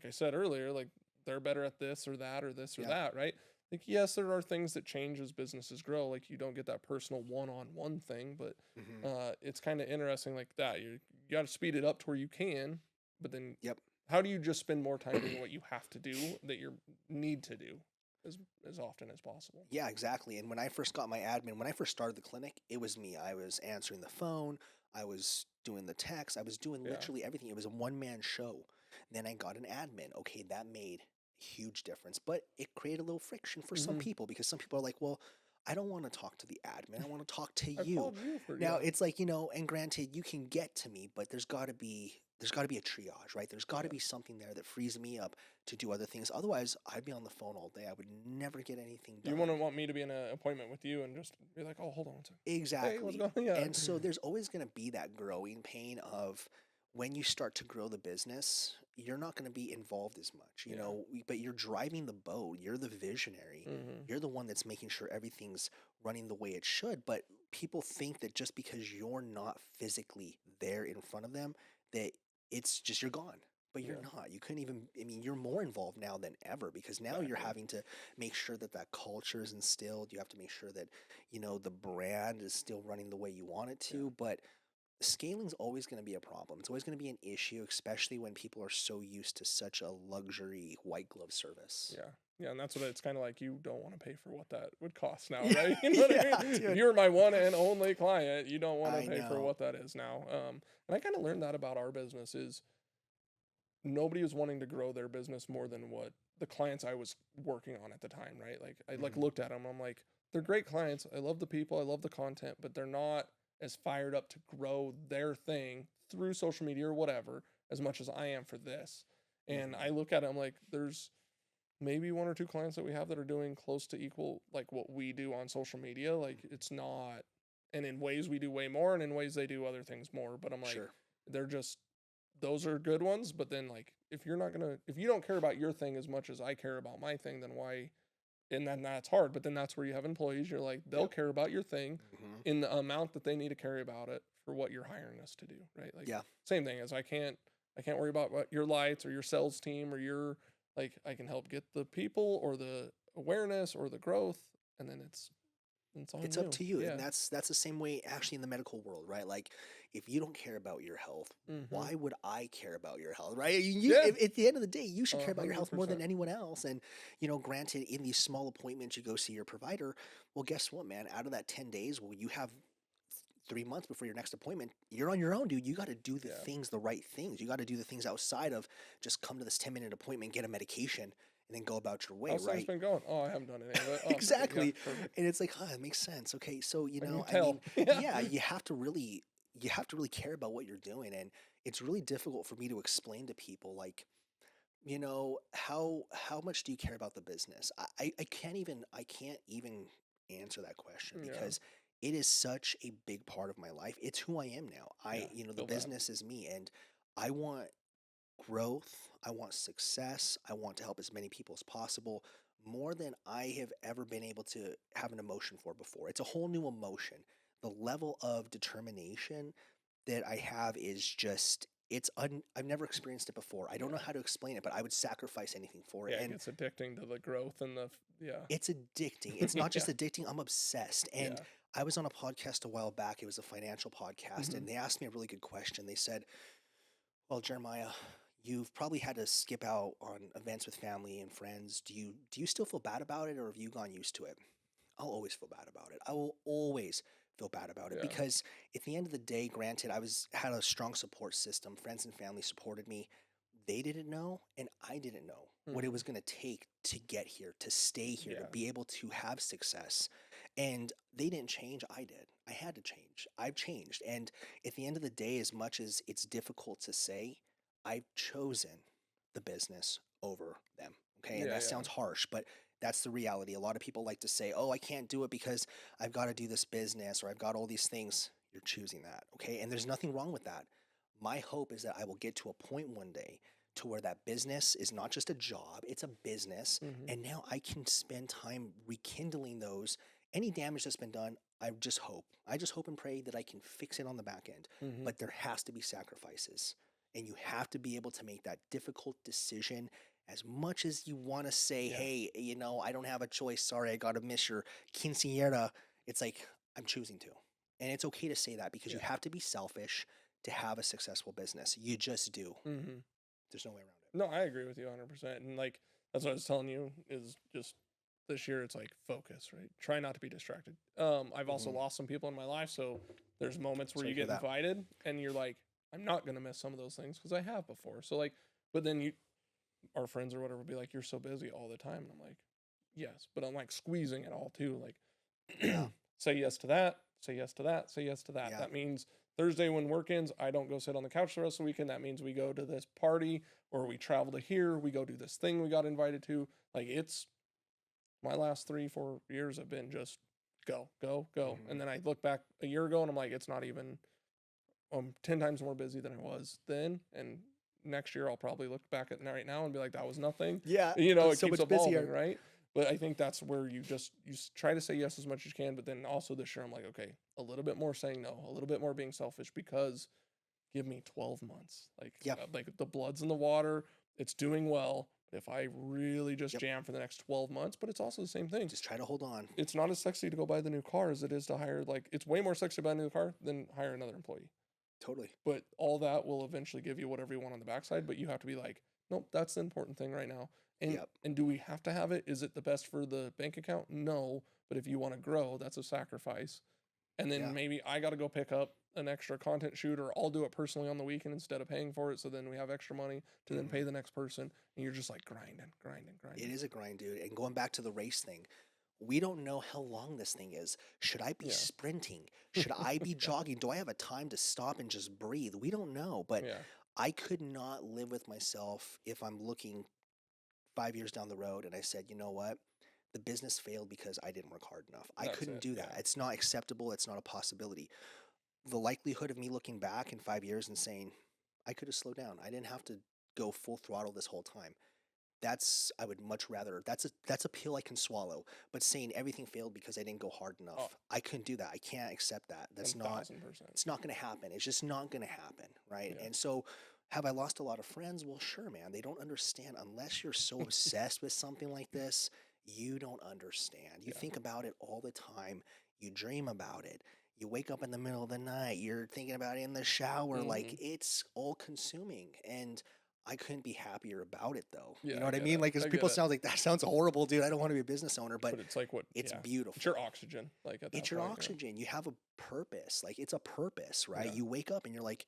[SPEAKER 1] I said earlier, like they're better at this or that or this or that, right? like, yes, there are things that change as businesses grow. Like, you don't get that personal one-on-one thing, but
[SPEAKER 2] Hmm.
[SPEAKER 1] it's kind of interesting like that. You got to speed it up to where you can, but then
[SPEAKER 2] Yep.
[SPEAKER 1] how do you just spend more time doing what you have to do that you need to do as as often as possible?
[SPEAKER 2] Yeah, exactly. And when I first got my admin, when I first started the clinic, it was me. I was answering the phone, I was doing the text, I was doing
[SPEAKER 1] Yeah.
[SPEAKER 2] literally everything. It was a one man show. Then I got an admin. Okay, that made a huge difference, but it created a little friction for some
[SPEAKER 1] Hmm.
[SPEAKER 2] people because some people are like, well, I don't want to talk to the admin. I want to talk to
[SPEAKER 1] I
[SPEAKER 2] you.
[SPEAKER 1] called you for
[SPEAKER 2] Now
[SPEAKER 1] yeah,
[SPEAKER 2] it's like, and granted, you can get to me, but there's got to be a triage, right? There's got to
[SPEAKER 1] yeah.
[SPEAKER 2] be something there that frees me up to do other things. Otherwise, I'd be on the phone all day. I would never get anything
[SPEAKER 1] You
[SPEAKER 2] done.
[SPEAKER 1] wouldn't want me to be in an appointment with you and just be like, oh, hold on one second. Hey, what's
[SPEAKER 2] Exactly.
[SPEAKER 1] going on? Yeah.
[SPEAKER 2] And so there's always going to be that growing pain of when you start to grow the business, you're not going to be involved as much,
[SPEAKER 1] Yeah.
[SPEAKER 2] but you're driving the boat. You're the visionary.
[SPEAKER 1] Hmm.
[SPEAKER 2] You're the one that's making sure everything's running the way it should. But people think that just because you're not physically there in front of them, that it's just you're gone. But you're
[SPEAKER 1] Yeah.
[SPEAKER 2] not. You couldn't even, I mean, you're more involved now than ever because now you're
[SPEAKER 1] Exactly.
[SPEAKER 2] having to make sure that that culture is instilled. You have to make sure that the brand is still running the way you want it
[SPEAKER 1] Yeah.
[SPEAKER 2] to, but scaling's always going to be a problem. It's always going to be an issue, especially when people are so used to such a luxury white glove service.
[SPEAKER 1] Yeah. Yeah, and that's what it's kind of like. You don't want to pay for what that would cost now,
[SPEAKER 2] Yeah,
[SPEAKER 1] right? You know what I mean?
[SPEAKER 2] yeah,
[SPEAKER 1] If
[SPEAKER 2] dude.
[SPEAKER 1] you were my one and only client, you don't want to
[SPEAKER 2] I
[SPEAKER 1] pay for
[SPEAKER 2] know.
[SPEAKER 1] what that is now. And I kind of learned that about our business is nobody was wanting to grow their business more than what the clients I was working on at the time, right? Like I like
[SPEAKER 2] Hmm.
[SPEAKER 1] looked at them, I'm like, they're great clients. I love the people, I love the content, but they're not as fired up to grow their thing through social media or whatever as much as I am for this. And
[SPEAKER 2] Hmm.
[SPEAKER 1] I look at it, I'm like, there's maybe one or two clients that we have that are doing close to equal like what we do on social media. Like it's not, and in ways we do way more, and in ways they do other things more. But I'm like,
[SPEAKER 2] Sure.
[SPEAKER 1] they're just those are good ones. But then like if you don't care about your thing as much as I care about my thing, then why? And then that's hard. But then that's where you have employees. You're like they'll
[SPEAKER 2] Yep.
[SPEAKER 1] care about your thing
[SPEAKER 2] Hmm.
[SPEAKER 1] in the amount that they need to care about it for what you're hiring us to do, right? Like
[SPEAKER 2] Yeah.
[SPEAKER 1] same thing as I can't worry about what your lights or your sales team or your like I can help get the people or the awareness or the growth, and then it's on
[SPEAKER 2] It's up
[SPEAKER 1] you.
[SPEAKER 2] to you, and
[SPEAKER 1] Yeah.
[SPEAKER 2] that's the same way actually in the medical world, right? Like, if you don't care about your health,
[SPEAKER 1] Mm-hmm.
[SPEAKER 2] why would I care about your health, right?
[SPEAKER 1] Yeah.
[SPEAKER 2] At the end of the day, you should
[SPEAKER 1] A
[SPEAKER 2] care about your
[SPEAKER 1] hundred
[SPEAKER 2] health more than
[SPEAKER 1] percent.
[SPEAKER 2] anyone else. And granted, in these small appointments, you go see your provider. Well, guess what, man? Out of that 10 days, well, you have 3 months before your next appointment. You're on your own, dude. You got to do
[SPEAKER 1] Yeah.
[SPEAKER 2] the right things. You got to do the things outside of just come to this 10-minute appointment, get a medication, and then go about your way,
[SPEAKER 1] How's things
[SPEAKER 2] right?
[SPEAKER 1] been going? Oh, I haven't done any of it. Oh, perfect. Yeah,
[SPEAKER 2] Exactly.
[SPEAKER 1] perfect.
[SPEAKER 2] And it's like, huh, it makes sense. Okay, so
[SPEAKER 1] I can
[SPEAKER 2] I mean,
[SPEAKER 1] tell. Yeah.
[SPEAKER 2] yeah, you have to really care about what you're doing, and it's really difficult for me to explain to people like, how much do you care about the business? I can't even answer that question
[SPEAKER 1] Yeah.
[SPEAKER 2] because it is such a big part of my life. It's who I am now.
[SPEAKER 1] Yeah.
[SPEAKER 2] The
[SPEAKER 1] Feel that.
[SPEAKER 2] business is me, and I want growth, I want success, I want to help as many people as possible, more than I have ever been able to have an emotion for before. It's a whole new emotion. The level of determination that I have is just I've never experienced it before. I don't know
[SPEAKER 1] Yeah.
[SPEAKER 2] how to explain it, but I would sacrifice anything for it.
[SPEAKER 1] Yeah. It
[SPEAKER 2] And
[SPEAKER 1] gets addicting to the growth and yeah.
[SPEAKER 2] it's addicting. It's not
[SPEAKER 1] Yeah.
[SPEAKER 2] just addicting, I'm obsessed. And
[SPEAKER 1] Yeah.
[SPEAKER 2] I was on a podcast a while back. It was a financial podcast,
[SPEAKER 1] Hmm.
[SPEAKER 2] and they asked me a really good question. They said, well, Jeremiah, you've probably had to skip out on events with family and friends. Do you still feel bad about it, or have you gone used to it? I'll always feel bad about it. I will always feel bad about it
[SPEAKER 1] Yeah.
[SPEAKER 2] because at the end of the day, granted, had a strong support system. Friends and family supported me. They didn't know, and I didn't know what it
[SPEAKER 1] Hmm.
[SPEAKER 2] was going to take to get here, to stay here, to
[SPEAKER 1] Yeah.
[SPEAKER 2] be able to have success. And they didn't change. I did. I had to change. I've changed. And at the end of the day, as much as it's difficult to say, I've chosen the business over them. Okay. And
[SPEAKER 1] Yeah.
[SPEAKER 2] that
[SPEAKER 1] Yeah.
[SPEAKER 2] sounds harsh, but that's the reality. A lot of people like to say, oh, I can't do it because I've got to do this business or I've got all these things. You're choosing that. Okay. And there's nothing wrong with that. My hope is that I will get to a point one day to where that business is not just a job, it's a business.
[SPEAKER 1] Hmm.
[SPEAKER 2] And now I can spend time rekindling those. Any damage that's been done, I just hope and pray that I can fix it on the back end.
[SPEAKER 1] Hmm.
[SPEAKER 2] But there has to be sacrifices. And you have to be able to make that difficult decision as much as you want to say,
[SPEAKER 1] Yeah.
[SPEAKER 2] hey, I don't have a choice. Sorry, I got to miss your quinceañera. It's like, I'm choosing to. And it's okay to say that because you
[SPEAKER 1] Yeah.
[SPEAKER 2] have to be selfish to have a successful business. You just do.
[SPEAKER 1] Mm-hmm.
[SPEAKER 2] There's no way around it.
[SPEAKER 1] No, I agree with you 100%. And like, that's what I was telling you is just this year, it's like focus, right? Try not to be distracted. I've also
[SPEAKER 2] Mhm.
[SPEAKER 1] lost some people in my life. So there's moments where
[SPEAKER 2] Sorry
[SPEAKER 1] you
[SPEAKER 2] to hear
[SPEAKER 1] get
[SPEAKER 2] that.
[SPEAKER 1] invited and you're like, I'm not going to miss some of those things because I have before. So like, but then our friends or whatever be like, you're so busy all the time. And I'm like, yes, but I'm like squeezing it all too. Like,
[SPEAKER 2] Yeah.
[SPEAKER 1] say yes to that, say yes to that, say yes to that.
[SPEAKER 2] Yeah.
[SPEAKER 1] That means Thursday when work ends, I don't go sit on the couch the rest of the weekend. That means we go to this party or we travel to here, we go do this thing we got invited to. Like it's my last 3-4 years have been just go, go, go.
[SPEAKER 2] Mhm.
[SPEAKER 1] And then I look back a year ago and I'm like, it's not even 10 times more busy than I was then. And next year I'll probably look back at right now and be like, that was nothing.
[SPEAKER 2] Yeah.
[SPEAKER 1] It
[SPEAKER 2] So
[SPEAKER 1] keeps
[SPEAKER 2] much
[SPEAKER 1] evolving,
[SPEAKER 2] busier.
[SPEAKER 1] right? But I think that's where try to say yes as much as you can. But then also this year I'm like, okay, a little bit more saying no, a little bit more being selfish because give me 12 months.
[SPEAKER 2] Yeah.
[SPEAKER 1] Like the blood's in the water, it's doing well. If I really just
[SPEAKER 2] Yep.
[SPEAKER 1] jam for the next 12 months, but it's also the same thing.
[SPEAKER 2] Just try to hold on.
[SPEAKER 1] It's not as sexy to go buy the new car as it is to hire, like, it's way more sexy to buy a new car than hire another employee.
[SPEAKER 2] Totally.
[SPEAKER 1] But all that will eventually give you whatever you want on the backside. But you have to be like, nope, that's the important thing right now. And
[SPEAKER 2] Yep.
[SPEAKER 1] and do we have to have it? Is it the best for the bank account? No. But if you want to grow, that's a sacrifice. And then
[SPEAKER 2] Yeah.
[SPEAKER 1] maybe I got to go pick up an extra content shoot, or I'll do it personally on the weekend instead of paying for it. So then we have extra money to then pay the next person. And you're just like grinding.
[SPEAKER 2] It is a grind, dude. And going back to the race thing, we don't know how long this thing is. Should I be
[SPEAKER 1] Yeah.
[SPEAKER 2] sprinting? Should I be jogging? Do I have a time to stop and just breathe? We don't know. But
[SPEAKER 1] Yeah.
[SPEAKER 2] I could not live with myself if I'm looking 5 years down the road and I said, you know what? The business failed because I didn't work hard enough. I
[SPEAKER 1] That's
[SPEAKER 2] couldn't
[SPEAKER 1] it,
[SPEAKER 2] do that.
[SPEAKER 1] yeah.
[SPEAKER 2] It's not acceptable. It's not a possibility. The likelihood of me looking back in 5 years and saying, I could have slowed down. I didn't have to go full throttle this whole time. I would much rather, that's a pill I can swallow. But saying everything failed because I didn't go hard enough,
[SPEAKER 1] Oh.
[SPEAKER 2] I couldn't do that. I can't accept that. That's not,
[SPEAKER 1] 1000%.
[SPEAKER 2] it's not going to happen. It's just not going to happen, right?
[SPEAKER 1] Yeah.
[SPEAKER 2] And so, have I lost a lot of friends? Well, sure, man. They don't understand unless you're so obsessed with something like this. You don't understand. You
[SPEAKER 1] Yeah.
[SPEAKER 2] think about it all the time. You dream about it. You wake up in the middle of the night. You're thinking about it in the shower. Like
[SPEAKER 1] Mhm.
[SPEAKER 2] it's all consuming. And I couldn't be happier about it, though.
[SPEAKER 1] Yeah,
[SPEAKER 2] You know
[SPEAKER 1] I
[SPEAKER 2] what I
[SPEAKER 1] get
[SPEAKER 2] mean?
[SPEAKER 1] it.
[SPEAKER 2] Like, 'cause
[SPEAKER 1] I get
[SPEAKER 2] people
[SPEAKER 1] it.
[SPEAKER 2] sound like that sounds horrible, dude. I don't want to be a business owner, but
[SPEAKER 1] But it's like what?
[SPEAKER 2] it's
[SPEAKER 1] Yeah.
[SPEAKER 2] beautiful.
[SPEAKER 1] It's your oxygen. Like at that
[SPEAKER 2] It's your
[SPEAKER 1] point, yeah.
[SPEAKER 2] oxygen. You have a purpose. Like it's a purpose, right?
[SPEAKER 1] Yeah.
[SPEAKER 2] You wake up and you're like,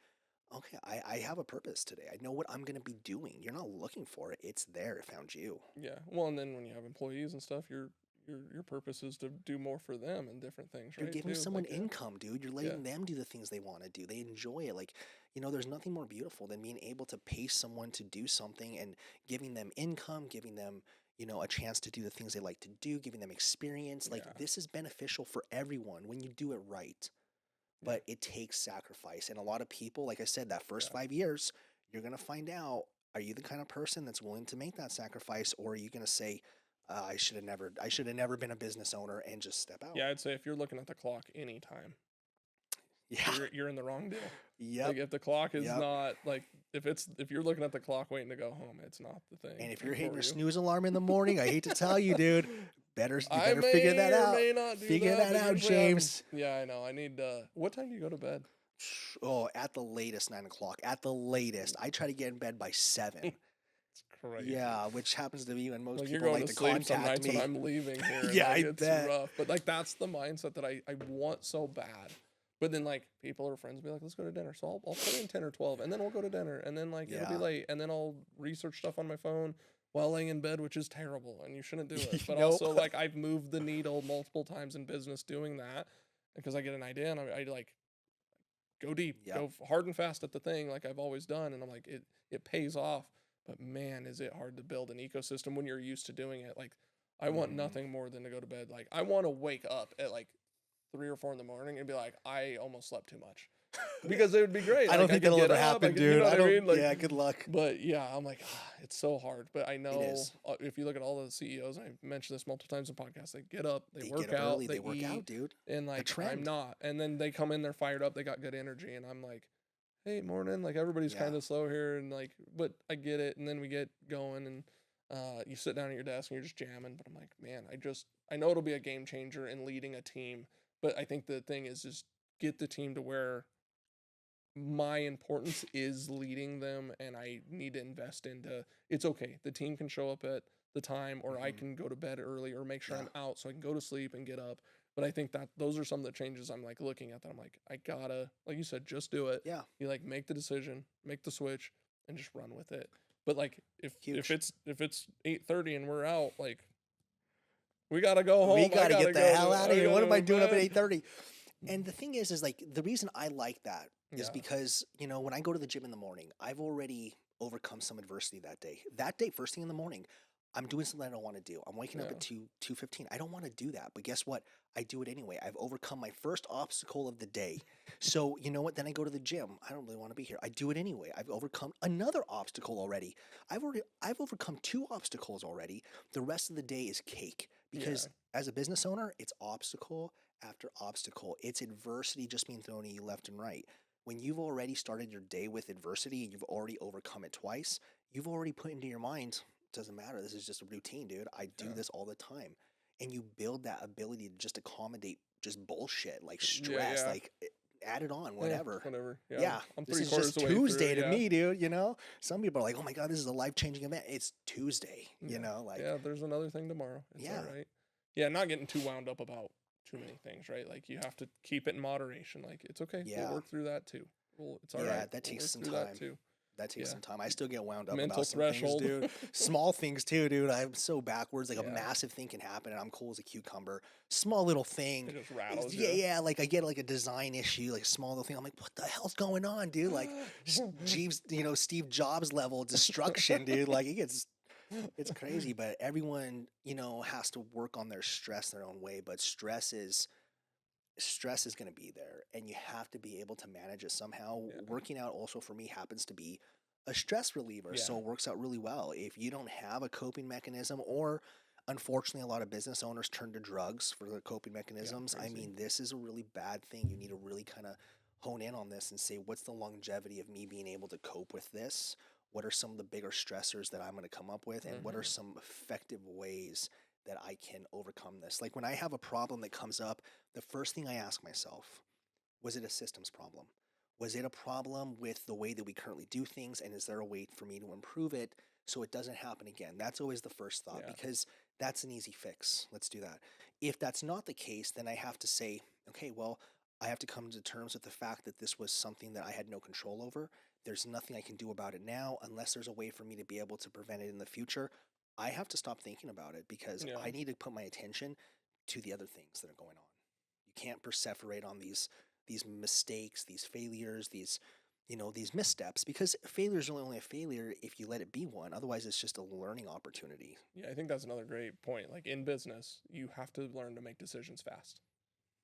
[SPEAKER 2] okay, I have a purpose today. I know what I'm gonna be doing. You're not looking for it. It's there. It found you.
[SPEAKER 1] Yeah. Well, and then when you have employees and stuff, your purpose is to do more for them and different things,
[SPEAKER 2] You're
[SPEAKER 1] right?
[SPEAKER 2] giving
[SPEAKER 1] too.
[SPEAKER 2] someone
[SPEAKER 1] Like, yeah.
[SPEAKER 2] income, dude. You're letting them do the things they want to do. They enjoy it. Like, there's nothing more beautiful than being able to pay someone to do something and giving them income, giving them, a chance to do the things they like to do, giving them experience. Like,
[SPEAKER 1] Yeah.
[SPEAKER 2] this is beneficial for everyone when you do it right. But it takes sacrifice. And a lot of people, like I said, that first
[SPEAKER 1] Yeah.
[SPEAKER 2] 5 years, you're going to find out, are you the kind of person that's willing to make that sacrifice? Or are you going to say, I should have never been a business owner and just step out?
[SPEAKER 1] Yeah, I'd say if you're looking at the clock anytime,
[SPEAKER 2] Yeah.
[SPEAKER 1] you're in the wrong deal.
[SPEAKER 2] Yep.
[SPEAKER 1] Like if the clock is
[SPEAKER 2] Yep.
[SPEAKER 1] not like if you're looking at the clock waiting to go home, it's not the thing.
[SPEAKER 2] And if
[SPEAKER 1] like,
[SPEAKER 2] you're hitting
[SPEAKER 1] for
[SPEAKER 2] your
[SPEAKER 1] you.
[SPEAKER 2] snooze alarm in the morning, I hate to tell you, dude, you better
[SPEAKER 1] I may
[SPEAKER 2] figure that
[SPEAKER 1] or
[SPEAKER 2] out.
[SPEAKER 1] may not do
[SPEAKER 2] Figure that
[SPEAKER 1] but
[SPEAKER 2] out,
[SPEAKER 1] usually I'm-
[SPEAKER 2] James.
[SPEAKER 1] Yeah, I know. I need. What time do you go to bed?
[SPEAKER 2] Oh, at the latest 9 o'clock. At the latest, I try to get in bed by 7.
[SPEAKER 1] It's crazy.
[SPEAKER 2] Yeah, which happens to be when most
[SPEAKER 1] Like you're
[SPEAKER 2] people
[SPEAKER 1] going
[SPEAKER 2] like
[SPEAKER 1] to
[SPEAKER 2] to
[SPEAKER 1] sleep some
[SPEAKER 2] contact
[SPEAKER 1] nights
[SPEAKER 2] me.
[SPEAKER 1] when I'm leaving here. And
[SPEAKER 2] Yeah,
[SPEAKER 1] like,
[SPEAKER 2] I
[SPEAKER 1] it's
[SPEAKER 2] bet.
[SPEAKER 1] rough. But like that's the mindset that I want so bad. But then like people or friends be like, let's go to dinner. So I'll put in 10 or 12 and then we'll go to dinner. And then like it'll be
[SPEAKER 2] Yeah.
[SPEAKER 1] late. And then I'll research stuff on my phone while laying in bed, which is terrible. And you shouldn't do it. But
[SPEAKER 2] Nope.
[SPEAKER 1] also like I've moved the needle multiple times in business doing that because I get an idea and I like go deep,
[SPEAKER 2] Yep.
[SPEAKER 1] go hard and fast at the thing like I've always done. And I'm like, it pays off. But man, is it hard to build an ecosystem when you're used to doing it. Like I want
[SPEAKER 2] Mhm.
[SPEAKER 1] nothing more than to go to bed. Like I want to wake up at like 3 or 4 in the morning and be like, I almost slept too much. Because it would be great.
[SPEAKER 2] I don't
[SPEAKER 1] Like,
[SPEAKER 2] think
[SPEAKER 1] could
[SPEAKER 2] that'll
[SPEAKER 1] get
[SPEAKER 2] ever
[SPEAKER 1] up,
[SPEAKER 2] happen,
[SPEAKER 1] you
[SPEAKER 2] dude.
[SPEAKER 1] know
[SPEAKER 2] I
[SPEAKER 1] what
[SPEAKER 2] don't.
[SPEAKER 1] mean? Like,
[SPEAKER 2] Yeah, good luck.
[SPEAKER 1] but yeah, I'm like, it's so hard. But I know
[SPEAKER 2] is.
[SPEAKER 1] if you look at all the CEOs, I've mentioned this multiple times in podcasts, they get up, they
[SPEAKER 2] They
[SPEAKER 1] work
[SPEAKER 2] get up
[SPEAKER 1] out,
[SPEAKER 2] early. They work
[SPEAKER 1] eat,
[SPEAKER 2] out, dude.
[SPEAKER 1] and like I'm
[SPEAKER 2] trend.
[SPEAKER 1] not. And then they come in, they're fired up, they got good energy, and I'm like, hey, morning. Like everybody's
[SPEAKER 2] Yeah.
[SPEAKER 1] kind of slow here, and like, but I get it. And then we get going, and You sit down at your desk and you're just jamming, but I'm like, man, I know it'll be a game changer in leading a team, but I think the thing is just get the team to where my importance is leading them, and I need to invest into it's okay. The team can show up at the time, or I
[SPEAKER 2] Mhm.
[SPEAKER 1] can go to bed early, or make sure
[SPEAKER 2] Yeah.
[SPEAKER 1] I'm out so I can go to sleep and get up. But I think that those are some of the changes I'm like looking at that I'm like, I gotta, like you said, just do it.
[SPEAKER 2] Yeah.
[SPEAKER 1] You like make the decision, make the switch, and just run with it. But like if
[SPEAKER 2] Huge.
[SPEAKER 1] it's 8:30 and we're out, like we gotta go
[SPEAKER 2] We
[SPEAKER 1] home. I
[SPEAKER 2] got to
[SPEAKER 1] gotta
[SPEAKER 2] get the
[SPEAKER 1] go
[SPEAKER 2] hell
[SPEAKER 1] to
[SPEAKER 2] out
[SPEAKER 1] I
[SPEAKER 2] of here. What
[SPEAKER 1] gotta
[SPEAKER 2] am
[SPEAKER 1] go
[SPEAKER 2] I
[SPEAKER 1] to
[SPEAKER 2] doing up at
[SPEAKER 1] bed.
[SPEAKER 2] 8:30? And the thing is like the reason I like that is
[SPEAKER 1] Yeah.
[SPEAKER 2] because, when I go to the gym in the morning, I've already overcome some adversity that day. That day, first thing in the morning, I'm doing something I don't want to do. I'm waking up
[SPEAKER 1] Yeah.
[SPEAKER 2] at 2:15. I don't want to do that. But guess what? I do it anyway. I've overcome my first obstacle of the day. So you know what? Then I go to the gym. I don't really want to be here. I do it anyway. I've overcome another obstacle already. I've overcome two obstacles already. The rest of the day is cake. Because
[SPEAKER 1] Yeah.
[SPEAKER 2] as a business owner, it's obstacle after obstacle. It's adversity just being thrown at you left and right. When you've already started your day with adversity and you've already overcome it twice, you've already put into your mind, doesn't matter. This is just a routine, dude. I do
[SPEAKER 1] Yeah.
[SPEAKER 2] this all the time. And you build that ability to just accommodate just bullshit, like
[SPEAKER 1] Yeah.
[SPEAKER 2] stress,
[SPEAKER 1] Yeah.
[SPEAKER 2] like add it on,
[SPEAKER 1] Yeah,
[SPEAKER 2] whatever.
[SPEAKER 1] whatever. Yeah,
[SPEAKER 2] Yeah,
[SPEAKER 1] I'm
[SPEAKER 2] this
[SPEAKER 1] 3
[SPEAKER 2] is
[SPEAKER 1] quarters
[SPEAKER 2] just
[SPEAKER 1] of the way through.
[SPEAKER 2] Tuesday to
[SPEAKER 1] Yeah.
[SPEAKER 2] me, dude. Some people are like, oh my God, this is a life-changing event. It's Tuesday,
[SPEAKER 1] Yeah.
[SPEAKER 2] like,
[SPEAKER 1] Yeah, there's another thing tomorrow. It's
[SPEAKER 2] yeah,
[SPEAKER 1] all right. Yeah, not getting too wound up about too many things, right? Like you have to keep it in moderation. Like it's okay. We'll
[SPEAKER 2] yeah,
[SPEAKER 1] work through that too. It's all
[SPEAKER 2] yeah,
[SPEAKER 1] right.
[SPEAKER 2] that
[SPEAKER 1] We'll
[SPEAKER 2] takes
[SPEAKER 1] work
[SPEAKER 2] some
[SPEAKER 1] through that
[SPEAKER 2] time.
[SPEAKER 1] too.
[SPEAKER 2] That takes
[SPEAKER 1] Yeah.
[SPEAKER 2] some time. I still get wound up
[SPEAKER 1] Mental
[SPEAKER 2] about some things,
[SPEAKER 1] threshold.
[SPEAKER 2] dude. Small things too, dude. I'm so backwards. Like a
[SPEAKER 1] Yeah.
[SPEAKER 2] massive thing can happen, and I'm cool as a cucumber. Small little thing.
[SPEAKER 1] It just rattles
[SPEAKER 2] Yeah,
[SPEAKER 1] you.
[SPEAKER 2] yeah. Like I get like a design issue, like a small little thing. I'm like, what the hell's going on, dude? Like Jeeves, Steve Jobs level destruction, dude. Like it's crazy. But everyone, has to work on their stress their own way. But stress is going to be there, and you have to be able to manage it somehow.
[SPEAKER 1] Yeah.
[SPEAKER 2] Working out also for me happens to be a stress reliever, so
[SPEAKER 1] Yeah.
[SPEAKER 2] it works out really well. If you don't have a coping mechanism, or unfortunately a lot of business owners turn to drugs for their coping mechanisms, I
[SPEAKER 1] crazy.
[SPEAKER 2] mean, this is a really bad thing. You need to really kind of hone in on this and say, what's the longevity of me being able to cope with this? What are some of the bigger stressors that I'm going to come up with, and what are
[SPEAKER 1] Mhm.
[SPEAKER 2] some effective ways that I can overcome this? Like when I have a problem that comes up, the first thing I ask myself, was it a systems problem? Was it a problem with the way that we currently do things? And is there a way for me to improve it so it doesn't happen again? That's always the first thought,
[SPEAKER 1] Yeah.
[SPEAKER 2] because that's an easy fix. Let's do that. If that's not the case, then I have to say, okay, well, I have to come to terms with the fact that this was something that I had no control over. There's nothing I can do about it now unless there's a way for me to be able to prevent it in the future. I have to stop thinking about it because
[SPEAKER 1] Yeah.
[SPEAKER 2] I need to put my attention to the other things that are going on. You can't perseverate on these mistakes, these failures, these missteps, because failure is really only a failure if you let it be one. Otherwise, it's just a learning opportunity.
[SPEAKER 1] Yeah, I think that's another great point. Like in business, you have to learn to make decisions fast.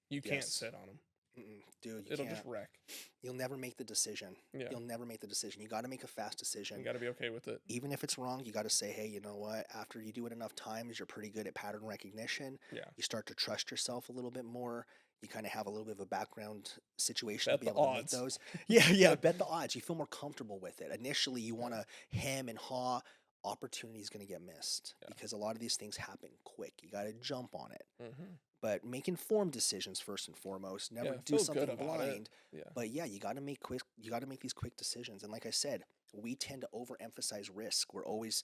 [SPEAKER 1] You can't
[SPEAKER 2] Yes.
[SPEAKER 1] sit on them.
[SPEAKER 2] Dude, you
[SPEAKER 1] It'll
[SPEAKER 2] can't.
[SPEAKER 1] just wreck.
[SPEAKER 2] You'll never make the decision.
[SPEAKER 1] Yeah.
[SPEAKER 2] You'll never make the decision. You got to make a fast
[SPEAKER 1] You
[SPEAKER 2] decision.
[SPEAKER 1] got to be okay with it.
[SPEAKER 2] Even if it's wrong, you got to say, hey, you know what? After you do it enough times, you're pretty good at pattern recognition.
[SPEAKER 1] Yeah.
[SPEAKER 2] You start to trust yourself a little bit more. You kind of have a little bit of a background situation
[SPEAKER 1] Bet
[SPEAKER 2] to be
[SPEAKER 1] the
[SPEAKER 2] able to make
[SPEAKER 1] odds.
[SPEAKER 2] those. Yeah, bet the odds. You feel more comfortable with it. Initially, you want to hem and haw. Opportunity is going to get missed
[SPEAKER 1] Yeah.
[SPEAKER 2] because a lot of these things happen quick. You got to jump on it.
[SPEAKER 1] Mm-hmm.
[SPEAKER 2] But make informed decisions first and foremost. Never
[SPEAKER 1] Yeah,
[SPEAKER 2] do
[SPEAKER 1] feel
[SPEAKER 2] something
[SPEAKER 1] good about it.
[SPEAKER 2] blind.
[SPEAKER 1] Yeah.
[SPEAKER 2] But yeah, you got to make quick. You got to make these quick decisions. And like I said, we tend to overemphasize risk. We're always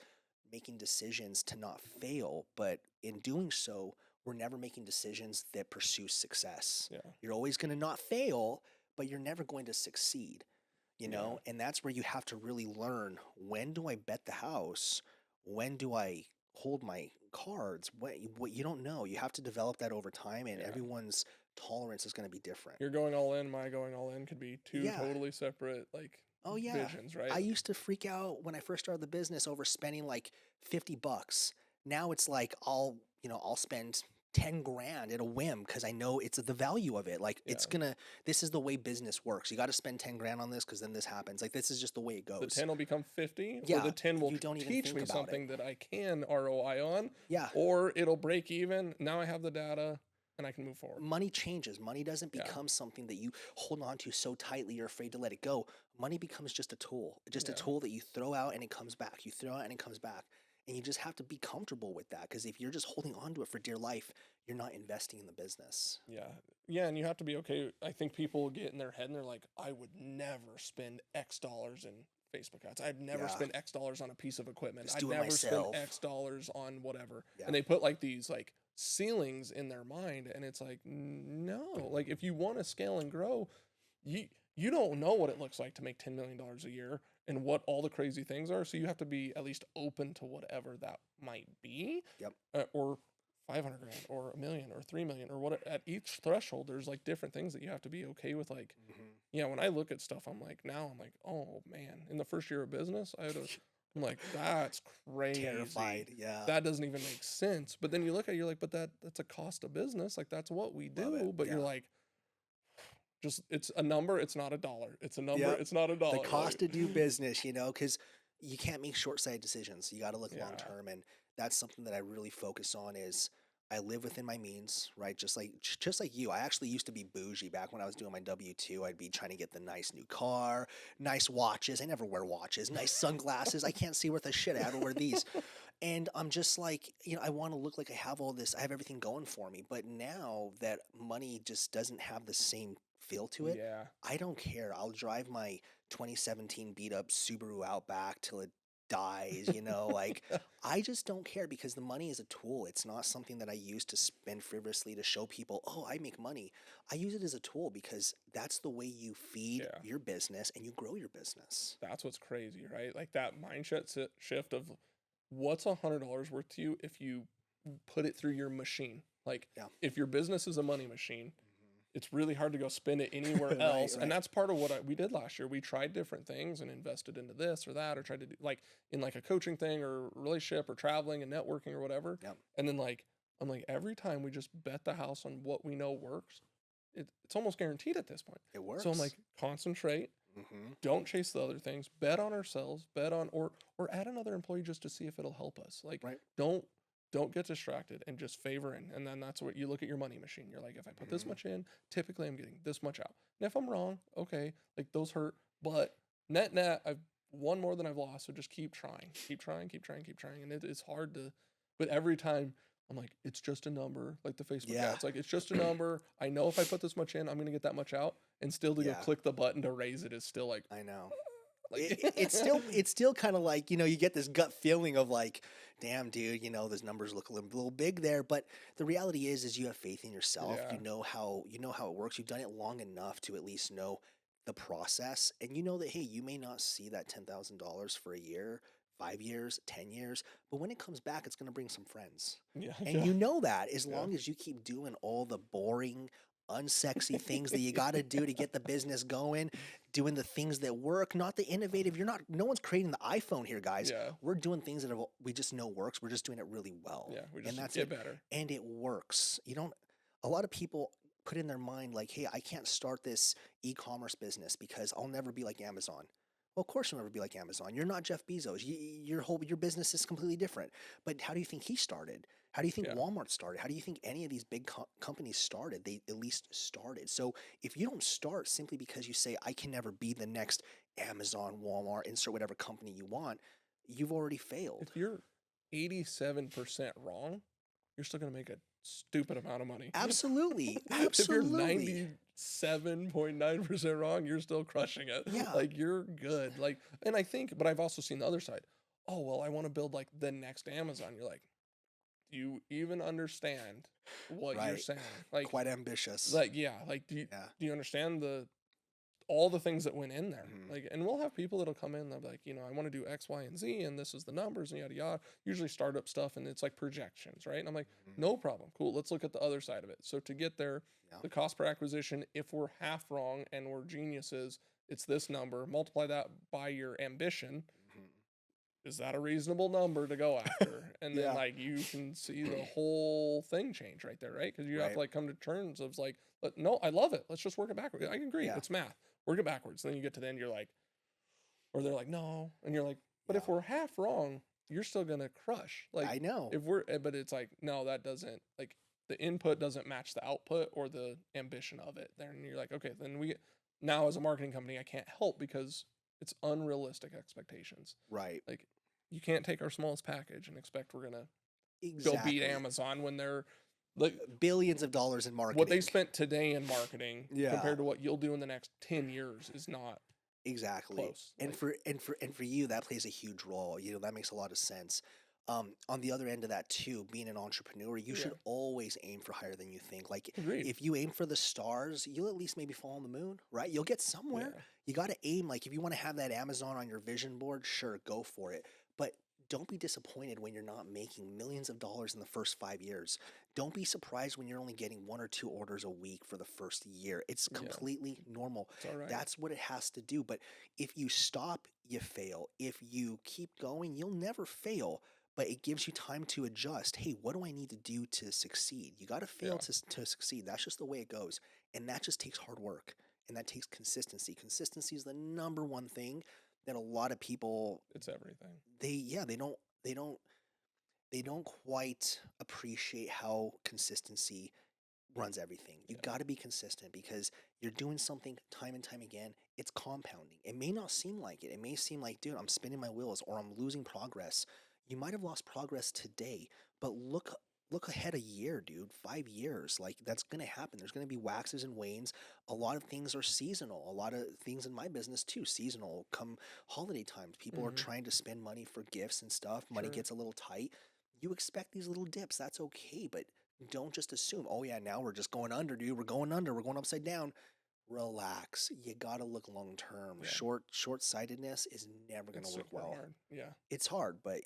[SPEAKER 2] making decisions to not fail, but in doing so, we're never making decisions that pursue success.
[SPEAKER 1] Yeah.
[SPEAKER 2] You're always going to not fail, but you're never going to succeed. And that's where you have to really learn, when do I bet the house? When do I hold my cards? What you don't know. You have to develop that over time, and
[SPEAKER 1] Yeah.
[SPEAKER 2] everyone's tolerance is going to be different.
[SPEAKER 1] You're going all in, my going all in could be two
[SPEAKER 2] Yeah.
[SPEAKER 1] totally separate
[SPEAKER 2] Oh yeah.
[SPEAKER 1] visions, right?
[SPEAKER 2] I used to freak out when I first started the business over spending like $50. Now it's like I'll spend 10 grand at a whim because I know it's the value of it. Like this is the way business works. You got to spend 10 grand on this because then this happens. Like this is just the way it goes.
[SPEAKER 1] The 10 will become 50,
[SPEAKER 2] Yeah,
[SPEAKER 1] or the 10 will
[SPEAKER 2] you don't even
[SPEAKER 1] teach
[SPEAKER 2] think
[SPEAKER 1] me
[SPEAKER 2] about
[SPEAKER 1] something that I can ROI on,
[SPEAKER 2] Yeah.
[SPEAKER 1] or it'll break even. Now I have the data and I can move forward.
[SPEAKER 2] Money changes. Money doesn't
[SPEAKER 1] Yeah.
[SPEAKER 2] become something that you hold on to so tightly you're afraid to let it go. Money becomes just a tool, just a
[SPEAKER 1] Yeah.
[SPEAKER 2] tool that you throw out and it comes back. You throw out and it comes back. And you just have to be comfortable with that, because if you're just holding on to it for dear life, you're not investing in the business.
[SPEAKER 1] Yeah. Yeah. And you have to be okay. I think people get in their head and they're like, I would never spend X dollars in Facebook ads. I'd never
[SPEAKER 2] Yeah.
[SPEAKER 1] spend X dollars on a piece of equipment.
[SPEAKER 2] Just
[SPEAKER 1] I'd
[SPEAKER 2] do it
[SPEAKER 1] never spend
[SPEAKER 2] myself.
[SPEAKER 1] X dollars on whatever.
[SPEAKER 2] Yeah.
[SPEAKER 1] And they put like these like ceilings in their mind. And it's like, no, like if you want to scale and grow, you don't know what it looks like to make $10 million a year and what all the crazy things are. So you have to be at least open to whatever that might be.
[SPEAKER 2] Yep.
[SPEAKER 1] Or 500 grand or $1 million or 3 million or what. At each threshold, there's like different things that you have to be okay with. Like, yeah, when I look at stuff, I'm like, oh man, in the first year of business, I'm like, that's crazy.
[SPEAKER 2] Terrified. Yeah.
[SPEAKER 1] That doesn't even make sense. But then you look at it, you're like, but that's a cost of business. Like that's what we do. But you're like, just, it's a number. It's not a dollar. It's a number. It's not a dollar.
[SPEAKER 2] The cost to do business, because you can't make short-sighted decisions. You got to look long-term. And that's something that I really focus on is I live within my means, right? Just like you. I actually used to be bougie back when I was doing my W-2. I'd be trying to get the nice new car, nice watches. I never wear watches, nice sunglasses. I can't see worth a shit. I have to wear these. And I'm just like, I want to look like I have all this. I have everything going for me. But now that money just doesn't have the same feel to it, I don't care. I'll drive my 2017 beat up Subaru Outback till it dies, like I just don't care, because the money is a tool. It's not something that I use to spend frivolously to show people, oh, I make money. I use it as a tool because that's the way you feed your business and you grow your business.
[SPEAKER 1] That's what's crazy, right? Like that mindset shift of what's $100 worth to you if you put it through your machine. Like if your business is a money machine, it's really hard to go spend it anywhere else. Right. And that's part of what we did last year. We tried different things and invested into this or that, or tried to do like in like a coaching thing or relationship or traveling and networking or whatever.
[SPEAKER 2] Yep.
[SPEAKER 1] And then I'm like, every time we just bet the house on what we know works, it's almost guaranteed at this point.
[SPEAKER 2] It works.
[SPEAKER 1] So I'm like, concentrate, don't chase the other things, bet on ourselves, bet on, or add another employee just to see if it'll help us. Like, don't get distracted and just favor in. And then that's what you look at your money machine. You're like, if I put this much in, typically I'm getting this much out. And if I'm wrong, okay, like those hurt, but net, I've won more than I've lost. So just keep trying. And it is hard to, but every time I'm like, it's just a number, like the Facebook ads. Like, it's just a number. I know if I put this much in, I'm going to get that much out. And still to go click the button to raise it is still like,
[SPEAKER 2] I know. Like, it's still kind of like, you get this gut feeling of like, damn, dude, those numbers look a little big there. But the reality is you have faith in yourself. You know how it works. You've done it long enough to at least know the process. And you know that, hey, you may not see that $10,000 for a year, 5 years, 10 years, but when it comes back, it's going to bring some friends. And you know that as long as you keep doing all the boring, unsexy things that you got to do to get the business going, doing the things that work, not the innovative. No one's creating the iPhone here, guys. We're doing things that we just know works. We're just doing it really well.
[SPEAKER 1] We just get better.
[SPEAKER 2] And it works. A lot of people put in their mind like, hey, I can't start this e-commerce business because I'll never be like Amazon. Well, of course you'll never be like Amazon. You're not Jeff Bezos. Your business is completely different. But how do you think he started? How do you think Walmart started? How do you think any of these big companies started? They at least started. So if you don't start simply because you say, I can never be the next Amazon, Walmart, insert whatever company you want, you've already failed.
[SPEAKER 1] If you're 87% wrong, you're still going to make a stupid amount of money.
[SPEAKER 2] Absolutely.
[SPEAKER 1] If you're 97.9% wrong, you're still crushing it. Like, you're good. Like, and but I've also seen the other side. Oh, well, I want to build like the next Amazon. You're like, do you even understand what you're saying? Like,
[SPEAKER 2] quite ambitious.
[SPEAKER 1] Like, do you understand all the things that went in there? Like, and we'll have people that'll come in, they'll be like, I want to do X, Y, and Z, and this is the numbers and yada yada. Usually startup stuff, and it's like projections, right? And I'm like, no problem, cool. Let's look at the other side of it. So to get there, the cost per acquisition, if we're half wrong and we're geniuses, it's this number. Multiply that by your ambition. Is that a reasonable number to go after? And then like you can see the whole thing change right there, right? Because you have to like come to terms of like, no, I love it. Let's just work it backwards. I agree. It's math. Work it backwards. Then you get to the end, you're like, or they're like, no. And you're like, but if we're half wrong, you're still going to crush. Like,
[SPEAKER 2] I know.
[SPEAKER 1] But it's like, no, that doesn't, like, the input doesn't match the output or the ambition of it. Then you're like, okay, then now as a marketing company, I can't help because it's unrealistic expectations.
[SPEAKER 2] Right.
[SPEAKER 1] Like, you can't take our smallest package and expect we're gonna go beat
[SPEAKER 2] Exactly.
[SPEAKER 1] Amazon when they're like
[SPEAKER 2] Billions of dollars in marketing.
[SPEAKER 1] what they spent today in marketing
[SPEAKER 2] Yeah.
[SPEAKER 1] compared to what you'll do in the next 10 years is not
[SPEAKER 2] Exactly.
[SPEAKER 1] close.
[SPEAKER 2] And
[SPEAKER 1] Like,
[SPEAKER 2] for you, that plays a huge role. That makes a lot of sense. On the other end of that too, being an entrepreneur, you should always aim for higher than you think. Like
[SPEAKER 1] agreed.
[SPEAKER 2] if you aim for the stars, you'll at least maybe fall on the moon, right? You'll get somewhere.
[SPEAKER 1] Yeah.
[SPEAKER 2] You got to aim. Like if you want to have that Amazon on your vision board, sure, go for it. But don't be disappointed when you're not making millions of dollars in the first 5 years. Don't be surprised when you're only getting 1 or 2 orders a week for the first year. It's
[SPEAKER 1] Yeah.
[SPEAKER 2] completely normal.
[SPEAKER 1] It's all right.
[SPEAKER 2] That's what it has to do. But if you stop, you fail. If you keep going, you'll never fail. But it gives you time to adjust. Hey, what do I need to do to succeed? You got to fail to succeed. That's just the way it goes. And that just takes hard work. And that takes consistency. Consistency is the number one thing that a lot of people,
[SPEAKER 1] It's everything.
[SPEAKER 2] they don't quite appreciate how consistency runs everything. You got to be consistent because you're doing something time and time again. It's compounding. It may not seem like it. It may seem like, dude, I'm spinning my wheels or I'm losing progress. You might have lost progress today, but look ahead a year, dude. 5 years. Like that's going to happen. There's going to be waxes and wanes. A lot of things are seasonal. A lot of things in my business too, seasonal. Come holiday times, people are trying to spend money for gifts and stuff. Money gets a little tight. You expect these little dips. That's okay, but don't just assume, oh yeah, now we're just going under, dude. We're going under. We're going upside down. Relax. You got to look long term.
[SPEAKER 1] Yeah.
[SPEAKER 2] Short-sightedness is never going to work well.
[SPEAKER 1] Hard. Yeah.
[SPEAKER 2] It's hard, but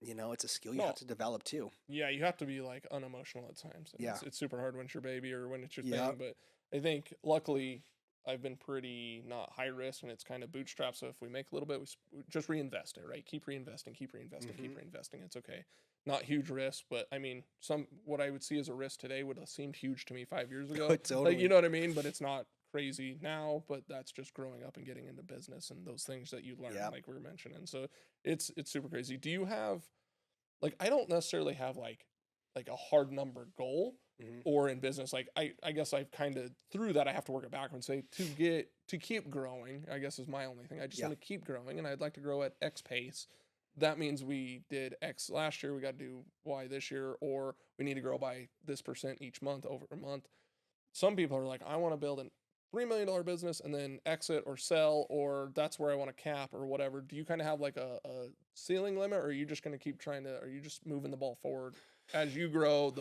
[SPEAKER 2] it's a skill you have to develop too.
[SPEAKER 1] Yeah, you have to be like unemotional at times. And it's super hard when it's your baby or when it's your thing. But I think luckily I've been pretty not high risk and it's kind of bootstrapped. So if we make a little bit, we just reinvest it, right? Keep reinvesting, keep reinvesting. It's okay. Not huge risk, but I mean, what I would see as a risk today would have seemed huge to me 5 years ago.
[SPEAKER 2] Totally.
[SPEAKER 1] Like, you know what I mean? But it's not crazy now, but that's just growing up and getting into business and those things that you learn, like we were mentioning. So it's super crazy. Do you have, like, I don't necessarily have like a hard number goal or in business. Like I guess I've kind of through that, I have to work it backwards and say to keep growing, I guess is my only thing. I just want to keep growing and I'd like to grow at X pace. That means we did X last year, we got to do Y this year, or we need to grow by this % each month over a month. Some people are like, I want to build a $3 million business and then exit or sell, or that's where I want to cap or whatever. Do you kind of have like a ceiling limit, or are you just going to keep are you just moving the ball forward as you grow,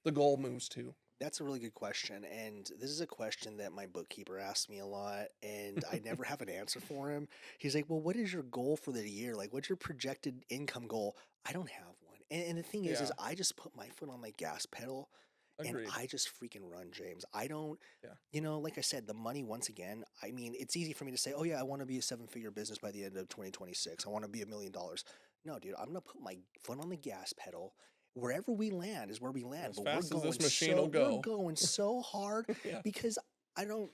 [SPEAKER 1] the goal moves too?
[SPEAKER 2] That's a really good question. And this is a question that my bookkeeper asks me a lot, and I never have an answer for him. He's like, well, what is your goal for the year? Like, what's your projected income goal? I don't have one. And the thing is I just put my foot on my gas pedal.
[SPEAKER 1] Agreed.
[SPEAKER 2] And I just freaking run, James. I don't, like I said, the money, once again, I mean, it's easy for me to say, oh yeah, I want to be a 7-figure business by the end of 2026. I want to be $1 million. No, dude, I'm going to put my foot on the gas pedal. Wherever we land is where we land.
[SPEAKER 1] As fast as this machine will go.
[SPEAKER 2] We're going so hard because I don't,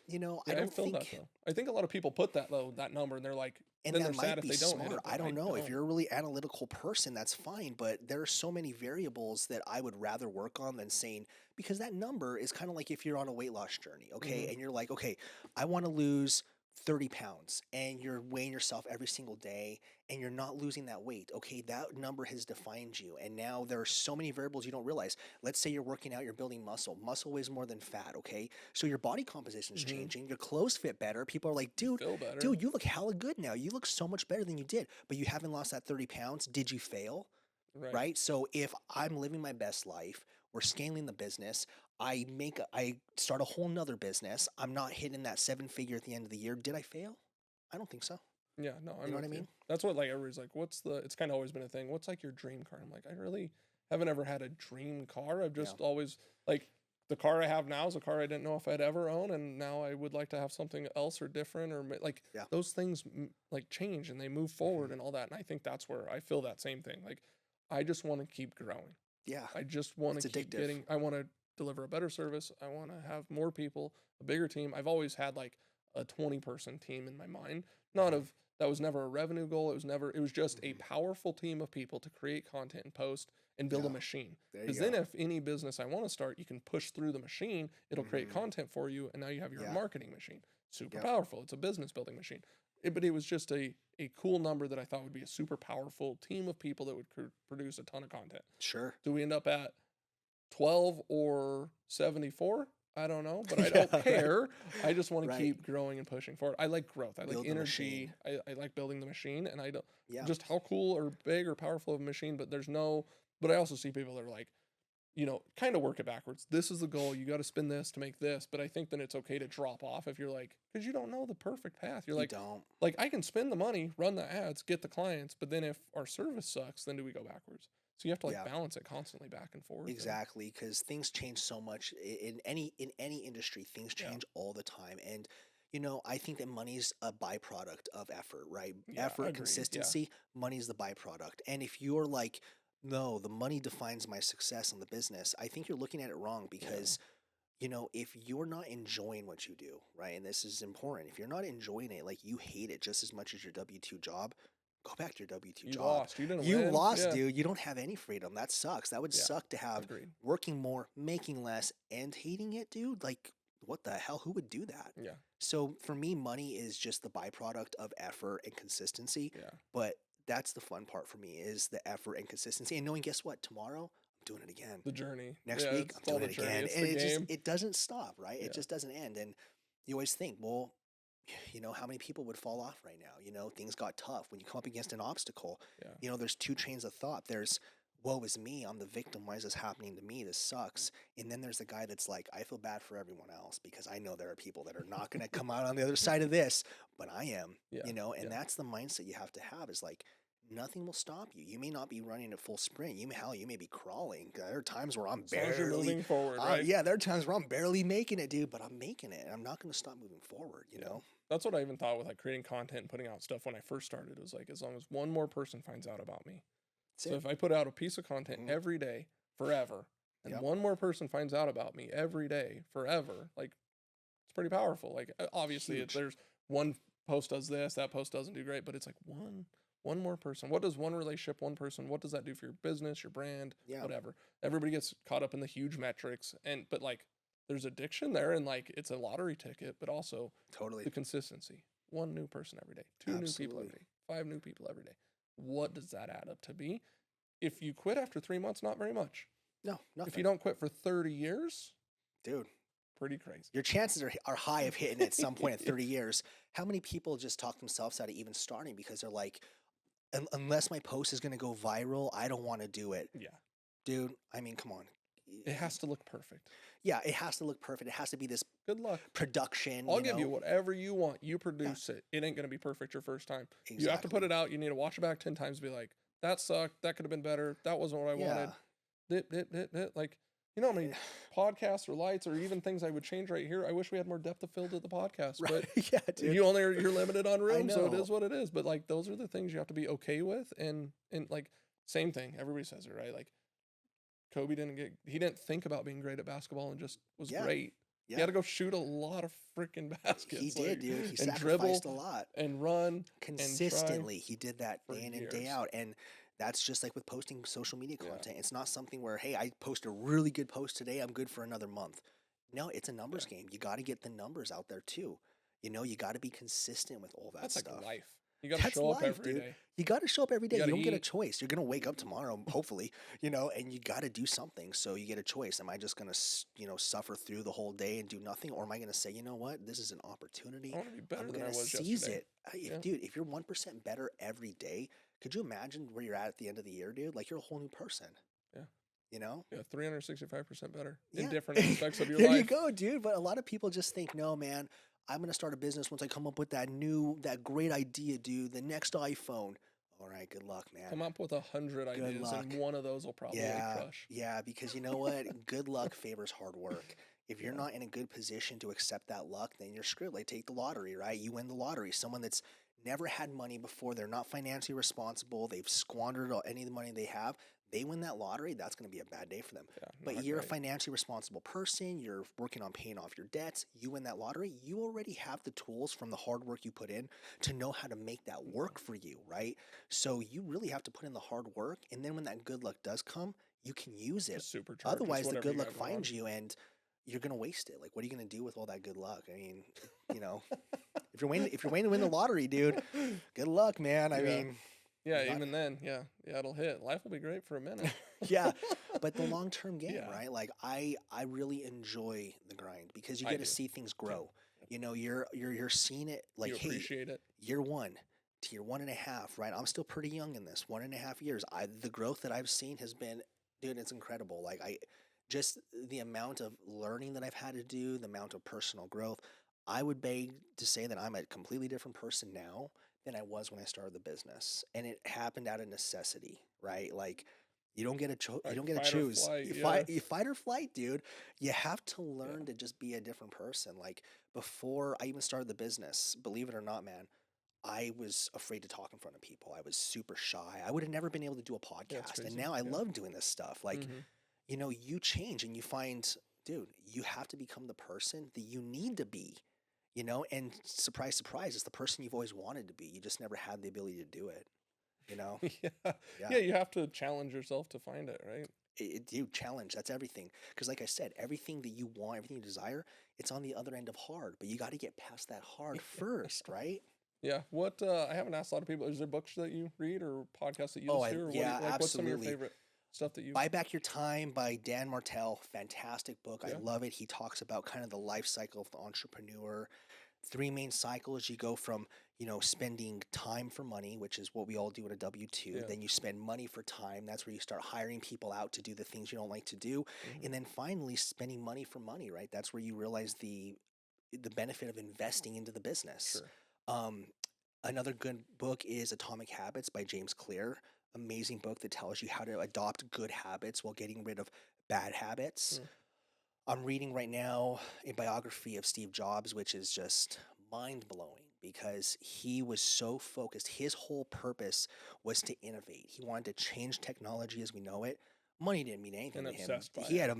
[SPEAKER 2] I don't think
[SPEAKER 1] that, though. I think a lot of people put that number and they're like,
[SPEAKER 2] and
[SPEAKER 1] then
[SPEAKER 2] that
[SPEAKER 1] they're sad
[SPEAKER 2] might
[SPEAKER 1] if
[SPEAKER 2] be
[SPEAKER 1] they don't
[SPEAKER 2] smart.
[SPEAKER 1] hit it.
[SPEAKER 2] I don't know. If you're a really analytical person, that's fine. But there are so many variables that I would rather work on than saying, because that number is kind of like if you're on a weight loss journey, okay? And you're like, okay, I want to lose 30 pounds, and you're weighing yourself every single day and you're not losing that weight. Okay, that number has defined you. And now there are so many variables you don't realize. Let's say you're working out, you're building muscle. Muscle weighs more than fat, okay? So your body composition is changing. Your clothes fit better. People are like, dude, you look hella good now. You look so much better than you did, but you haven't lost that 30 pounds. Did you fail? Right? So if I'm living my best life, we're scaling the business, I start a whole nother business, I'm not hitting that 7-figure at the end of the year. Did I fail? I don't think so.
[SPEAKER 1] Yeah, no,
[SPEAKER 2] you know what I mean?
[SPEAKER 1] That's what, like, everybody's like, it's kind of always been a thing. What's like your dream car? I'm like, I really haven't ever had a dream car. I've just always, like, the car I have now is a car I didn't know if I'd ever own. And now I would like to have something else or different, or like those things like change and they move forward and all that. And I think that's where I feel that same thing. Like, I just want to keep growing.
[SPEAKER 2] Yeah.
[SPEAKER 1] I just want to keep getting, I want to deliver a better service. I want to have more people, a bigger team. I've always had like a 20-person team in my mind. That was never a revenue goal. It was just a powerful team of people to create content and post and build a machine. Because then if any business I want to start, you can push through the machine. It'll create content for you. And now you have your marketing machine. Super powerful. It's a business building machine. but it was just a cool number that I thought would be a super powerful team of people that would produce a ton of content.
[SPEAKER 2] Sure.
[SPEAKER 1] Do we end up at 12 or 74? I don't know, but I
[SPEAKER 2] Yeah,
[SPEAKER 1] don't
[SPEAKER 2] right.
[SPEAKER 1] care. I just want to
[SPEAKER 2] Right.
[SPEAKER 1] keep growing and pushing forward. I like growth. I like
[SPEAKER 2] Build the
[SPEAKER 1] energy.
[SPEAKER 2] machine.
[SPEAKER 1] I like building the machine, and I don't
[SPEAKER 2] Yeah.
[SPEAKER 1] just how cool or big or powerful of a machine, but there's no, but I also see people that are like, kind of work it backwards. This is the goal. You got to spin this to make this. But I think then it's okay to drop off if you're like, because you don't know the perfect path. You're
[SPEAKER 2] You
[SPEAKER 1] like,
[SPEAKER 2] don't.
[SPEAKER 1] I can spend the money, run the ads, get the clients, but then if our service sucks, then do we go backwards? So you have to
[SPEAKER 2] Yeah.
[SPEAKER 1] balance it constantly back and forth.
[SPEAKER 2] Exactly, because things change so much in any industry. Things
[SPEAKER 1] Yeah.
[SPEAKER 2] change all the time, and I think that money's a byproduct of effort, right?
[SPEAKER 1] Yeah,
[SPEAKER 2] Effort,
[SPEAKER 1] agreed. Yeah.
[SPEAKER 2] consistency, money's the byproduct. And if you're like, no, the money defines my success in the business, I think you're looking at it wrong because. If you're not enjoying what you do, right, and this is important, if you're not enjoying it, like you hate it just as much as your W-2 job, go back to your W-2
[SPEAKER 1] You
[SPEAKER 2] job.
[SPEAKER 1] lost. You didn't
[SPEAKER 2] You
[SPEAKER 1] win.
[SPEAKER 2] lost,
[SPEAKER 1] Yeah.
[SPEAKER 2] dude. You don't have any freedom. That sucks. That would
[SPEAKER 1] Yeah.
[SPEAKER 2] suck to have
[SPEAKER 1] Agreed.
[SPEAKER 2] working more, making less, and hating it, dude. Like, what the hell? Who would do that?
[SPEAKER 1] Yeah.
[SPEAKER 2] So for me, money is just the byproduct of effort and consistency.
[SPEAKER 1] Yeah.
[SPEAKER 2] But that's the fun part for me is the effort and consistency. And knowing, guess what? Tomorrow, I'm doing it again.
[SPEAKER 1] The journey.
[SPEAKER 2] Next
[SPEAKER 1] Yeah,
[SPEAKER 2] week,
[SPEAKER 1] it's
[SPEAKER 2] I'm
[SPEAKER 1] all
[SPEAKER 2] doing
[SPEAKER 1] the
[SPEAKER 2] it
[SPEAKER 1] journey.
[SPEAKER 2] again.
[SPEAKER 1] It's
[SPEAKER 2] And
[SPEAKER 1] the game.
[SPEAKER 2] it doesn't stop, right?
[SPEAKER 1] Yeah.
[SPEAKER 2] It just doesn't end. And you always think, well, how many people would fall off right now? Things got tough. When you come up against an obstacle,
[SPEAKER 1] Yeah.
[SPEAKER 2] there's two trains of thought. There's, woe is me, I'm the victim. Why is this happening to me? This sucks. And then there's the guy that's like, I feel bad for everyone else because I know there are people that are not going to come out on the other side of this, but I am,
[SPEAKER 1] Yeah.
[SPEAKER 2] and
[SPEAKER 1] Yeah.
[SPEAKER 2] that's the mindset you have to have is like, nothing will stop you. You may not be running at full sprint. You may be crawling. There are times where I'm
[SPEAKER 1] As long as you're
[SPEAKER 2] barely
[SPEAKER 1] moving forward, right?
[SPEAKER 2] yeah, there are times where I'm barely making it, dude, but I'm making it and I'm not going to stop moving forward, you
[SPEAKER 1] Yeah.
[SPEAKER 2] know?
[SPEAKER 1] That's what I even thought with creating content and putting out stuff when I first started. It was like, as long as one more person finds out about me.
[SPEAKER 2] That's
[SPEAKER 1] So
[SPEAKER 2] it.
[SPEAKER 1] if I put out a piece of content
[SPEAKER 2] Mhm.
[SPEAKER 1] every day forever, and
[SPEAKER 2] Yep.
[SPEAKER 1] one more person finds out about me every day forever, it's pretty powerful. Obviously
[SPEAKER 2] Huge.
[SPEAKER 1] there's one post does this, that post doesn't do great, but it's like one more person. What does one relationship, one person, what does that do for your business, your brand,
[SPEAKER 2] Yeah.
[SPEAKER 1] whatever? Everybody gets caught up in the huge metrics, but there's addiction there, and it's a lottery ticket, but also
[SPEAKER 2] Totally.
[SPEAKER 1] the consistency. One new person every day, two new people every
[SPEAKER 2] Absolutely.
[SPEAKER 1] day, 5 new people every day. What does that add up to be? If you quit after 3 months, not very much.
[SPEAKER 2] No, nothing.
[SPEAKER 1] If you don't quit for 30 years,
[SPEAKER 2] Dude,
[SPEAKER 1] pretty crazy.
[SPEAKER 2] your chances are high of hitting it at some point at 30 years. How many people just talk themselves out of even starting because they're like, unless my post is going to go viral, I don't want to do it.
[SPEAKER 1] Yeah.
[SPEAKER 2] Dude, I mean, come on.
[SPEAKER 1] It has to look perfect.
[SPEAKER 2] Yeah, it has to look perfect. It has to be this
[SPEAKER 1] Good luck.
[SPEAKER 2] production.
[SPEAKER 1] I'll give you whatever you want. You produce it. It ain't going to be perfect your first time. You have to put
[SPEAKER 2] Exactly.
[SPEAKER 1] it out. You need to watch it back 10 times and be like, that sucked. That could have been better. That wasn't what I wanted. How many podcasts or lights or even things I would change right here. I wish we had more depth of field at the podcast,
[SPEAKER 2] Right.
[SPEAKER 1] but
[SPEAKER 2] Yeah, dude.
[SPEAKER 1] you're limited on room, so it
[SPEAKER 2] know.
[SPEAKER 1] is what it is. But those are the things you have to be okay with, and same thing. Everybody says it, right? Kobe didn't think about being great at basketball and just was
[SPEAKER 2] Yeah.
[SPEAKER 1] great.
[SPEAKER 2] Yeah.
[SPEAKER 1] He had to go shoot a lot of freaking baskets.
[SPEAKER 2] He did, dude. He
[SPEAKER 1] and
[SPEAKER 2] sacrificed
[SPEAKER 1] dribble
[SPEAKER 2] a lot.
[SPEAKER 1] and run
[SPEAKER 2] Consistently, he did that
[SPEAKER 1] for
[SPEAKER 2] day in and day
[SPEAKER 1] years.
[SPEAKER 2] out. And that's just like with posting social media
[SPEAKER 1] Yeah.
[SPEAKER 2] content. It's not something where, hey, I post a really good post today, I'm good for another month. No, it's a numbers game. You got to get the numbers out there too. You got to be consistent with all that
[SPEAKER 1] That's
[SPEAKER 2] stuff.
[SPEAKER 1] like life. You got to
[SPEAKER 2] That's
[SPEAKER 1] show up
[SPEAKER 2] life,
[SPEAKER 1] every
[SPEAKER 2] dude.
[SPEAKER 1] day.
[SPEAKER 2] You got to show up every day. You
[SPEAKER 1] gotta
[SPEAKER 2] don't get a
[SPEAKER 1] eat.
[SPEAKER 2] choice. You're going to wake up tomorrow, hopefully, and you got to do something. So you get a choice. Am I just going to, suffer through the whole day and do nothing? Or am I going to say, you know what? This is an opportunity.
[SPEAKER 1] I want to be better
[SPEAKER 2] I'm
[SPEAKER 1] than I
[SPEAKER 2] going to
[SPEAKER 1] was
[SPEAKER 2] seize
[SPEAKER 1] yesterday.
[SPEAKER 2] it.
[SPEAKER 1] Yeah.
[SPEAKER 2] Dude, if you're 1% better every day, could you imagine where you're at the end of the year, dude? Like you're a whole new person.
[SPEAKER 1] Yeah.
[SPEAKER 2] Yeah,
[SPEAKER 1] 365% better in
[SPEAKER 2] Yeah.
[SPEAKER 1] different aspects of your
[SPEAKER 2] there
[SPEAKER 1] life.
[SPEAKER 2] you go, dude. But a lot of people just think, no, man, I'm going to start a business once I come up with that great idea, dude. The next iPhone. All right, good luck, man.
[SPEAKER 1] Come up with 100 ideas,
[SPEAKER 2] luck.
[SPEAKER 1] and one of those will probably crush.
[SPEAKER 2] Yeah, because you know what? Good luck favors hard work. If you're
[SPEAKER 1] Yeah.
[SPEAKER 2] not in a good position to accept that luck, then you're screwed. Like take the lottery, right? You win the lottery. Someone that's never had money before, they're not financially responsible, they've squandered any of the money they have, they win that lottery, that's going to be a bad day for them.
[SPEAKER 1] Yeah,
[SPEAKER 2] But
[SPEAKER 1] not
[SPEAKER 2] you're a
[SPEAKER 1] great.
[SPEAKER 2] financially responsible person, you're working on paying off your debts, you win that lottery, you already have the tools from the hard work you put in to know how to make that work for you, right? So you really have to put in the hard work, and then when that good luck does come, you can use it.
[SPEAKER 1] Just supercharge.
[SPEAKER 2] Otherwise, the
[SPEAKER 1] whatever
[SPEAKER 2] good
[SPEAKER 1] you
[SPEAKER 2] luck
[SPEAKER 1] got going
[SPEAKER 2] finds
[SPEAKER 1] on.
[SPEAKER 2] you and you're going to waste it. Like, what are you going to do with all that good luck? I mean, if if you're waiting to win the lottery, dude, good luck, man. I
[SPEAKER 1] Yeah.
[SPEAKER 2] mean,
[SPEAKER 1] Yeah,
[SPEAKER 2] you got-
[SPEAKER 1] even then, yeah, it'll hit. Life will be great for a minute.
[SPEAKER 2] yeah, but the long-term game,
[SPEAKER 1] Yeah.
[SPEAKER 2] right? Like I really enjoy the grind because you
[SPEAKER 1] I
[SPEAKER 2] get to
[SPEAKER 1] do.
[SPEAKER 2] see things grow. You know, you're seeing it like,
[SPEAKER 1] You
[SPEAKER 2] hey,
[SPEAKER 1] appreciate it.
[SPEAKER 2] year 1 to year 1.5, right? I'm still pretty young in this 1.5 years. The growth that I've seen has been, dude, it's incredible. Like just the amount of learning that I've had to do, the amount of personal growth. I would beg to say that I'm a completely different person now than I was when I started the business, and it happened out of necessity, right? Like you don't get you
[SPEAKER 1] Like
[SPEAKER 2] don't get to
[SPEAKER 1] fight or
[SPEAKER 2] choose.
[SPEAKER 1] flight,
[SPEAKER 2] You fight or flight, dude. You have to learn to just be a different person. Like before I even started the business, believe it or not, man, I was afraid to talk in front of people. I was super shy. I would have never been able to do a podcast. And
[SPEAKER 1] crazy.
[SPEAKER 2] now I
[SPEAKER 1] Yeah.
[SPEAKER 2] love doing this stuff. Like,
[SPEAKER 1] Mhm.
[SPEAKER 2] you know, you change and you find, dude, you have to become the person that you need to be, you know, and surprise, surprise, it's the person you've always wanted to be. You just never had the ability to do it, you know?
[SPEAKER 1] Yeah.
[SPEAKER 2] Yeah.
[SPEAKER 1] Yeah, you have to challenge yourself to find it, right?
[SPEAKER 2] You challenge. That's everything. Because, like I said, everything that you want, everything you desire, it's on the other end of hard. But you got to get past that hard first, right?
[SPEAKER 1] Yeah. What I haven't asked a lot of people, is there books that you read or podcasts that you
[SPEAKER 2] Oh,
[SPEAKER 1] listen to? Or
[SPEAKER 2] yeah,
[SPEAKER 1] what what's some of your
[SPEAKER 2] absolutely.
[SPEAKER 1] favorite stuff that you
[SPEAKER 2] Buy Back Your Time by Dan Martell. Fantastic book. I
[SPEAKER 1] Yeah.
[SPEAKER 2] love it. He talks about kind of the life cycle of the entrepreneur. 3 main cycles. You go from, you know, spending time for money, which is what we all do in a W-2.
[SPEAKER 1] Yeah.
[SPEAKER 2] Then you spend money for time. That's where you start hiring people out to do the things you don't like to do.
[SPEAKER 1] Mhm.
[SPEAKER 2] And then finally spending money for money, right? That's where you realize the benefit of investing into the business.
[SPEAKER 1] Sure.
[SPEAKER 2] Another good book is Atomic Habits by James Clear. Amazing book that tells you how to adopt good habits while getting rid of bad habits.
[SPEAKER 1] Mm.
[SPEAKER 2] I'm reading right now a biography of Steve Jobs, which is just mind blowing because he was so focused. His whole purpose was to innovate. He wanted to change technology as we know it. Money didn't mean anything
[SPEAKER 1] And
[SPEAKER 2] to him.
[SPEAKER 1] obsessed by
[SPEAKER 2] He had
[SPEAKER 1] it.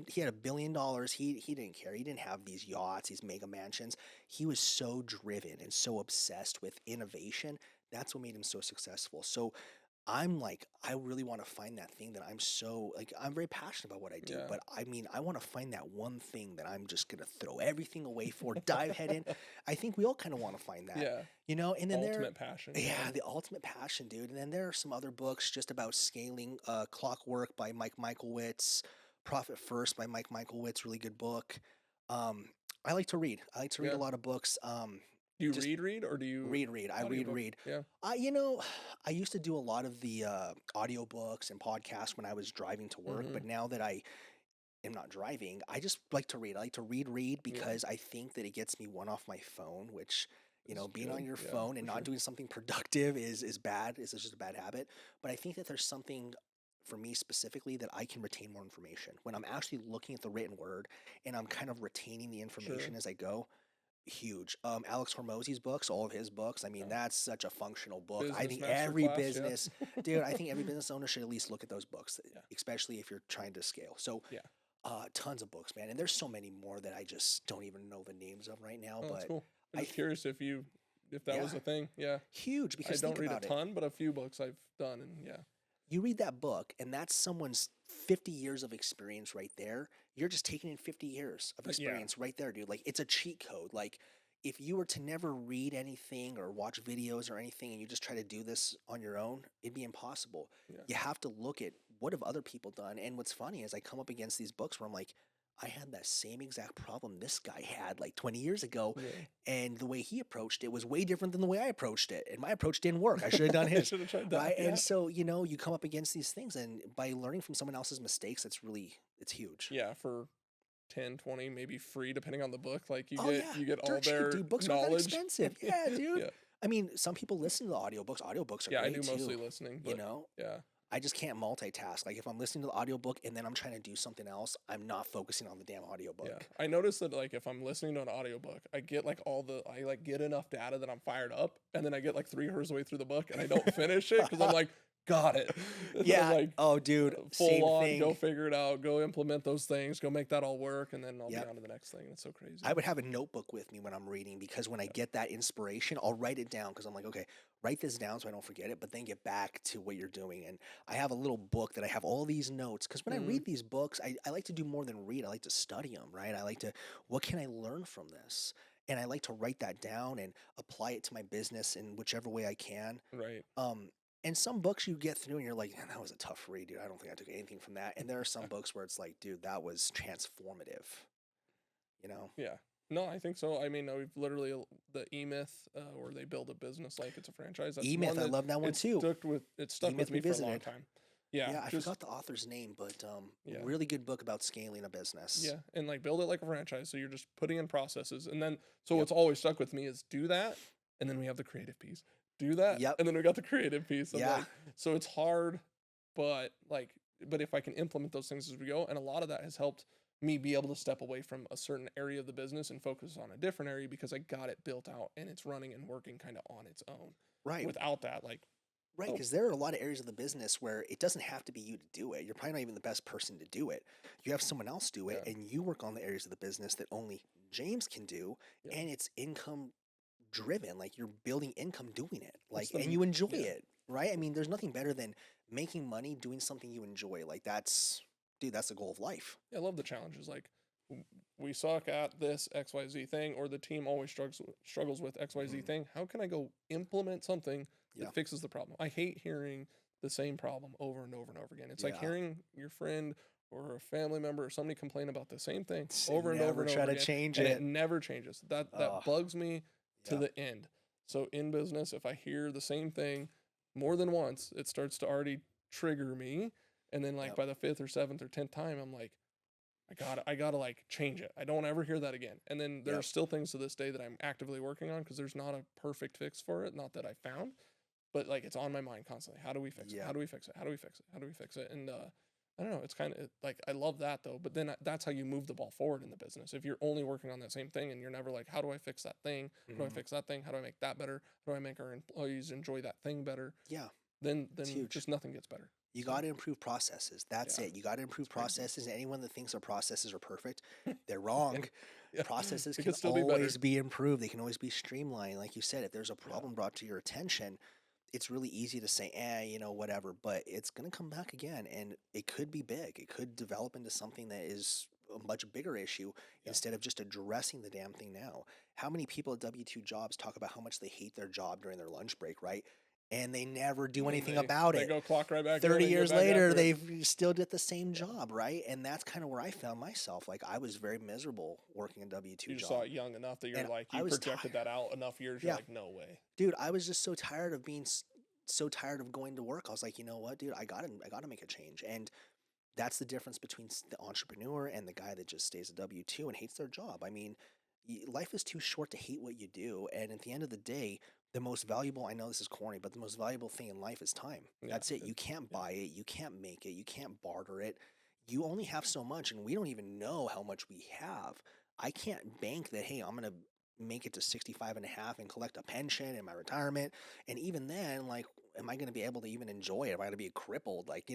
[SPEAKER 2] he had $1 billion. He didn't care. He didn't have these yachts, these mega mansions. He was so driven and so obsessed with innovation. That's what made him so successful. So I'm like, I really want to find that thing that I'm so like, I'm very passionate about what I do,
[SPEAKER 1] Yeah.
[SPEAKER 2] but I mean, I want to find that one thing that I'm just going to throw everything away for, dive head in. I think we all kind of want to find that,
[SPEAKER 1] Yeah.
[SPEAKER 2] you know, and then
[SPEAKER 1] Ultimate passion.
[SPEAKER 2] yeah, the ultimate passion, dude. And then there are some other books just about scaling, Clockwork by Mike Michaelwitz, Profit First by Mike Michaelwitz, really good book. I like to read. I like to read
[SPEAKER 1] Yeah.
[SPEAKER 2] a lot of books.
[SPEAKER 1] Do you
[SPEAKER 2] just
[SPEAKER 1] read or do you
[SPEAKER 2] read. I
[SPEAKER 1] audiobook?
[SPEAKER 2] read.
[SPEAKER 1] Yeah.
[SPEAKER 2] You know, I used to do a lot of the audiobooks and podcasts when I was driving to work,
[SPEAKER 1] Mhm.
[SPEAKER 2] but now that I am not driving, I just like to read. I like to read because I think that it gets me one off my phone, which, you know,
[SPEAKER 1] It's
[SPEAKER 2] being on
[SPEAKER 1] good.
[SPEAKER 2] your
[SPEAKER 1] Yeah,
[SPEAKER 2] phone and
[SPEAKER 1] for
[SPEAKER 2] not
[SPEAKER 1] sure.
[SPEAKER 2] doing something productive is bad. It's just a bad habit. But I think that there's something for me specifically that I can retain more information when I'm actually looking at the written word and I'm kind of retaining the information
[SPEAKER 1] Sure.
[SPEAKER 2] as I go. Huge. Alex Hormozzi's books, all of his books. I mean,
[SPEAKER 1] Yeah.
[SPEAKER 2] that's such a functional book. I
[SPEAKER 1] Business
[SPEAKER 2] think
[SPEAKER 1] master
[SPEAKER 2] every
[SPEAKER 1] class,
[SPEAKER 2] business,
[SPEAKER 1] yeah.
[SPEAKER 2] dude, I think every business owner should at least look at those books,
[SPEAKER 1] Yeah.
[SPEAKER 2] especially if you're trying to scale. So,
[SPEAKER 1] Yeah.
[SPEAKER 2] tons of books, man. And there's so many more that I just don't even know the names of right now.
[SPEAKER 1] Oh, that's
[SPEAKER 2] But
[SPEAKER 1] cool. I'm
[SPEAKER 2] I,
[SPEAKER 1] just curious if that was
[SPEAKER 2] yeah,
[SPEAKER 1] a thing. Yeah.
[SPEAKER 2] huge
[SPEAKER 1] I
[SPEAKER 2] because
[SPEAKER 1] don't
[SPEAKER 2] think
[SPEAKER 1] read a
[SPEAKER 2] about it.
[SPEAKER 1] ton, but a few books I've done, and yeah.
[SPEAKER 2] You read that book, and that's someone's 50 years of experience right there. You're just taking in 50 years of
[SPEAKER 1] Yeah.
[SPEAKER 2] experience right there, dude. Like, it's a cheat code. Like, if you were to never read anything or watch videos or anything and you just try to do this on your own, it'd be impossible.
[SPEAKER 1] Yeah.
[SPEAKER 2] You have to look at what have other people done. And what's funny is I come up against these books where I'm like, I had that same exact problem this guy had like 20 years ago.
[SPEAKER 1] Yeah.
[SPEAKER 2] And the way he approached it was way different than the way I approached it. And my approach didn't work. I should have done
[SPEAKER 1] I
[SPEAKER 2] his.
[SPEAKER 1] should have tried that.
[SPEAKER 2] Right.
[SPEAKER 1] Yeah.
[SPEAKER 2] And so, you know, you come up against these things, and by learning from someone else's mistakes, it's huge.
[SPEAKER 1] Yeah, for 10, 20, maybe free depending on the book. Like
[SPEAKER 2] Oh yeah,
[SPEAKER 1] you get all
[SPEAKER 2] dirt cheap,
[SPEAKER 1] their
[SPEAKER 2] dude. Books aren't that
[SPEAKER 1] knowledge.
[SPEAKER 2] expensive. Yeah, dude.
[SPEAKER 1] Yeah.
[SPEAKER 2] I mean, some people listen to the audiobooks. Audiobooks are
[SPEAKER 1] Yeah, I
[SPEAKER 2] great
[SPEAKER 1] do mostly
[SPEAKER 2] too.
[SPEAKER 1] listening,
[SPEAKER 2] You
[SPEAKER 1] but
[SPEAKER 2] know,
[SPEAKER 1] yeah.
[SPEAKER 2] I just can't multitask. Like if I'm listening to the audiobook and then I'm trying to do something else, I'm not focusing on the damn audiobook.
[SPEAKER 1] Yeah. I noticed that like if I'm listening to an audiobook, I get like I like get enough data that I'm fired up, and then I get like 3 hours away through the book and I don't finish it because I'm like, got it. And
[SPEAKER 2] Yeah.
[SPEAKER 1] I'm like,
[SPEAKER 2] Oh, dude.
[SPEAKER 1] full
[SPEAKER 2] Same
[SPEAKER 1] on,
[SPEAKER 2] thing.
[SPEAKER 1] go figure it out, go implement those things, go make that all work, and then I'll
[SPEAKER 2] Yep.
[SPEAKER 1] be on to the next thing. It's so crazy.
[SPEAKER 2] I would have a notebook with me when I'm reading because when I get that inspiration, I'll write it down because I'm like, okay, write this down so I don't forget it, but then get back to what you're doing. And I have a little book that I have all these notes because when I read these books, I like to do more than read. I like to study them, right? I like to, what can I learn from this? and I like to write that down and apply it to my business in whichever way I can.
[SPEAKER 1] Right.
[SPEAKER 2] And some books you get through and you're like, man, that was a tough read, dude. I don't think I took anything from that. And there are some books where it's like, dude, that was transformative, you know?
[SPEAKER 1] Yeah. No, I think so. I mean, we've literally the E-Myth, where they build a business like it's a franchise. That's
[SPEAKER 2] E-Myth,
[SPEAKER 1] one
[SPEAKER 2] I
[SPEAKER 1] that
[SPEAKER 2] love that one too.
[SPEAKER 1] it stuck
[SPEAKER 2] E-Myth
[SPEAKER 1] with me for a long
[SPEAKER 2] Revisited.
[SPEAKER 1] time. Yeah,
[SPEAKER 2] Yeah, I
[SPEAKER 1] just
[SPEAKER 2] forgot the author's name, but
[SPEAKER 1] yeah,
[SPEAKER 2] really good book about scaling a business.
[SPEAKER 1] yeah, and like build it like a franchise. So you're just putting in processes, and then so
[SPEAKER 2] Yep.
[SPEAKER 1] what's always stuck with me is do that, and then we have the creative piece. Do that,
[SPEAKER 2] Yep.
[SPEAKER 1] and then we got the creative piece. I'm
[SPEAKER 2] Yeah.
[SPEAKER 1] like, so it's hard, but if I can implement those things as we go, and a lot of that has helped me be able to step away from a certain area of the business and focus on a different area because I got it built out and it's running and working kind of on its own.
[SPEAKER 2] Right.
[SPEAKER 1] Without that,
[SPEAKER 2] Right,
[SPEAKER 1] oh,
[SPEAKER 2] because there are a lot of areas of the business where it doesn't have to be you to do it. You're probably not even the best person to do it. You have someone else do it,
[SPEAKER 1] Yeah.
[SPEAKER 2] and you work on the areas of the business that only James can do,
[SPEAKER 1] Yeah.
[SPEAKER 2] and it's income driven. Like you're building income doing it,
[SPEAKER 1] What's
[SPEAKER 2] like,
[SPEAKER 1] the
[SPEAKER 2] and you enjoy
[SPEAKER 1] yeah.
[SPEAKER 2] it, right? I mean, there's nothing better than making money doing something you enjoy. Like that's, dude, that's the goal of life.
[SPEAKER 1] I love the challenges. Like we suck at this XYZ thing, or the team always struggles with XYZ
[SPEAKER 2] Mhm.
[SPEAKER 1] thing. How can I go implement something that
[SPEAKER 2] Yeah.
[SPEAKER 1] fixes the problem? I hate hearing the same problem over and over and over again. It's like
[SPEAKER 2] Yeah.
[SPEAKER 1] hearing your friend or a family member or somebody complain about the same thing
[SPEAKER 2] S-
[SPEAKER 1] over and over
[SPEAKER 2] never
[SPEAKER 1] and
[SPEAKER 2] try
[SPEAKER 1] over
[SPEAKER 2] to
[SPEAKER 1] again,
[SPEAKER 2] change
[SPEAKER 1] and it
[SPEAKER 2] it.
[SPEAKER 1] never changes. That
[SPEAKER 2] Ugh.
[SPEAKER 1] bugs me to
[SPEAKER 2] Yeah.
[SPEAKER 1] the end. So in business, if I hear the same thing more than once, it starts to already trigger me. And then
[SPEAKER 2] Yep.
[SPEAKER 1] by the 5th or 7th or 10th time, I'm like, I gotta like change it. I don't ever hear that again. And then there are
[SPEAKER 2] Yep.
[SPEAKER 1] still things to this day that I'm actively working on because there's not a perfect fix for it. Not that I found, but like it's on my mind constantly. How do we fix it? How
[SPEAKER 2] Yep.
[SPEAKER 1] do we fix it? How do we fix it? How do we fix it? And I don't know. It's kind of like I love that though. But then that's how you move the ball forward in the business. If you're only working on that same thing and you're never like, how do I fix that thing? How do I
[SPEAKER 2] Mhm.
[SPEAKER 1] fix that thing? How do I make that better? How do I make our employees enjoy that thing better?
[SPEAKER 2] Yeah.
[SPEAKER 1] Then
[SPEAKER 2] It's huge.
[SPEAKER 1] just nothing gets better.
[SPEAKER 2] You
[SPEAKER 1] So
[SPEAKER 2] got to improve processes. That's
[SPEAKER 1] yeah,
[SPEAKER 2] it. You got to improve
[SPEAKER 1] it's crazy.
[SPEAKER 2] processes. And anyone that thinks their processes are perfect, they're wrong.
[SPEAKER 1] Yeah,
[SPEAKER 2] Processes
[SPEAKER 1] it
[SPEAKER 2] can
[SPEAKER 1] could still be better.
[SPEAKER 2] always be improved. They can always be streamlined. Like you said, if there's a
[SPEAKER 1] Yeah.
[SPEAKER 2] problem brought to your attention, it's really easy to say, whatever, but it's going to come back again. And it could be big. It could develop into something that is a much bigger issue
[SPEAKER 1] Yeah.
[SPEAKER 2] instead of just addressing the damn thing now. How many people at W-2 jobs talk about how much they hate their job during their lunch break, right? And they never do
[SPEAKER 1] And
[SPEAKER 2] anything
[SPEAKER 1] they
[SPEAKER 2] about
[SPEAKER 1] they
[SPEAKER 2] it.
[SPEAKER 1] go clock right back in
[SPEAKER 2] 30
[SPEAKER 1] and get
[SPEAKER 2] years
[SPEAKER 1] back
[SPEAKER 2] later,
[SPEAKER 1] after it.
[SPEAKER 2] they've still did the same
[SPEAKER 1] Yeah.
[SPEAKER 2] job, right? And that's kind of where I found myself. Like I was very miserable working a W-2
[SPEAKER 1] You just
[SPEAKER 2] job.
[SPEAKER 1] saw it young enough that you're
[SPEAKER 2] And
[SPEAKER 1] like
[SPEAKER 2] I
[SPEAKER 1] you
[SPEAKER 2] was
[SPEAKER 1] projected
[SPEAKER 2] tired.
[SPEAKER 1] that out enough years. You're
[SPEAKER 2] Yeah.
[SPEAKER 1] like, no way.
[SPEAKER 2] Dude, I was just so tired of being so tired of going to work. I was like, you know what, dude, I gotta make a change. And that's the difference between the entrepreneur and the guy that just stays a W-2 and hates their job. I mean, life is too short to hate what you do. And at the end of the day, the most valuable, I know this is corny, but the most valuable thing in life is time.
[SPEAKER 1] Yeah,
[SPEAKER 2] That's it. You can't
[SPEAKER 1] yeah.
[SPEAKER 2] buy it. You can't make it. You can't barter it. You only have so much, and we don't even know how much we have. I can't bank that, hey, I'm going to make it to 65 and a half and collect a pension in my retirement. And even then, like, am I going to be able to even enjoy it? Am I going to be crippled? Like,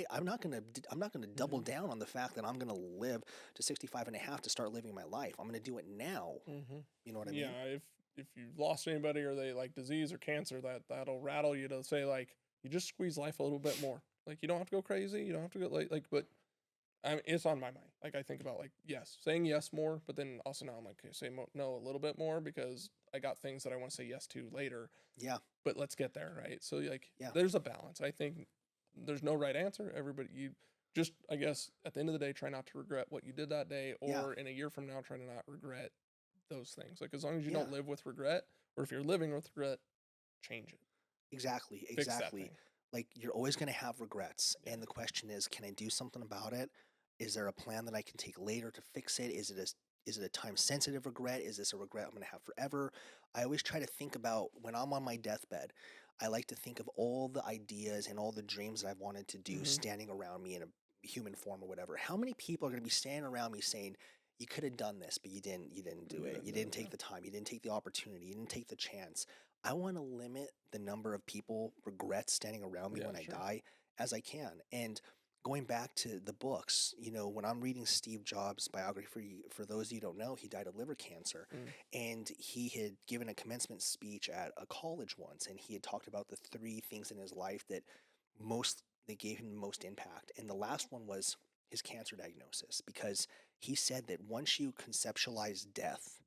[SPEAKER 2] I'm not going to double
[SPEAKER 1] Mhm.
[SPEAKER 2] down on the fact that I'm going to live to 65 and a half to start living my life. I'm going to do it now.
[SPEAKER 1] Mm-hmm.
[SPEAKER 2] You know what I mean?
[SPEAKER 1] Yeah, if you lost anybody or they like disease or cancer, that'll rattle you to say like you just squeeze life a little bit more. Like you don't have to go crazy. You don't have to go but it's on my mind. Like I think about like saying yes more, but then also now I'm like, okay, say no a little bit more because I got things that I want to say yes to later.
[SPEAKER 2] Yeah.
[SPEAKER 1] But let's get there, right? So like,
[SPEAKER 2] Yeah.
[SPEAKER 1] there's a balance. I think there's no right answer. Everybody, you just, I guess, at the end of the day, try not to regret what you did that day, or
[SPEAKER 2] Yeah.
[SPEAKER 1] in a year from now, try to not regret those things. Like as long as you
[SPEAKER 2] Yeah.
[SPEAKER 1] don't live with regret, or if you're living with regret, change it.
[SPEAKER 2] Exactly.
[SPEAKER 1] Fix that
[SPEAKER 2] Exactly.
[SPEAKER 1] thing.
[SPEAKER 2] Like you're always going to have regrets.
[SPEAKER 1] Yeah.
[SPEAKER 2] And the question is, can I do something about it? Is there a plan that I can take later to fix it? Is it a time sensitive regret? Is this a regret I'm going to have forever? I always try to think about when I'm on my deathbed. I like to think of all the ideas and all the dreams that I've wanted to do
[SPEAKER 1] Mhm.
[SPEAKER 2] standing around me in a human form or whatever. How many people are going to be standing around me saying, you could have done this, but you didn't do it. You didn't take the time. You didn't take the opportunity. You didn't take the chance. I want to limit the number of people regrets standing around me
[SPEAKER 1] Yeah,
[SPEAKER 2] when I
[SPEAKER 1] sure.
[SPEAKER 2] die as I can. And going back to the books, when I'm reading Steve Jobs' biography, for those of you who don't know, he died of liver cancer.
[SPEAKER 1] Mm.
[SPEAKER 2] And he had given a commencement speech at a college once, and he had talked about the 3 things in his life that gave him the most impact. And the last one was his cancer diagnosis, because he said that once you conceptualize death,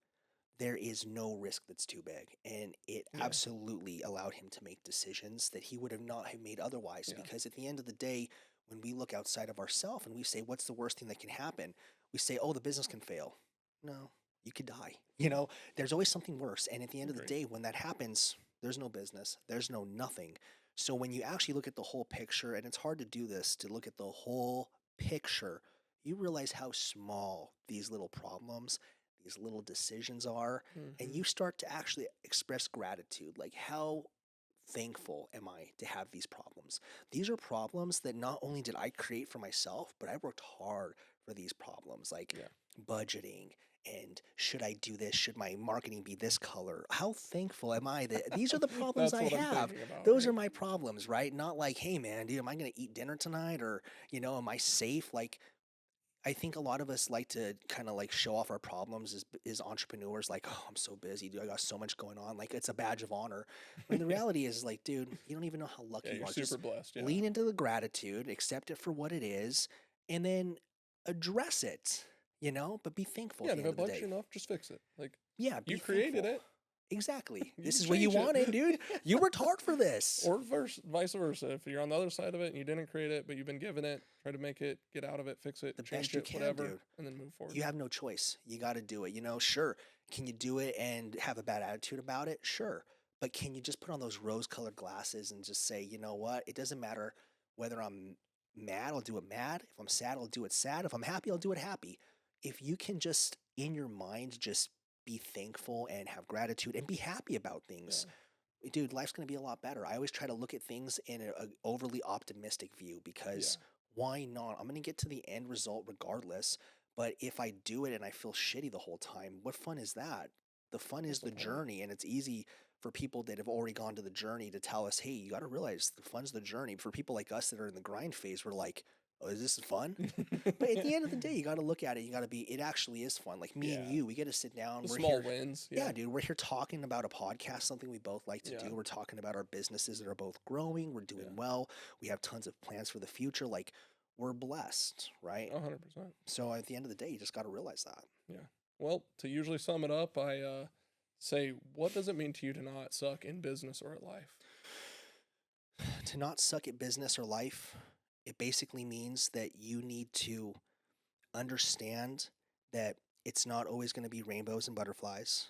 [SPEAKER 2] there is no risk that's too big. And it
[SPEAKER 1] Yeah.
[SPEAKER 2] absolutely allowed him to make decisions that he would have not have made otherwise.
[SPEAKER 1] Yeah.
[SPEAKER 2] Because at the end of the day, when we look outside of ourselves and we say, what's the worst thing that can happen? We say, oh, the business can fail. No, you could die. You know, there's always something worse. And at the end of the
[SPEAKER 1] Agreed.
[SPEAKER 2] day, when that happens, there's no business, there's no nothing. So when you actually look at the whole picture, and it's hard to do this, to look at the whole picture, you realize how small these little problems, these little decisions are, and
[SPEAKER 1] Mhm.
[SPEAKER 2] you start to actually express gratitude. Like, how thankful am I to have these problems? These are problems that not only did I create for myself, but I worked hard for these problems, like
[SPEAKER 1] Yeah.
[SPEAKER 2] budgeting. And should I do this? Should my marketing be this color? How thankful am I that these are the problems
[SPEAKER 1] That's
[SPEAKER 2] I
[SPEAKER 1] what I'm
[SPEAKER 2] have?
[SPEAKER 1] thinking about,
[SPEAKER 2] Those
[SPEAKER 1] right?
[SPEAKER 2] are my problems, right? Not like, hey man, dude, am I going to eat dinner tonight? Or, am I safe? Like, I think a lot of us like to kind of like show off our problems as entrepreneurs, like, oh, I'm so busy, dude. I got so much going on. Like, it's a badge of honor. When the
[SPEAKER 1] Yeah.
[SPEAKER 2] reality is, like, dude, you don't even know how lucky
[SPEAKER 1] Yeah,
[SPEAKER 2] you
[SPEAKER 1] you're
[SPEAKER 2] are.
[SPEAKER 1] super
[SPEAKER 2] Just
[SPEAKER 1] blessed. Yeah.
[SPEAKER 2] lean into the gratitude, accept it for what it is, and then address it, but be thankful
[SPEAKER 1] Yeah,
[SPEAKER 2] at
[SPEAKER 1] and
[SPEAKER 2] the
[SPEAKER 1] if
[SPEAKER 2] end
[SPEAKER 1] it
[SPEAKER 2] of the
[SPEAKER 1] bugs
[SPEAKER 2] day.
[SPEAKER 1] you enough, just fix it. Like,
[SPEAKER 2] Yeah, be
[SPEAKER 1] you created
[SPEAKER 2] thankful.
[SPEAKER 1] it,
[SPEAKER 2] Exactly.
[SPEAKER 1] you
[SPEAKER 2] This
[SPEAKER 1] can
[SPEAKER 2] is what you
[SPEAKER 1] change it.
[SPEAKER 2] wanted, dude. You worked hard for this.
[SPEAKER 1] Or vice versa. If you're on the other side of it and you didn't create it, but you've been given it, try to make it, get out of it, fix it,
[SPEAKER 2] The
[SPEAKER 1] change
[SPEAKER 2] best you
[SPEAKER 1] it,
[SPEAKER 2] can,
[SPEAKER 1] whatever,
[SPEAKER 2] dude.
[SPEAKER 1] and then move forward.
[SPEAKER 2] You have no choice. You got to do it. Sure. Can you do it and have a bad attitude about it? Sure. But can you just put on those rose-colored glasses and just say, you know what? It doesn't matter whether I'm mad, I'll do it mad. If I'm sad, I'll do it sad. If I'm happy, I'll do it happy. If you can just, in your mind, just be thankful and have gratitude and be happy about things, dude, life's going to be a lot better. I always try to look at things in an overly optimistic view, because why not? I'm going to get to the end result regardless. But if I do it and I feel shitty the whole time, what fun is that? The fun is
[SPEAKER 1] What's the
[SPEAKER 2] the
[SPEAKER 1] point?
[SPEAKER 2] journey. And it's easy for people that have already gone to the journey to tell us, hey, you got to realize the fun's the journey. For people like us that are in the grind phase, we're like, oh, is this fun? But at the end of the day, you got to look at it. You got to be, it actually is fun. Like me and
[SPEAKER 1] Yeah.
[SPEAKER 2] you, we get to sit down.
[SPEAKER 1] The
[SPEAKER 2] We're
[SPEAKER 1] small
[SPEAKER 2] here.
[SPEAKER 1] wins.
[SPEAKER 2] Yeah, dude, we're here talking about a podcast, something we both like to
[SPEAKER 1] Yeah.
[SPEAKER 2] do. We're talking about our businesses that are both growing. We're doing well. We have tons of plans for the future. Like, we're blessed, right?
[SPEAKER 1] 100%.
[SPEAKER 2] So at the end of the day, you just got to realize that.
[SPEAKER 1] Yeah. Well, to usually sum it up, I say, what does it mean to you to not suck in business or at life?
[SPEAKER 2] To not suck at business or life, it basically means that you need to understand that it's not always going to be rainbows and butterflies,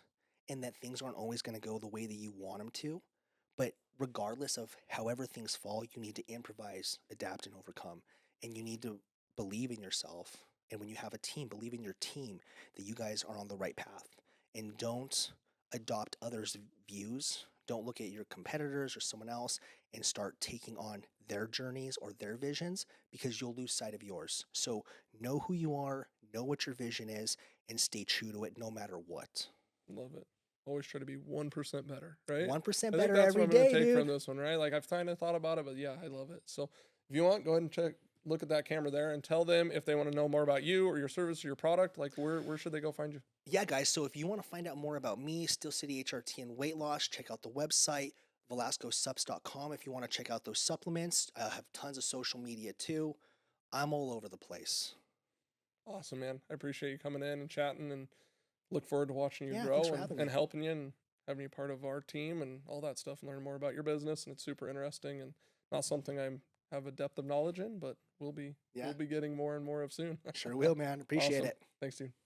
[SPEAKER 2] and that things aren't always going to go the way that you want them to. But regardless of however things fall, you need to improvise, adapt, and overcome. And you need to believe in yourself. And when you have a team, believe in your team that you guys are on the right path. And don't adopt others' views. Don't look at your competitors or someone else and start taking on their journeys or their visions, because you'll lose sight of yours. So know who you are, know what your vision is, and stay true to it no matter what.
[SPEAKER 1] Love it. Always try to be 1% better, right?
[SPEAKER 2] 1%
[SPEAKER 1] I think
[SPEAKER 2] better
[SPEAKER 1] that's
[SPEAKER 2] every
[SPEAKER 1] what I'm going
[SPEAKER 2] day,
[SPEAKER 1] to take
[SPEAKER 2] dude.
[SPEAKER 1] from this one, right? Like, I've kind of thought about it, but yeah, I love it. So if you want, go ahead and look at that camera there and tell them if they want to know more about you or your service or your product, like where should they go find you?
[SPEAKER 2] Yeah, guys. So if you want to find out more about me, Steel City HRT, and weight loss, check out the website, VelascoSups.com. If you want to check out those supplements, I have tons of social media too. I'm all over the place.
[SPEAKER 1] Awesome, man. I appreciate you coming in and chatting, and look forward to watching you
[SPEAKER 2] Yeah,
[SPEAKER 1] grow
[SPEAKER 2] thanks for having me.
[SPEAKER 1] and helping you and having you part of our team and all that stuff, and learn more about your business. And it's super interesting and not something I have a depth of knowledge in, but we'll be getting more and more of soon.
[SPEAKER 2] Sure will, man. Appreciate
[SPEAKER 1] Awesome.
[SPEAKER 2] it.
[SPEAKER 1] Thanks, dude.